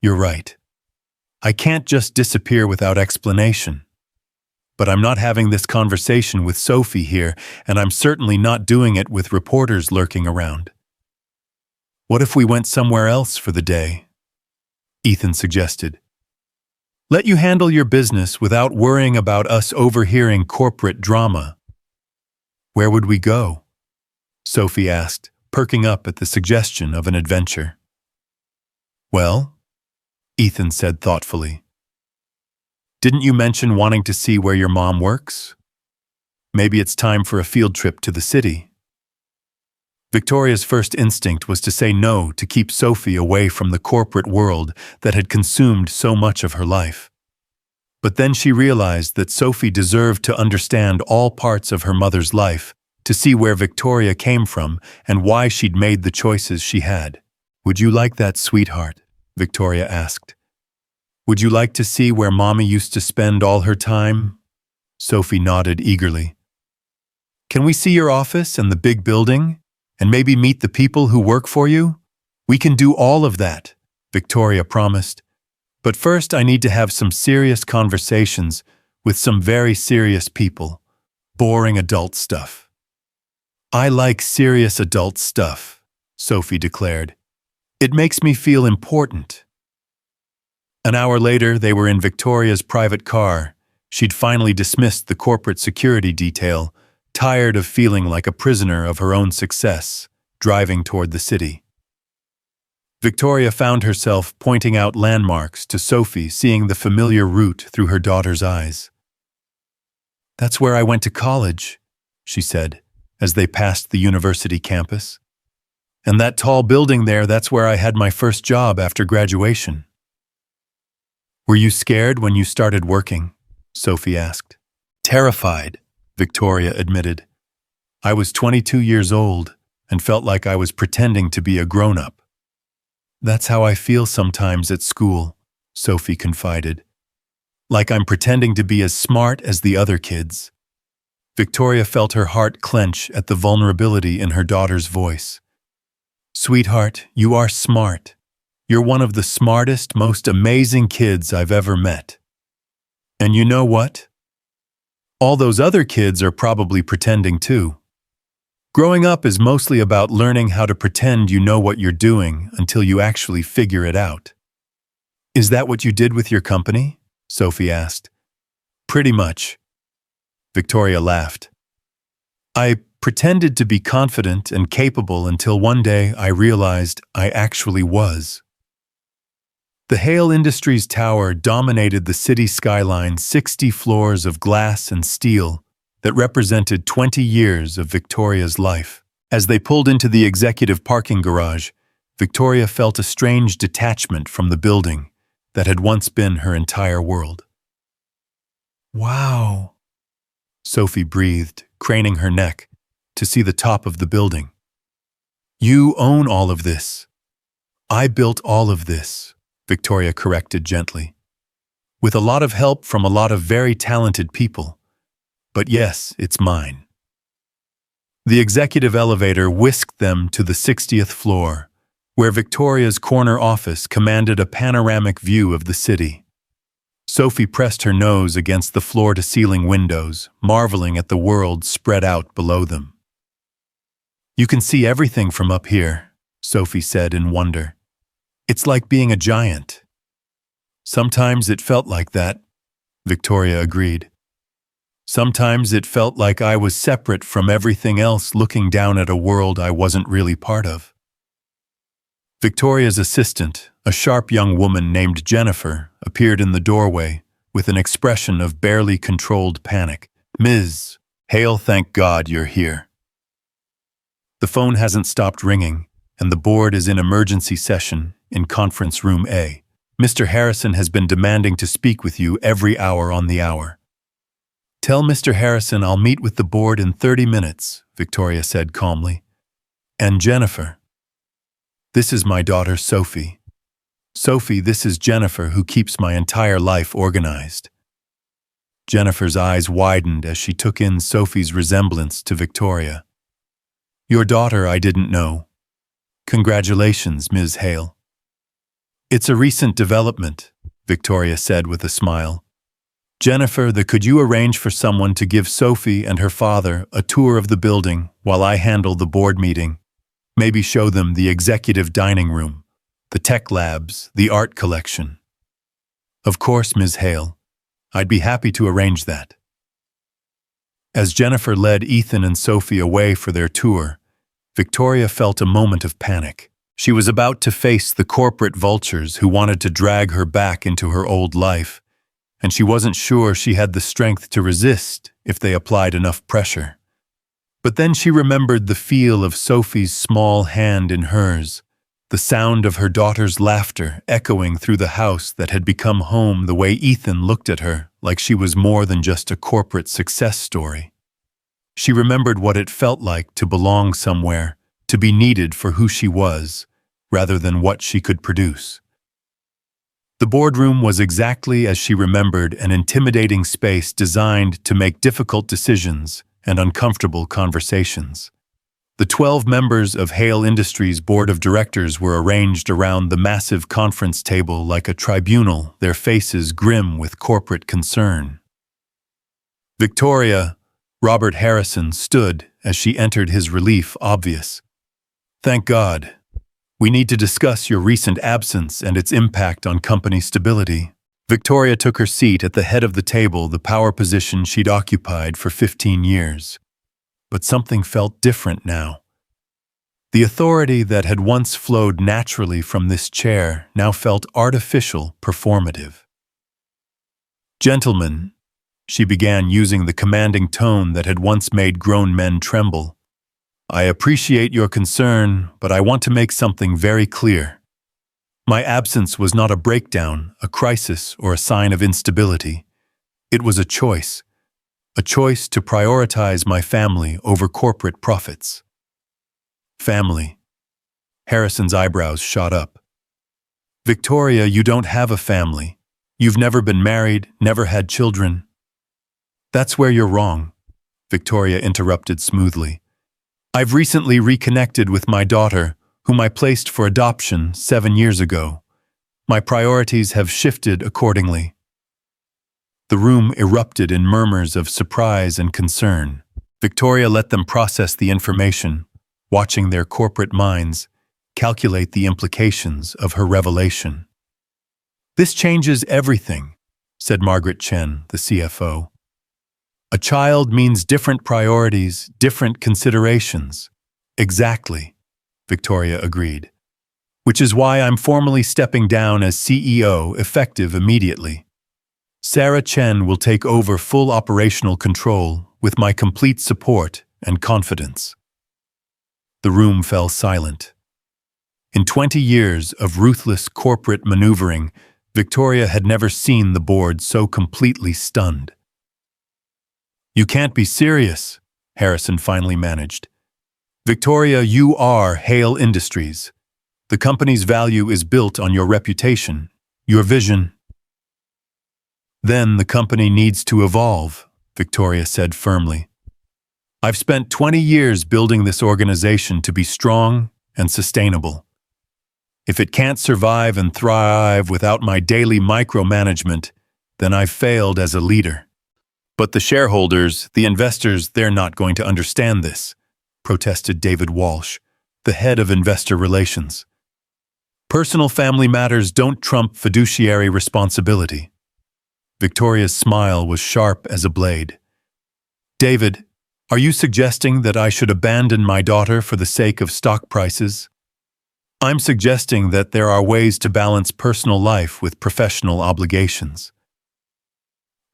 You're right. I can't just disappear without explanation. But I'm not having this conversation with Sophie here, and I'm certainly not doing it with reporters lurking around. What if we went somewhere else for the day? Ethan suggested. Let you handle your business without worrying about us overhearing corporate drama. Where would we go? Sophie asked, perking up at the suggestion of an adventure. Well, Ethan said thoughtfully. Didn't you mention wanting to see where your mom works? Maybe it's time for a field trip to the city. Victoria's first instinct was to say no to keep Sophie away from the corporate world that had consumed so much of her life. But then she realized that Sophie deserved to understand all parts of her mother's life, to see where Victoria came from and why she'd made the choices she had. Would you like that, sweetheart? Victoria asked. Would you like to see where Mommy used to spend all her time? Sophie nodded eagerly. Can we see your office and the big building? And maybe meet the people who work for you? We can do all of that, Victoria promised. But first I need to have some serious conversations with some very serious people. Boring adult stuff. I like serious adult stuff, Sophie declared. It makes me feel important. An hour later, they were in Victoria's private car. She'd finally dismissed the corporate security detail, tired of feeling like a prisoner of her own success, driving toward the city. Victoria found herself pointing out landmarks to Sophie, seeing the familiar route through her daughter's eyes. That's where I went to college, she said, as they passed the university campus. And that tall building there, that's where I had my first job after graduation. Were you scared when you started working? Sophie asked. Terrified, Victoria admitted. I was 22 years old and felt like I was pretending to be a grown-up. That's how I feel sometimes at school, Sophie confided. Like I'm pretending to be as smart as the other kids. Victoria felt her heart clench at the vulnerability in her daughter's voice. Sweetheart, you are smart. You're one of the smartest, most amazing kids I've ever met. And you know what? All those other kids are probably pretending too. Growing up is mostly about learning how to pretend you know what you're doing until you actually figure it out. Is that what you did with your company? Sophie asked. Pretty much. Victoria laughed. I pretended to be confident and capable until one day I realized I actually was. The Hale Industries Tower dominated the city skyline, 60 floors of glass and steel that represented 20 years of Victoria's life. As they pulled into the executive parking garage, Victoria felt a strange detachment from the building that had once been her entire world. Wow, Sophie breathed, craning her neck to see the top of the building. You own all of this. I built all of this, Victoria corrected gently. With a lot of help from a lot of very talented people. But yes, it's mine. The executive elevator whisked them to the 60th floor, where Victoria's corner office commanded a panoramic view of the city. Sophie pressed her nose against the floor-to-ceiling windows, marveling at the world spread out below them. You can see everything from up here, Sophie said in wonder. It's like being a giant. Sometimes it felt like that, Victoria agreed. Sometimes it felt like I was separate from everything else, looking down at a world I wasn't really part of. Victoria's assistant, a sharp young woman named Jennifer, appeared in the doorway with an expression of barely controlled panic. Ms. Hale, thank God you're here. The phone hasn't stopped ringing, and the board is in emergency session in conference room A. Mr. Harrison has been demanding to speak with you every hour on the hour. Tell Mr. Harrison I'll meet with the board in 30 minutes, Victoria said calmly. And Jennifer. This is my daughter, Sophie. Sophie, this is Jennifer, who keeps my entire life organized. Jennifer's eyes widened as she took in Sophie's resemblance to Victoria. Your daughter, I didn't know. Congratulations, Ms. Hale. It's a recent development, Victoria said with a smile. Jennifer, could you arrange for someone to give Sophie and her father a tour of the building while I handle the board meeting? Maybe show them the executive dining room, the tech labs, the art collection. Of course, Ms. Hale. I'd be happy to arrange that. As Jennifer led Ethan and Sophie away for their tour, Victoria felt a moment of panic. She was about to face the corporate vultures who wanted to drag her back into her old life, and she wasn't sure she had the strength to resist if they applied enough pressure. But then she remembered the feel of Sophie's small hand in hers, the sound of her daughter's laughter echoing through the house that had become home, the way Ethan looked at her like she was more than just a corporate success story. She remembered what it felt like to belong somewhere, to be needed for who she was, rather than what she could produce. The boardroom was exactly as she remembered, an intimidating space designed to make difficult decisions and uncomfortable conversations. The 12 members of Hale Industries' board of directors were arranged around the massive conference table like a tribunal, their faces grim with corporate concern. Victoria, Robert Harrison, stood as she entered, his relief obvious. Thank God. We need to discuss your recent absence and its impact on company stability. Victoria took her seat at the head of the table, the power position she'd occupied for 15 years. But something felt different now. The authority that had once flowed naturally from this chair now felt artificial, performative. Gentlemen, she began, using the commanding tone that had once made grown men tremble. I appreciate your concern, but I want to make something very clear. My absence was not a breakdown, a crisis, or a sign of instability. It was a choice to prioritize my family over corporate profits. Family. Harrison's eyebrows shot up. Victoria, you don't have a family. You've never been married, never had children. That's where you're wrong, Victoria interrupted smoothly. I've recently reconnected with my daughter, whom I placed for adoption 7 years ago. My priorities have shifted accordingly. The room erupted in murmurs of surprise and concern. Victoria let them process the information, watching their corporate minds calculate the implications of her revelation. This changes everything, said Margaret Chen, the CFO. A child means different priorities, different considerations. Exactly, Victoria agreed. Which is why I'm formally stepping down as CEO, effective immediately. Sarah Chen will take over full operational control with my complete support and confidence. The room fell silent. In 20 years of ruthless corporate maneuvering, Victoria had never seen the board so completely stunned. You can't be serious, Harrison finally managed. Victoria, you are Hale Industries. The company's value is built on your reputation, your vision. Then the company needs to evolve, Victoria said firmly. I've spent 20 years building this organization to be strong and sustainable. If it can't survive and thrive without my daily micromanagement, then I've failed as a leader. But the shareholders, the investors, they're not going to understand this, protested David Walsh, the head of investor relations. Personal family matters don't trump fiduciary responsibility. Victoria's smile was sharp as a blade. David, are you suggesting that I should abandon my daughter for the sake of stock prices? I'm suggesting that there are ways to balance personal life with professional obligations.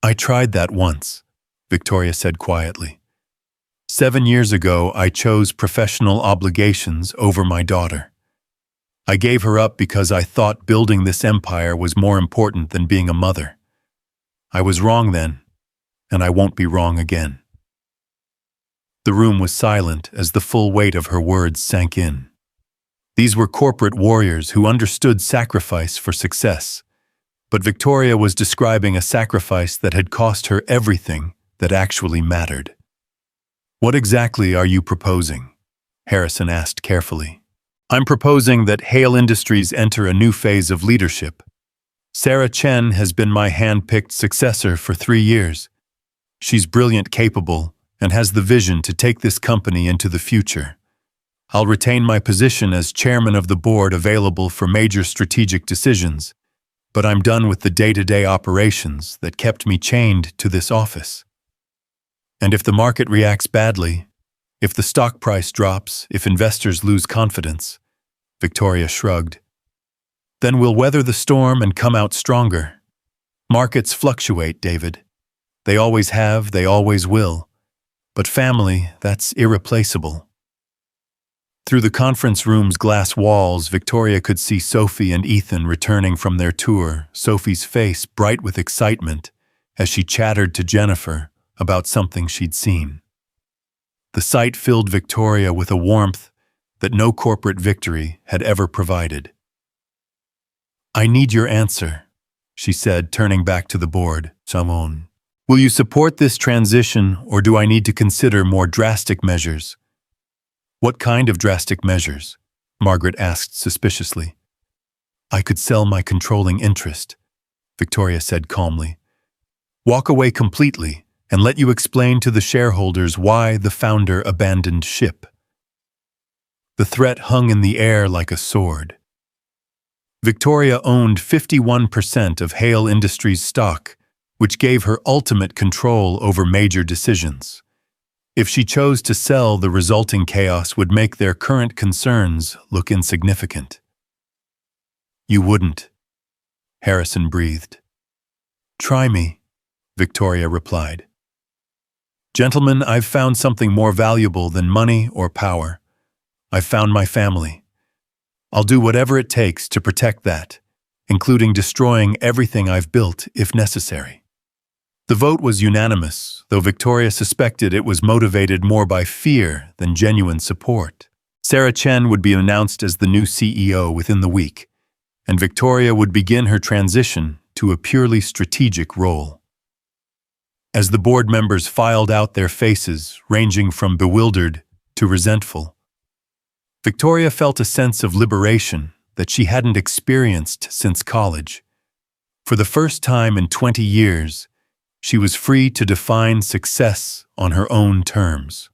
I tried that once, Victoria said quietly. 7 years ago, I chose professional obligations over my daughter. I gave her up because I thought building this empire was more important than being a mother. I was wrong then, and I won't be wrong again. The room was silent as the full weight of her words sank in. These were corporate warriors who understood sacrifice for success. But Victoria was describing a sacrifice that had cost her everything that actually mattered. "What exactly are you proposing?" Harrison asked carefully. "I'm proposing that Hale Industries enter a new phase of leadership. Sarah Chen has been my hand-picked successor for 3 years. She's brilliant, capable, and has the vision to take this company into the future. I'll retain my position as chairman of the board, available for major strategic decisions, but I'm done with the day-to-day operations that kept me chained to this office. And if the market reacts badly, if the stock price drops, if investors lose confidence," Victoria shrugged, "then we'll weather the storm and come out stronger. Markets fluctuate, David. They always have, they always will. But family, that's irreplaceable." Through the conference room's glass walls, Victoria could see Sophie and Ethan returning from their tour, Sophie's face bright with excitement as she chattered to Jennifer about something she'd seen. The sight filled Victoria with a warmth that no corporate victory had ever provided. "I need your answer," she said, turning back to the board. "Simone, will you support this transition, or do I need to consider more drastic measures?" "What kind of drastic measures?" Margaret asked suspiciously. "I could sell my controlling interest," Victoria said calmly. "Walk away completely and let you explain to the shareholders why the founder abandoned ship." The threat hung in the air like a sword. Victoria owned 51% of Hale Industries stock, which gave her ultimate control over major decisions. If she chose to sell, the resulting chaos would make their current concerns look insignificant. "You wouldn't," Harrison breathed. "Try me," Victoria replied. "Gentlemen, I've found something more valuable than money or power. I've found my family. I'll do whatever it takes to protect that, including destroying everything I've built if necessary." The vote was unanimous, though Victoria suspected it was motivated more by fear than genuine support. Sarah Chen would be announced as the new CEO within the week, and Victoria would begin her transition to a purely strategic role. As the board members filed out their faces, ranging from bewildered to resentful, Victoria felt a sense of liberation that she hadn't experienced since college. For the first time in 20 years, she was free to define success on her own terms.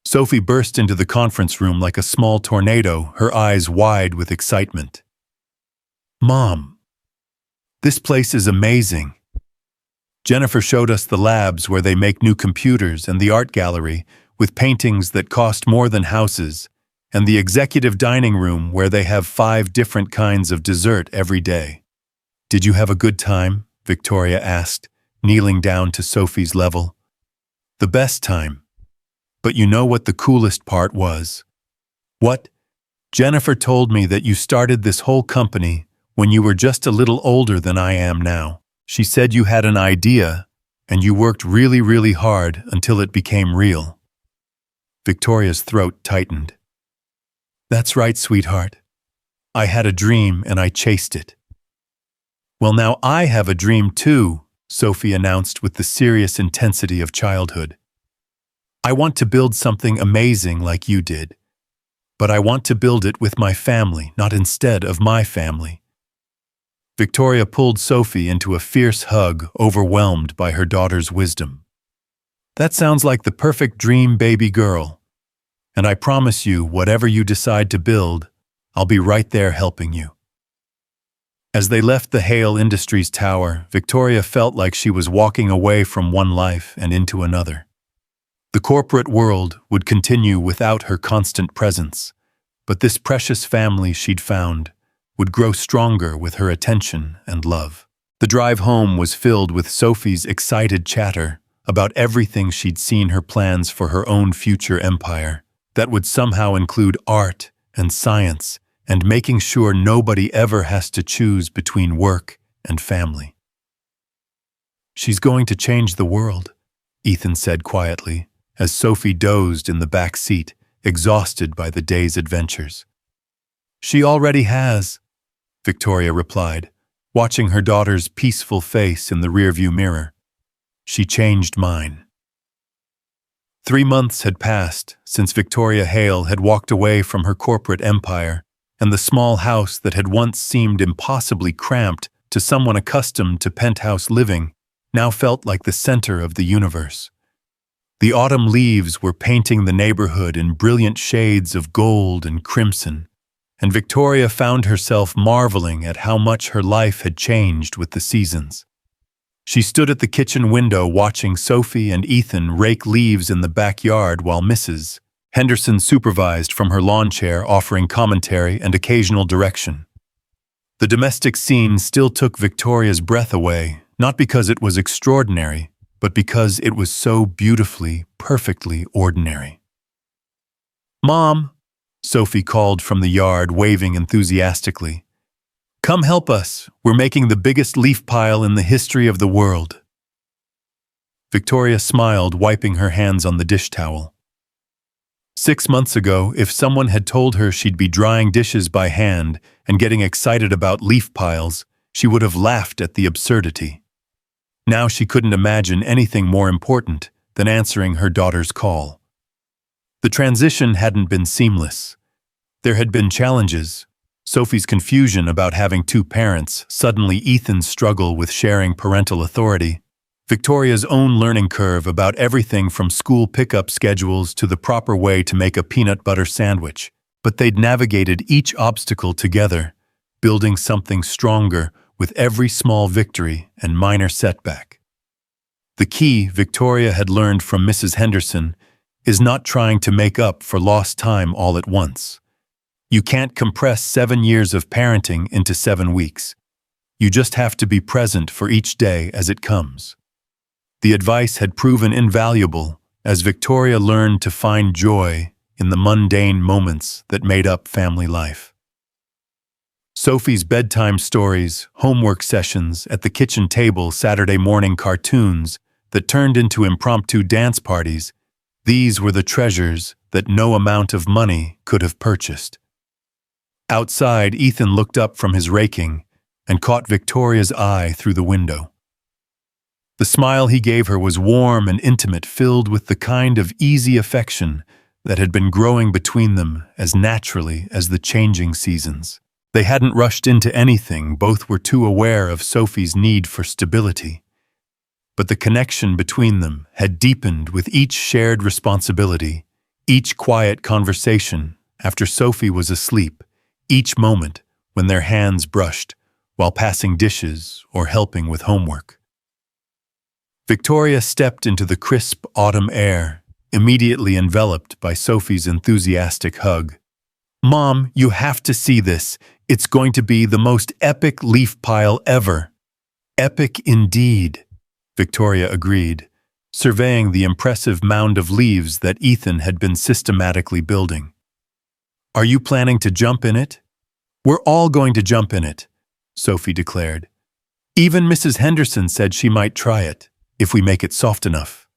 Sophie burst into the conference room like a small tornado, her eyes wide with excitement. "Mom, this place is amazing. Jennifer showed us the labs where they make new computers, and the art gallery with paintings that cost more than houses, and the executive dining room where they have 5 different kinds of dessert every day." "Did you have a good time?" Victoria asked, kneeling down to Sophie's level. "The best time. But you know what the coolest part was?" "What?" "Jennifer told me that you started this whole company when you were just a little older than I am now. She said you had an idea, and you worked really, really hard until it became real." Victoria's throat tightened. "That's right, sweetheart. I had a dream and I chased it." "Well, now I have a dream too," Sophie announced with the serious intensity of childhood. "I want to build something amazing like you did. But I want to build it with my family, not instead of my family." Victoria pulled Sophie into a fierce hug, overwhelmed by her daughter's wisdom. "That sounds like the perfect dream, baby girl. And I promise you, whatever you decide to build, I'll be right there helping you." As they left the Hale Industries tower, Victoria felt like she was walking away from one life and into another. The corporate world would continue without her constant presence, but this precious family she'd found would grow stronger with her attention and love. The drive home was filled with Sophie's excited chatter about everything she'd seen, her plans for her own future empire that would somehow include art and science, and making sure nobody ever has to choose between work and family. "She's going to change the world," Ethan said quietly, as Sophie dozed in the back seat, exhausted by the day's adventures. She already has, Victoria replied, watching her daughter's peaceful face in the rearview mirror. She changed mine. 3 months had passed since Victoria Hale had walked away from her corporate empire, and the small house that had once seemed impossibly cramped to someone accustomed to penthouse living now felt like the center of the universe. The autumn leaves were painting the neighborhood in brilliant shades of gold and crimson, and Victoria found herself marveling at how much her life had changed with the seasons. She stood at the kitchen window watching Sophie and Ethan rake leaves in the backyard while Mrs. Henderson supervised from her lawn chair, offering commentary and occasional direction. The domestic scene still took Victoria's breath away, not because it was extraordinary, but because it was so beautifully, perfectly ordinary. "Mom," Sophie called from the yard, waving enthusiastically. "Come help us. We're making the biggest leaf pile in the history of the world." Victoria smiled, wiping her hands on the dish towel. 6 months ago, if someone had told her she'd be drying dishes by hand and getting excited about leaf piles, she would have laughed at the absurdity. Now she couldn't imagine anything more important than answering her daughter's call. The transition hadn't been seamless. There had been challenges: Sophie's confusion about having two parents, suddenly Ethan's struggle with sharing parental authority, Victoria's own learning curve about everything from school pickup schedules to the proper way to make a peanut butter sandwich. But they'd navigated each obstacle together, building something stronger with every small victory and minor setback. The key, Victoria had learned from Mrs. Henderson, is not trying to make up for lost time all at once. You can't compress 7 years of parenting into 7 weeks. You just have to be present for each day as it comes. The advice had proven invaluable as Victoria learned to find joy in the mundane moments that made up family life. Sophie's bedtime stories, homework sessions at the kitchen table, Saturday morning cartoons that turned into impromptu dance parties, these were the treasures that no amount of money could have purchased. Outside, Ethan looked up from his raking and caught Victoria's eye through the window. The smile he gave her was warm and intimate, filled with the kind of easy affection that had been growing between them as naturally as the changing seasons. They hadn't rushed into anything, both were too aware of Sophie's need for stability. But the connection between them had deepened with each shared responsibility, each quiet conversation after Sophie was asleep, each moment when their hands brushed while passing dishes or helping with homework. Victoria stepped into the crisp autumn air, immediately enveloped by Sophie's enthusiastic hug. "Mom, you have to see this. It's going to be the most epic leaf pile ever." "Epic indeed," Victoria agreed, surveying the impressive mound of leaves that Ethan had been systematically building. "Are you planning to jump in it?" "We're all going to jump in it," Sophie declared. "Even Mrs. Henderson said she might try it, if we make it soft enough."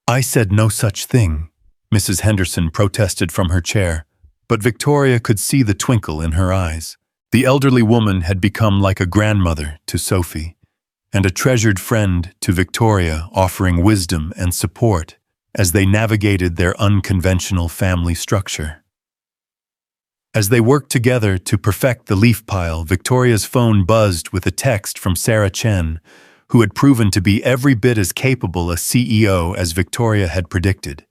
"I said no such thing," Mrs. Henderson protested from her chair, but Victoria could see the twinkle in her eyes. The elderly woman had become like a grandmother to Sophie, and a treasured friend to Victoria, offering wisdom and support as they navigated their unconventional family structure. As they worked together to perfect the leaf pile, Victoria's phone buzzed with a text from Sarah Chen, who had proven to be every bit as capable a CEO as Victoria had predicted.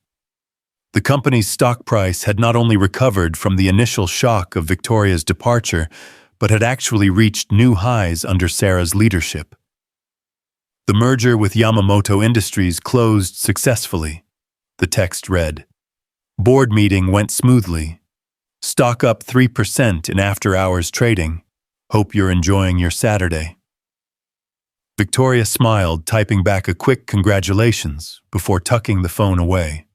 The company's stock price had not only recovered from the initial shock of Victoria's departure, but had actually reached new highs under Sarah's leadership. The merger with Yamamoto Industries closed successfully, the text read. Board meeting went smoothly. Stock up 3% in after-hours trading. Hope you're enjoying your Saturday. Victoria smiled, typing back a quick congratulations before tucking the phone away.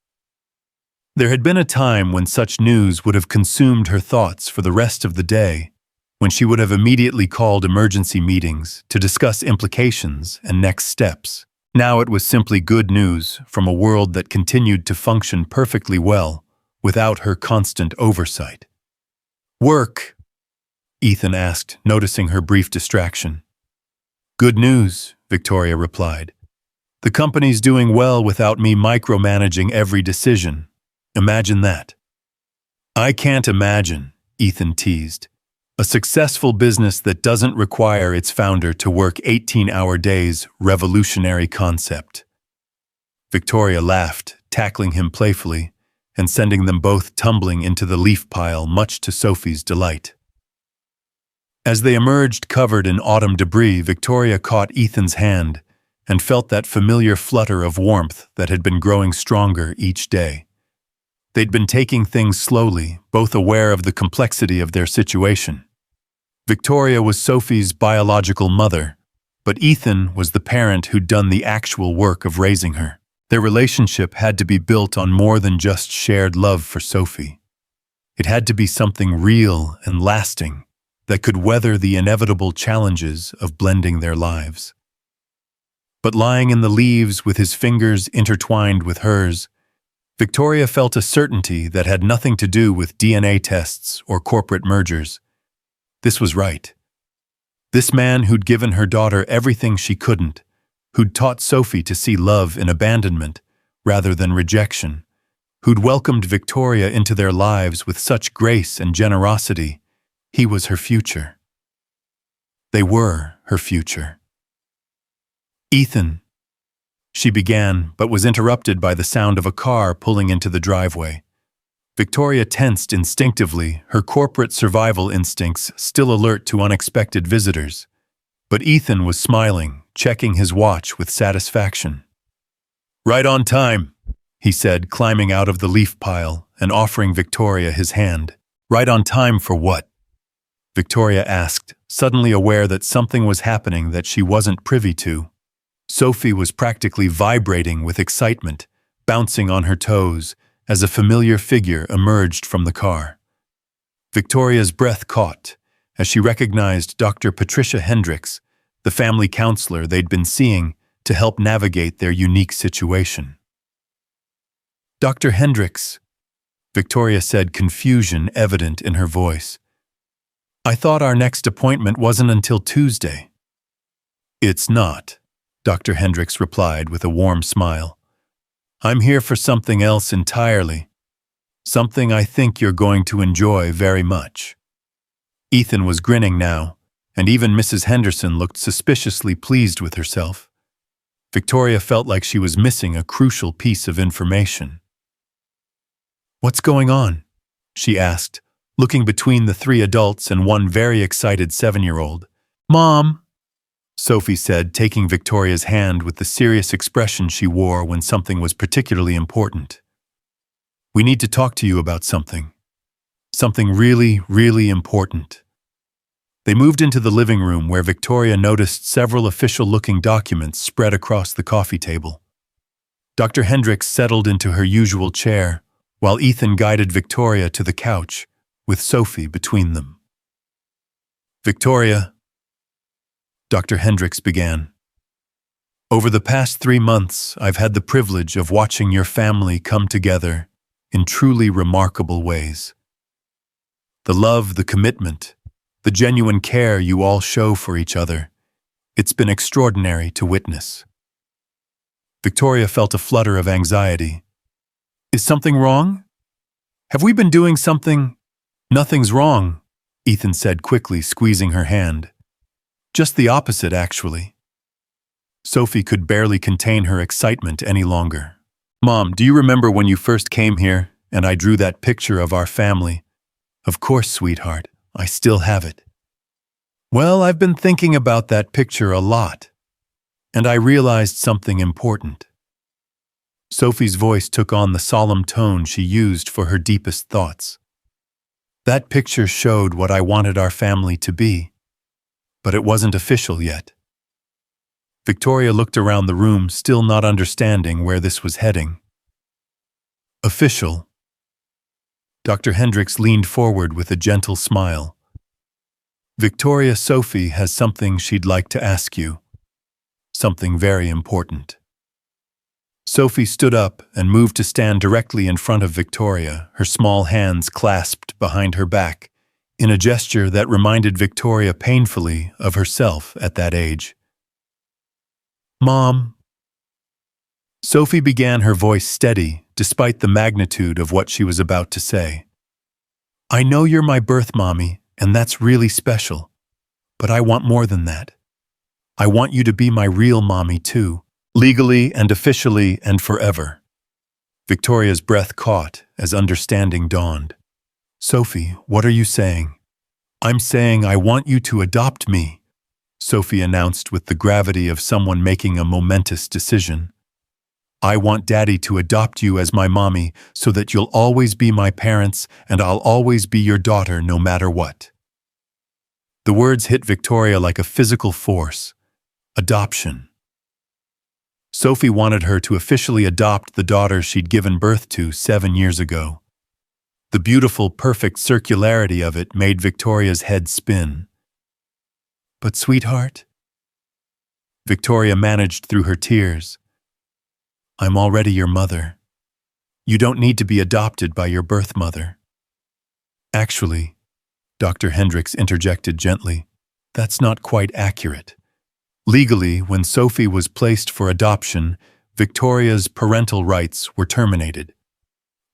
There had been a time when such news would have consumed her thoughts for the rest of the day, when she would have immediately called emergency meetings to discuss implications and next steps. Now it was simply good news from a world that continued to function perfectly well without her constant oversight. Work? Ethan asked, noticing her brief distraction. Good news, Victoria replied. The company's doing well without me micromanaging every decision. Imagine that. I can't imagine, Ethan teased. A successful business that doesn't require its founder to work 18-hour days, revolutionary concept. Victoria laughed, tackling him playfully, and sending them both tumbling into the leaf pile, much to Sophie's delight. As they emerged covered in autumn debris, Victoria caught Ethan's hand and felt that familiar flutter of warmth that had been growing stronger each day. They'd been taking things slowly, both aware of the complexity of their situation. Victoria was Sophie's biological mother, but Ethan was the parent who'd done the actual work of raising her. Their relationship had to be built on more than just shared love for Sophie. It had to be something real and lasting that could weather the inevitable challenges of blending their lives. But lying in the leaves with his fingers intertwined with hers, Victoria felt a certainty that had nothing to do with DNA tests or corporate mergers. This was right. This man who'd given her daughter everything she couldn't, who'd taught Sophie to see love in abandonment rather than rejection, who'd welcomed Victoria into their lives with such grace and generosity, he was her future. They were her future. Ethan, she began, but was interrupted by the sound of a car pulling into the driveway. Victoria tensed instinctively, her corporate survival instincts still alert to unexpected visitors. But Ethan was smiling, checking his watch with satisfaction. Right on time, he said, climbing out of the leaf pile and offering Victoria his hand. Right on time for what? Victoria asked, suddenly aware that something was happening that she wasn't privy to. Sophie was practically vibrating with excitement, bouncing on her toes as a familiar figure emerged from the car. Victoria's breath caught as she recognized Dr. Patricia Hendricks, the family counselor they'd been seeing to help navigate their unique situation. Dr. Hendricks, Victoria said, confusion evident in her voice. I thought our next appointment wasn't until Tuesday. It's not, Dr. Hendricks replied with a warm smile. I'm here for something else entirely. Something I think you're going to enjoy very much. Ethan was grinning now, and even Mrs. Henderson looked suspiciously pleased with herself. Victoria felt like she was missing a crucial piece of information. What's going on? She asked, looking between the three adults and one very excited 7-year-old. Mom, Sophie said, taking Victoria's hand with the serious expression she wore when something was particularly important. We need to talk to you about something. Something really, really important. They moved into the living room where Victoria noticed several official-looking documents spread across the coffee table. Dr. Hendricks settled into her usual chair, while Ethan guided Victoria to the couch, with Sophie between them. Victoria, Dr. Hendricks began. Over the past 3 months, I've had the privilege of watching your family come together in truly remarkable ways. The love, the commitment, the genuine care you all show for each other, it's been extraordinary to witness. Victoria felt a flutter of anxiety. Is something wrong? Have we been doing something? Nothing's wrong, Ethan said quickly, squeezing her hand. Just the opposite, actually. Sophie could barely contain her excitement any longer. Mom, do you remember when you first came here and I drew that picture of our family? Of course, sweetheart. I still have it. Well, I've been thinking about that picture a lot, and I realized something important. Sophie's voice took on the solemn tone she used for her deepest thoughts. That picture showed what I wanted our family to be, but it wasn't official yet. Victoria looked around the room, still not understanding where this was heading. Official. Dr. Hendricks leaned forward with a gentle smile. Victoria, Sophie has something she'd like to ask you. Something very important. Sophie stood up and moved to stand directly in front of Victoria, her small hands clasped behind her back, in a gesture that reminded Victoria painfully of herself at that age. "Mom." Sophie began, her voice steady, despite the magnitude of what she was about to say. "I know you're my birth mommy, and that's really special. But I want more than that. I want you to be my real mommy too, legally and officially and forever." Victoria's breath caught as understanding dawned. "Sophie, what are you saying?" "I'm saying I want you to adopt me," Sophie announced with the gravity of someone making a momentous decision. "I want Daddy to adopt you as my mommy so that you'll always be my parents and I'll always be your daughter no matter what." The words hit Victoria like a physical force. Adoption. Sophie wanted her to officially adopt the daughter she'd given birth to 7 years ago. The beautiful, perfect circularity of it made Victoria's head spin. "But sweetheart," Victoria managed through her tears, "I'm already your mother. You don't need to be adopted by your birth mother." "Actually," Dr. Hendricks interjected gently, "that's not quite accurate. Legally, when Sophie was placed for adoption, Victoria's parental rights were terminated.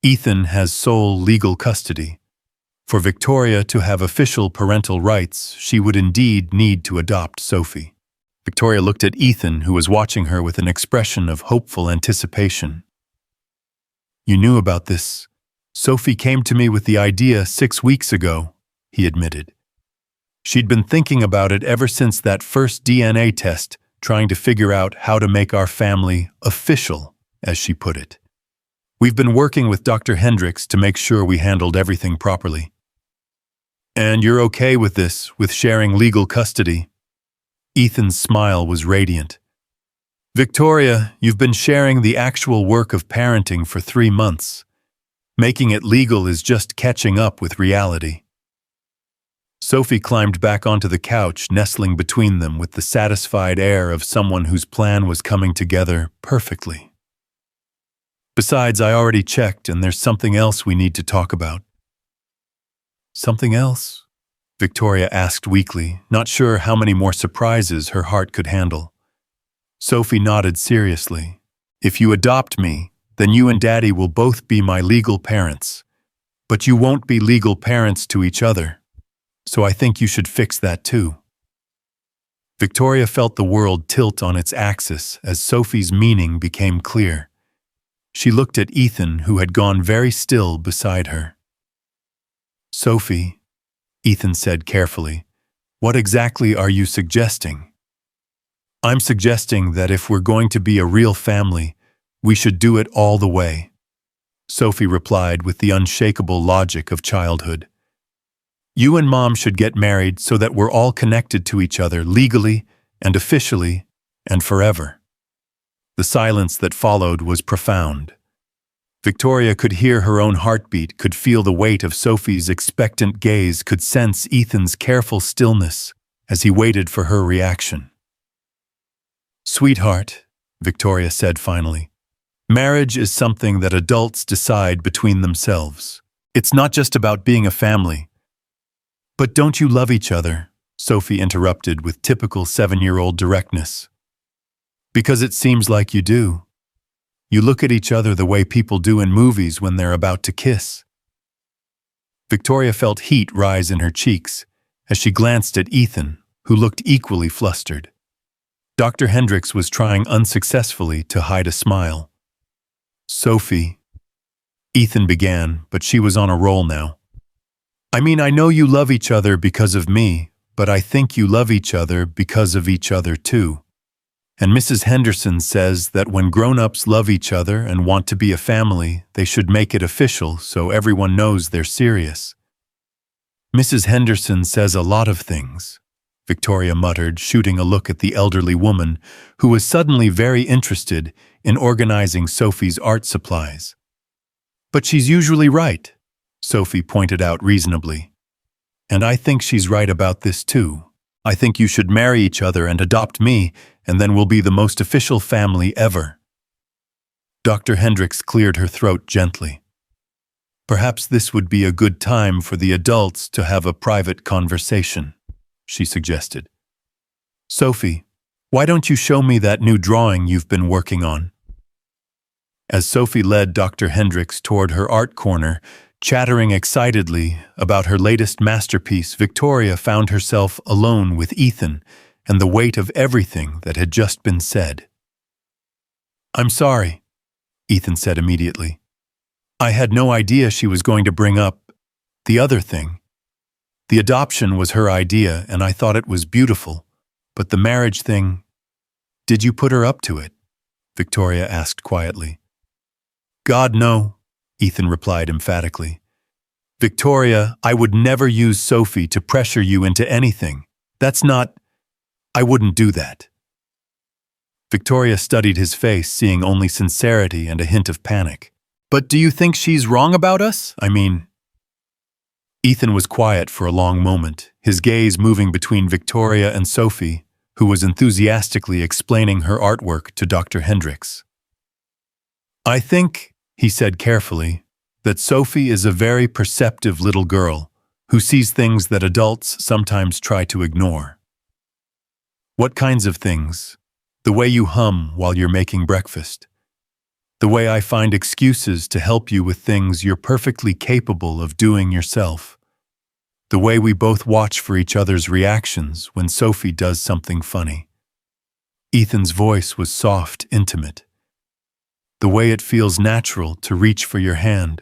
Ethan has sole legal custody. For Victoria to have official parental rights, she would indeed need to adopt Sophie." Victoria looked at Ethan, who was watching her with an expression of hopeful anticipation. "You knew about this. Sophie came to me with the idea 6 weeks ago," he admitted. "She'd been thinking about it ever since that first DNA test, trying to figure out how to make our family official, as she put it. We've been working with Dr. Hendricks to make sure we handled everything properly." "And you're okay with this, with sharing legal custody?" Ethan's smile was radiant. "Victoria, you've been sharing the actual work of parenting for 3 months. Making it legal is just catching up with reality." Sophie climbed back onto the couch, nestling between them with the satisfied air of someone whose plan was coming together perfectly. "Besides, I already checked, and there's something else we need to talk about." "Something else?" Victoria asked weakly, not sure how many more surprises her heart could handle. Sophie nodded seriously. "If you adopt me, then you and Daddy will both be my legal parents. But you won't be legal parents to each other. So I think you should fix that too." Victoria felt the world tilt on its axis as Sophie's meaning became clear. She looked at Ethan, who had gone very still beside her. "Sophie," Ethan said carefully, "what exactly are you suggesting?" "I'm suggesting that if we're going to be a real family, we should do it all the way," Sophie replied with the unshakable logic of childhood. "You and Mom should get married so that we're all connected to each other legally and officially and forever." The silence that followed was profound. Victoria could hear her own heartbeat, could feel the weight of Sophie's expectant gaze, could sense Ethan's careful stillness as he waited for her reaction. "Sweetheart," Victoria said finally, "marriage is something that adults decide between themselves. It's not just about being a family." "But don't you love each other?" Sophie interrupted with typical 7-year-old directness. "Because it seems like you do. You look at each other the way people do in movies when they're about to kiss." Victoria felt heat rise in her cheeks as she glanced at Ethan, who looked equally flustered. Dr. Hendricks was trying unsuccessfully to hide a smile. "Sophie," Ethan began, but she was on a roll now. "I mean, I know you love each other because of me, but I think you love each other because of each other too. And Mrs. Henderson says that when grown-ups love each other and want to be a family, they should make it official so everyone knows they're serious." "Mrs. Henderson says a lot of things," Victoria muttered, shooting a look at the elderly woman, who was suddenly very interested in organizing Sophie's art supplies. "But she's usually right," Sophie pointed out reasonably. "And I think she's right about this too. I think you should marry each other and adopt me, and then we'll be the most official family ever." Dr. Hendricks cleared her throat gently. Perhaps this would be a good time for the adults to have a private conversation, she suggested. Sophie, why don't you show me that new drawing you've been working on? As Sophie led Dr. Hendricks toward her art corner, chattering excitedly about her latest masterpiece, Victoria found herself alone with Ethan and the weight of everything that had just been said. I'm sorry, Ethan said immediately. I had no idea she was going to bring up the other thing. The adoption was her idea, and I thought it was beautiful. But the marriage thing, did you put her up to it? Victoria asked quietly. God, no, Ethan replied emphatically. Victoria, I would never use Sophie to pressure you into anything. I wouldn't do that. Victoria studied his face, seeing only sincerity and a hint of panic. But do you think she's wrong about us? Ethan was quiet for a long moment, his gaze moving between Victoria and Sophie, who was enthusiastically explaining her artwork to Dr. Hendricks. I think, he said carefully, that Sophie is a very perceptive little girl who sees things that adults sometimes try to ignore. What kinds of things? The way you hum while you're making breakfast. The way I find excuses to help you with things you're perfectly capable of doing yourself. The way we both watch for each other's reactions when Sophie does something funny. Ethan's voice was soft, intimate. The way it feels natural to reach for your hand,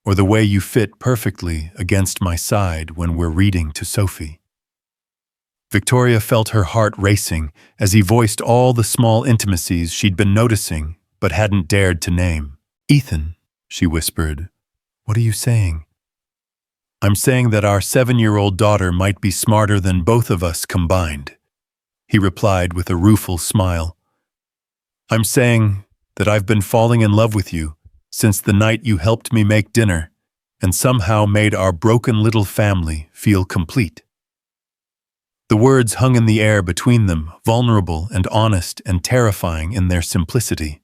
or the way you fit perfectly against my side when we're reading to Sophie. Victoria felt her heart racing as he voiced all the small intimacies she'd been noticing but hadn't dared to name. Ethan, she whispered, what are you saying? I'm saying that our 7-year-old daughter might be smarter than both of us combined, he replied with a rueful smile. I'm saying that I've been falling in love with you since the night you helped me make dinner and somehow made our broken little family feel complete. The words hung in the air between them, vulnerable and honest and terrifying in their simplicity.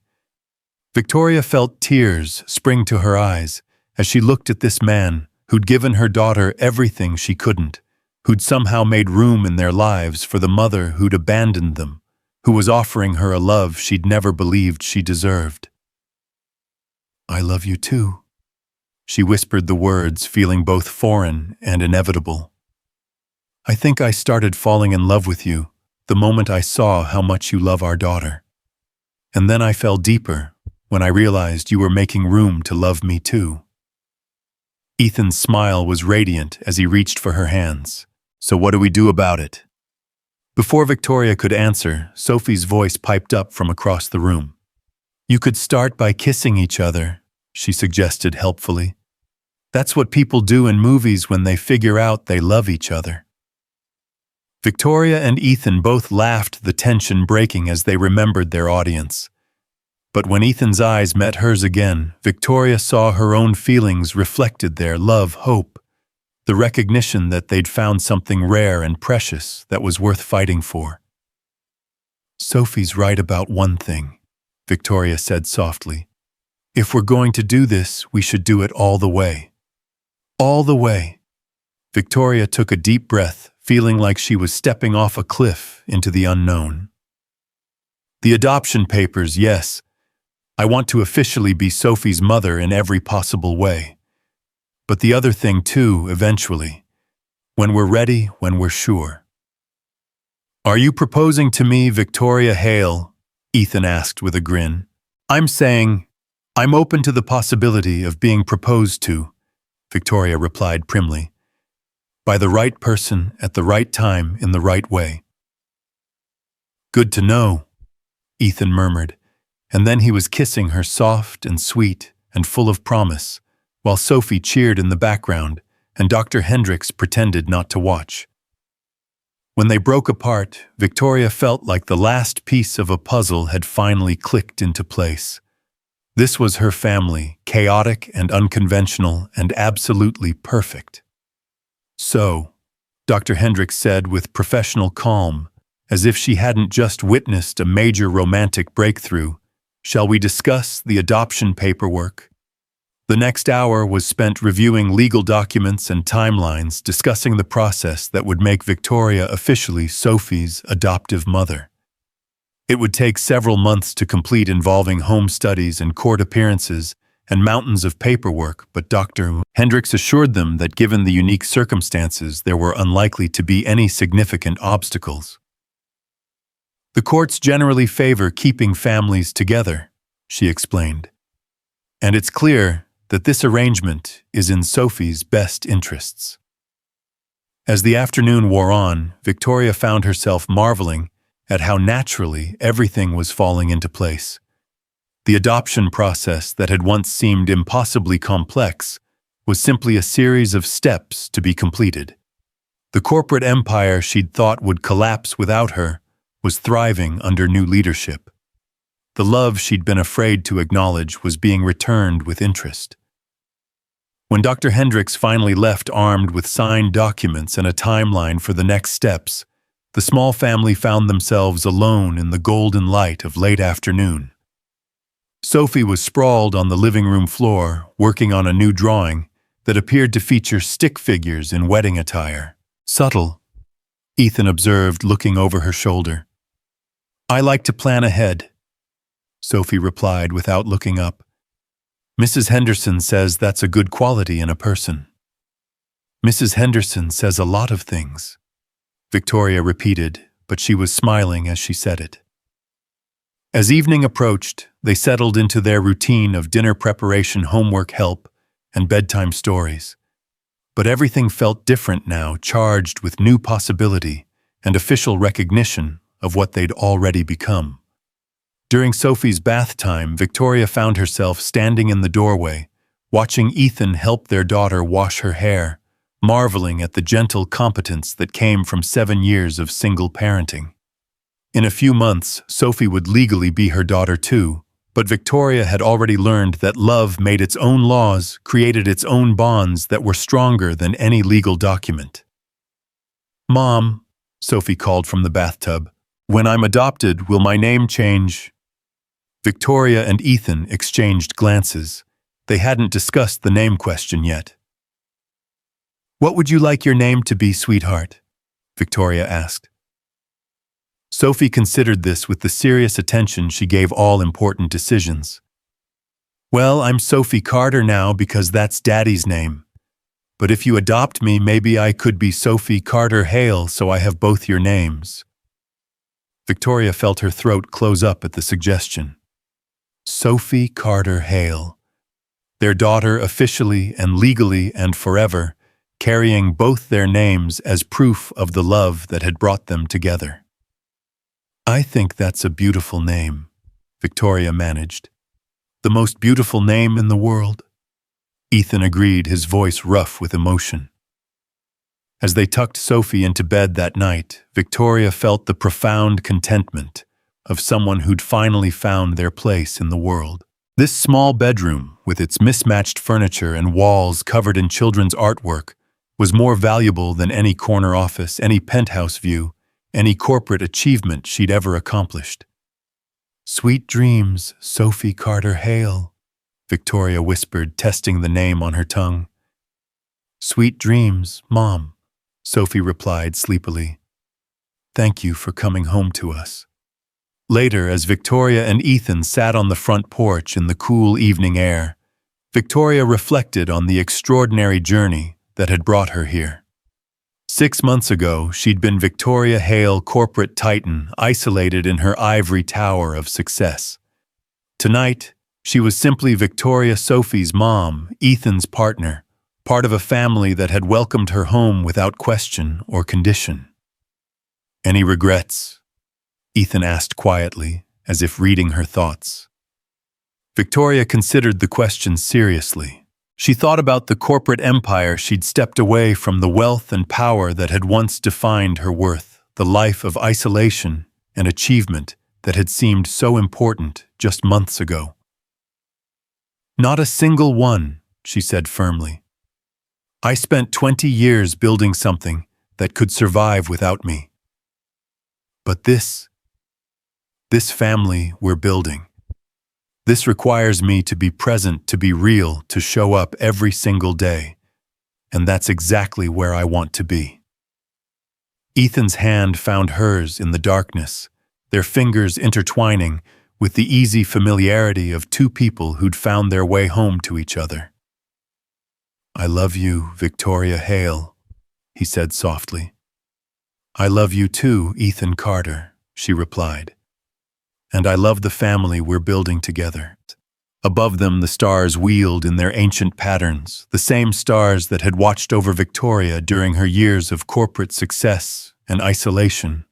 Victoria felt tears spring to her eyes as she looked at this man who'd given her daughter everything she couldn't, who'd somehow made room in their lives for the mother who'd abandoned them, who was offering her a love she'd never believed she deserved. I love you too, she whispered the words, feeling both foreign and inevitable. I think I started falling in love with you the moment I saw how much you love our daughter. And then I fell deeper when I realized you were making room to love me too. Ethan's smile was radiant as he reached for her hands. So what do we do about it? Before Victoria could answer, Sophie's voice piped up from across the room. You could start by kissing each other, she suggested helpfully. That's what people do in movies when they figure out they love each other. Victoria and Ethan both laughed, the tension breaking as they remembered their audience. But when Ethan's eyes met hers again, Victoria saw her own feelings reflected there: love, hope, the recognition that they'd found something rare and precious that was worth fighting for. Sophie's right about one thing, Victoria said softly. If we're going to do this, we should do it all the way. All the way. Victoria took a deep breath, feeling like she was stepping off a cliff into the unknown. The adoption papers, yes. I want to officially be Sophie's mother in every possible way. But the other thing too, eventually. When we're ready, when we're sure. Are you proposing to me, Victoria Hale? Ethan asked with a grin. I'm saying, I'm open to the possibility of being proposed to, Victoria replied primly. By the right person, at the right time, in the right way. Good to know, Ethan murmured, and then he was kissing her soft and sweet and full of promise, while Sophie cheered in the background and Dr. Hendricks pretended not to watch. When they broke apart, Victoria felt like the last piece of a puzzle had finally clicked into place. This was her family, chaotic and unconventional and absolutely perfect. So, Dr. Hendricks said with professional calm, as if she hadn't just witnessed a major romantic breakthrough, shall we discuss the adoption paperwork? The next hour was spent reviewing legal documents and timelines, discussing the process that would make Victoria officially Sophie's adoptive mother. It would take several months to complete, involving home studies and court appearances and mountains of paperwork, but Dr. Hendricks assured them that given the unique circumstances, there were unlikely to be any significant obstacles. The courts generally favor keeping families together, she explained, and it's clear that this arrangement is in Sophie's best interests. As the afternoon wore on, Victoria found herself marveling at how naturally everything was falling into place. The adoption process that had once seemed impossibly complex was simply a series of steps to be completed. The corporate empire she'd thought would collapse without her was thriving under new leadership. The love she'd been afraid to acknowledge was being returned with interest. When Dr. Hendricks finally left armed with signed documents and a timeline for the next steps, the small family found themselves alone in the golden light of late afternoon. Sophie was sprawled on the living room floor, working on a new drawing that appeared to feature stick figures in wedding attire. "Subtle," Ethan observed, looking over her shoulder. "I like to plan ahead," Sophie replied without looking up. "Mrs. Henderson says that's a good quality in a person." "Mrs. Henderson says a lot of things," Victoria repeated, but she was smiling as she said it. As evening approached, they settled into their routine of dinner preparation, homework help, and bedtime stories. But everything felt different now, charged with new possibility and official recognition of what they'd already become. During Sophie's bath time, Victoria found herself standing in the doorway, watching Ethan help their daughter wash her hair, marveling at the gentle competence that came from 7 years of single parenting. In a few months, Sophie would legally be her daughter too, but Victoria had already learned that love made its own laws, created its own bonds that were stronger than any legal document. "Mom," Sophie called from the bathtub, "when I'm adopted, will my name change?" Victoria and Ethan exchanged glances. They hadn't discussed the name question yet. "What would you like your name to be, sweetheart?" Victoria asked. Sophie considered this with the serious attention she gave all important decisions. "Well, I'm Sophie Carter now because that's Daddy's name. But if you adopt me, maybe I could be Sophie Carter Hale, so I have both your names." Victoria felt her throat close up at the suggestion. Sophie Carter Hale. Their daughter officially and legally and forever, carrying both their names as proof of the love that had brought them together. "I think that's a beautiful name," Victoria managed. "The most beautiful name in the world." Ethan agreed, his voice rough with emotion. As they tucked Sophie into bed that night, Victoria felt the profound contentment of someone who'd finally found their place in the world. This small bedroom, with its mismatched furniture and walls covered in children's artwork, was more valuable than any corner office, any penthouse view, any corporate achievement she'd ever accomplished. "Sweet dreams, Sophie Carter Hale," Victoria whispered, testing the name on her tongue. "Sweet dreams, Mom," Sophie replied sleepily. "Thank you for coming home to us." Later, as Victoria and Ethan sat on the front porch in the cool evening air, Victoria reflected on the extraordinary journey that had brought her here. 6 months ago, she'd been Victoria Hale, corporate titan, isolated in her ivory tower of success. Tonight, she was simply Victoria, Sophie's mom, Ethan's partner, part of a family that had welcomed her home without question or condition. "Any regrets?" Ethan asked quietly, as if reading her thoughts. Victoria considered the question seriously. She thought about the corporate empire she'd stepped away from, the wealth and power that had once defined her worth, the life of isolation and achievement that had seemed so important just months ago. "Not a single one," she said firmly. "I spent 20 years building something that could survive without me. But this family we're building, This requires me to be present, to be real, to show up every single day. And that's exactly where I want to be." Ethan's hand found hers in the darkness, their fingers intertwining with the easy familiarity of two people who'd found their way home to each other. "I love you, Victoria Hale," he said softly. "I love you too, Ethan Carter," she replied. "And I love the family we're building together." Above them, the stars wheeled in their ancient patterns, the same stars that had watched over Victoria during her years of corporate success and isolation.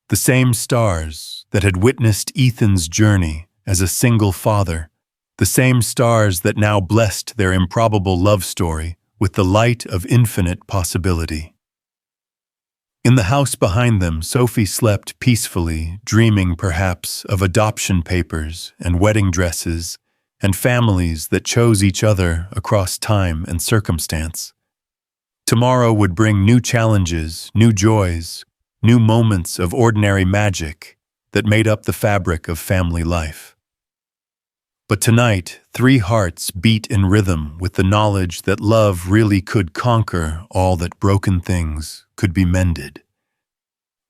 The same stars that had witnessed Ethan's journey as a single father. The same stars that now blessed their improbable love story with the light of infinite possibility. In the house behind them, Sophie slept peacefully, dreaming perhaps of adoption papers and wedding dresses and families that chose each other across time and circumstance. Tomorrow would bring new challenges, new joys, new moments of ordinary magic that made up the fabric of family life. But tonight, three hearts beat in rhythm with the knowledge that love really could conquer all, that broken things could be mended.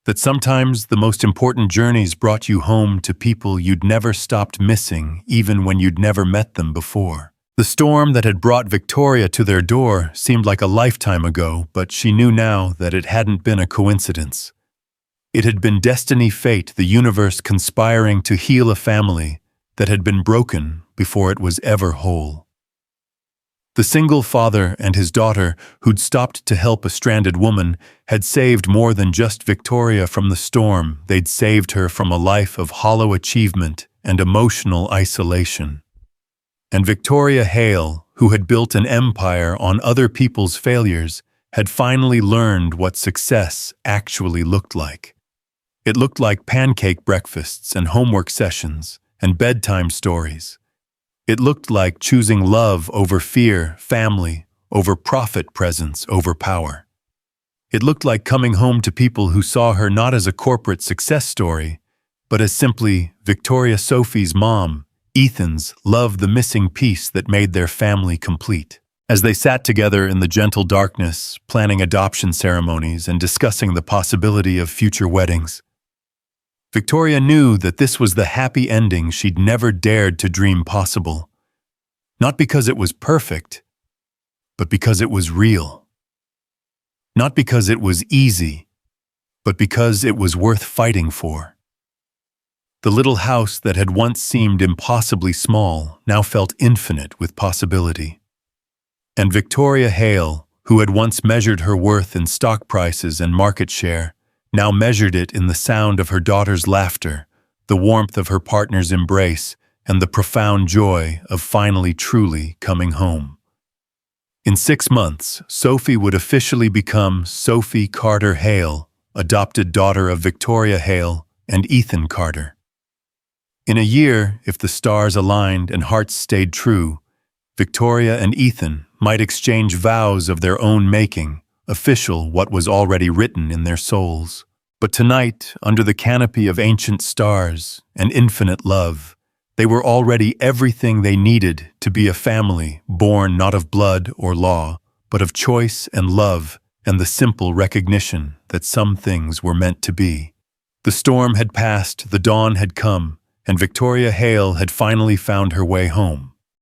That sometimes the most important journeys brought you home to people you'd never stopped missing, even when you'd never met them before. The storm that had brought Victoria to their door seemed like a lifetime ago, but she knew now that it hadn't been a coincidence. It had been destiny, fate, the universe conspiring to heal a family that had been broken before it was ever whole. The single father and his daughter who'd stopped to help a stranded woman had saved more than just Victoria from the storm. They'd saved her from a life of hollow achievement and emotional isolation. And Victoria Hale, who had built an empire on other people's failures, had finally learned what success actually looked like. It looked like pancake breakfasts and homework sessions and bedtime stories. It looked like choosing love over fear, family over profit, presence over power. It looked like coming home to people who saw her not as a corporate success story, but as simply Victoria, Sophie's mom, Ethan's love, the missing piece that made their family complete. As they sat together in the gentle darkness, planning adoption ceremonies and discussing the possibility of future weddings, Victoria knew that this was the happy ending she'd never dared to dream possible. Not because it was perfect, but because it was real. Not because it was easy, but because it was worth fighting for. The little house that had once seemed impossibly small now felt infinite with possibility. And Victoria Hale, who had once measured her worth in stock prices and market share, now measured it in the sound of her daughter's laughter, the warmth of her partner's embrace, and the profound joy of finally truly coming home. In 6 months, Sophie would officially become Sophie Carter Hale, adopted daughter of Victoria Hale and Ethan Carter. In a year, if the stars aligned and hearts stayed true, Victoria and Ethan might exchange vows of their own making, official what was already written in their souls. But tonight, under the canopy of ancient stars and infinite love, they were already everything they needed to be a family born not of blood or law, but of choice and love and the simple recognition that some things were meant to be. The storm had passed, the dawn had come, and Victoria Hale had finally found her way home.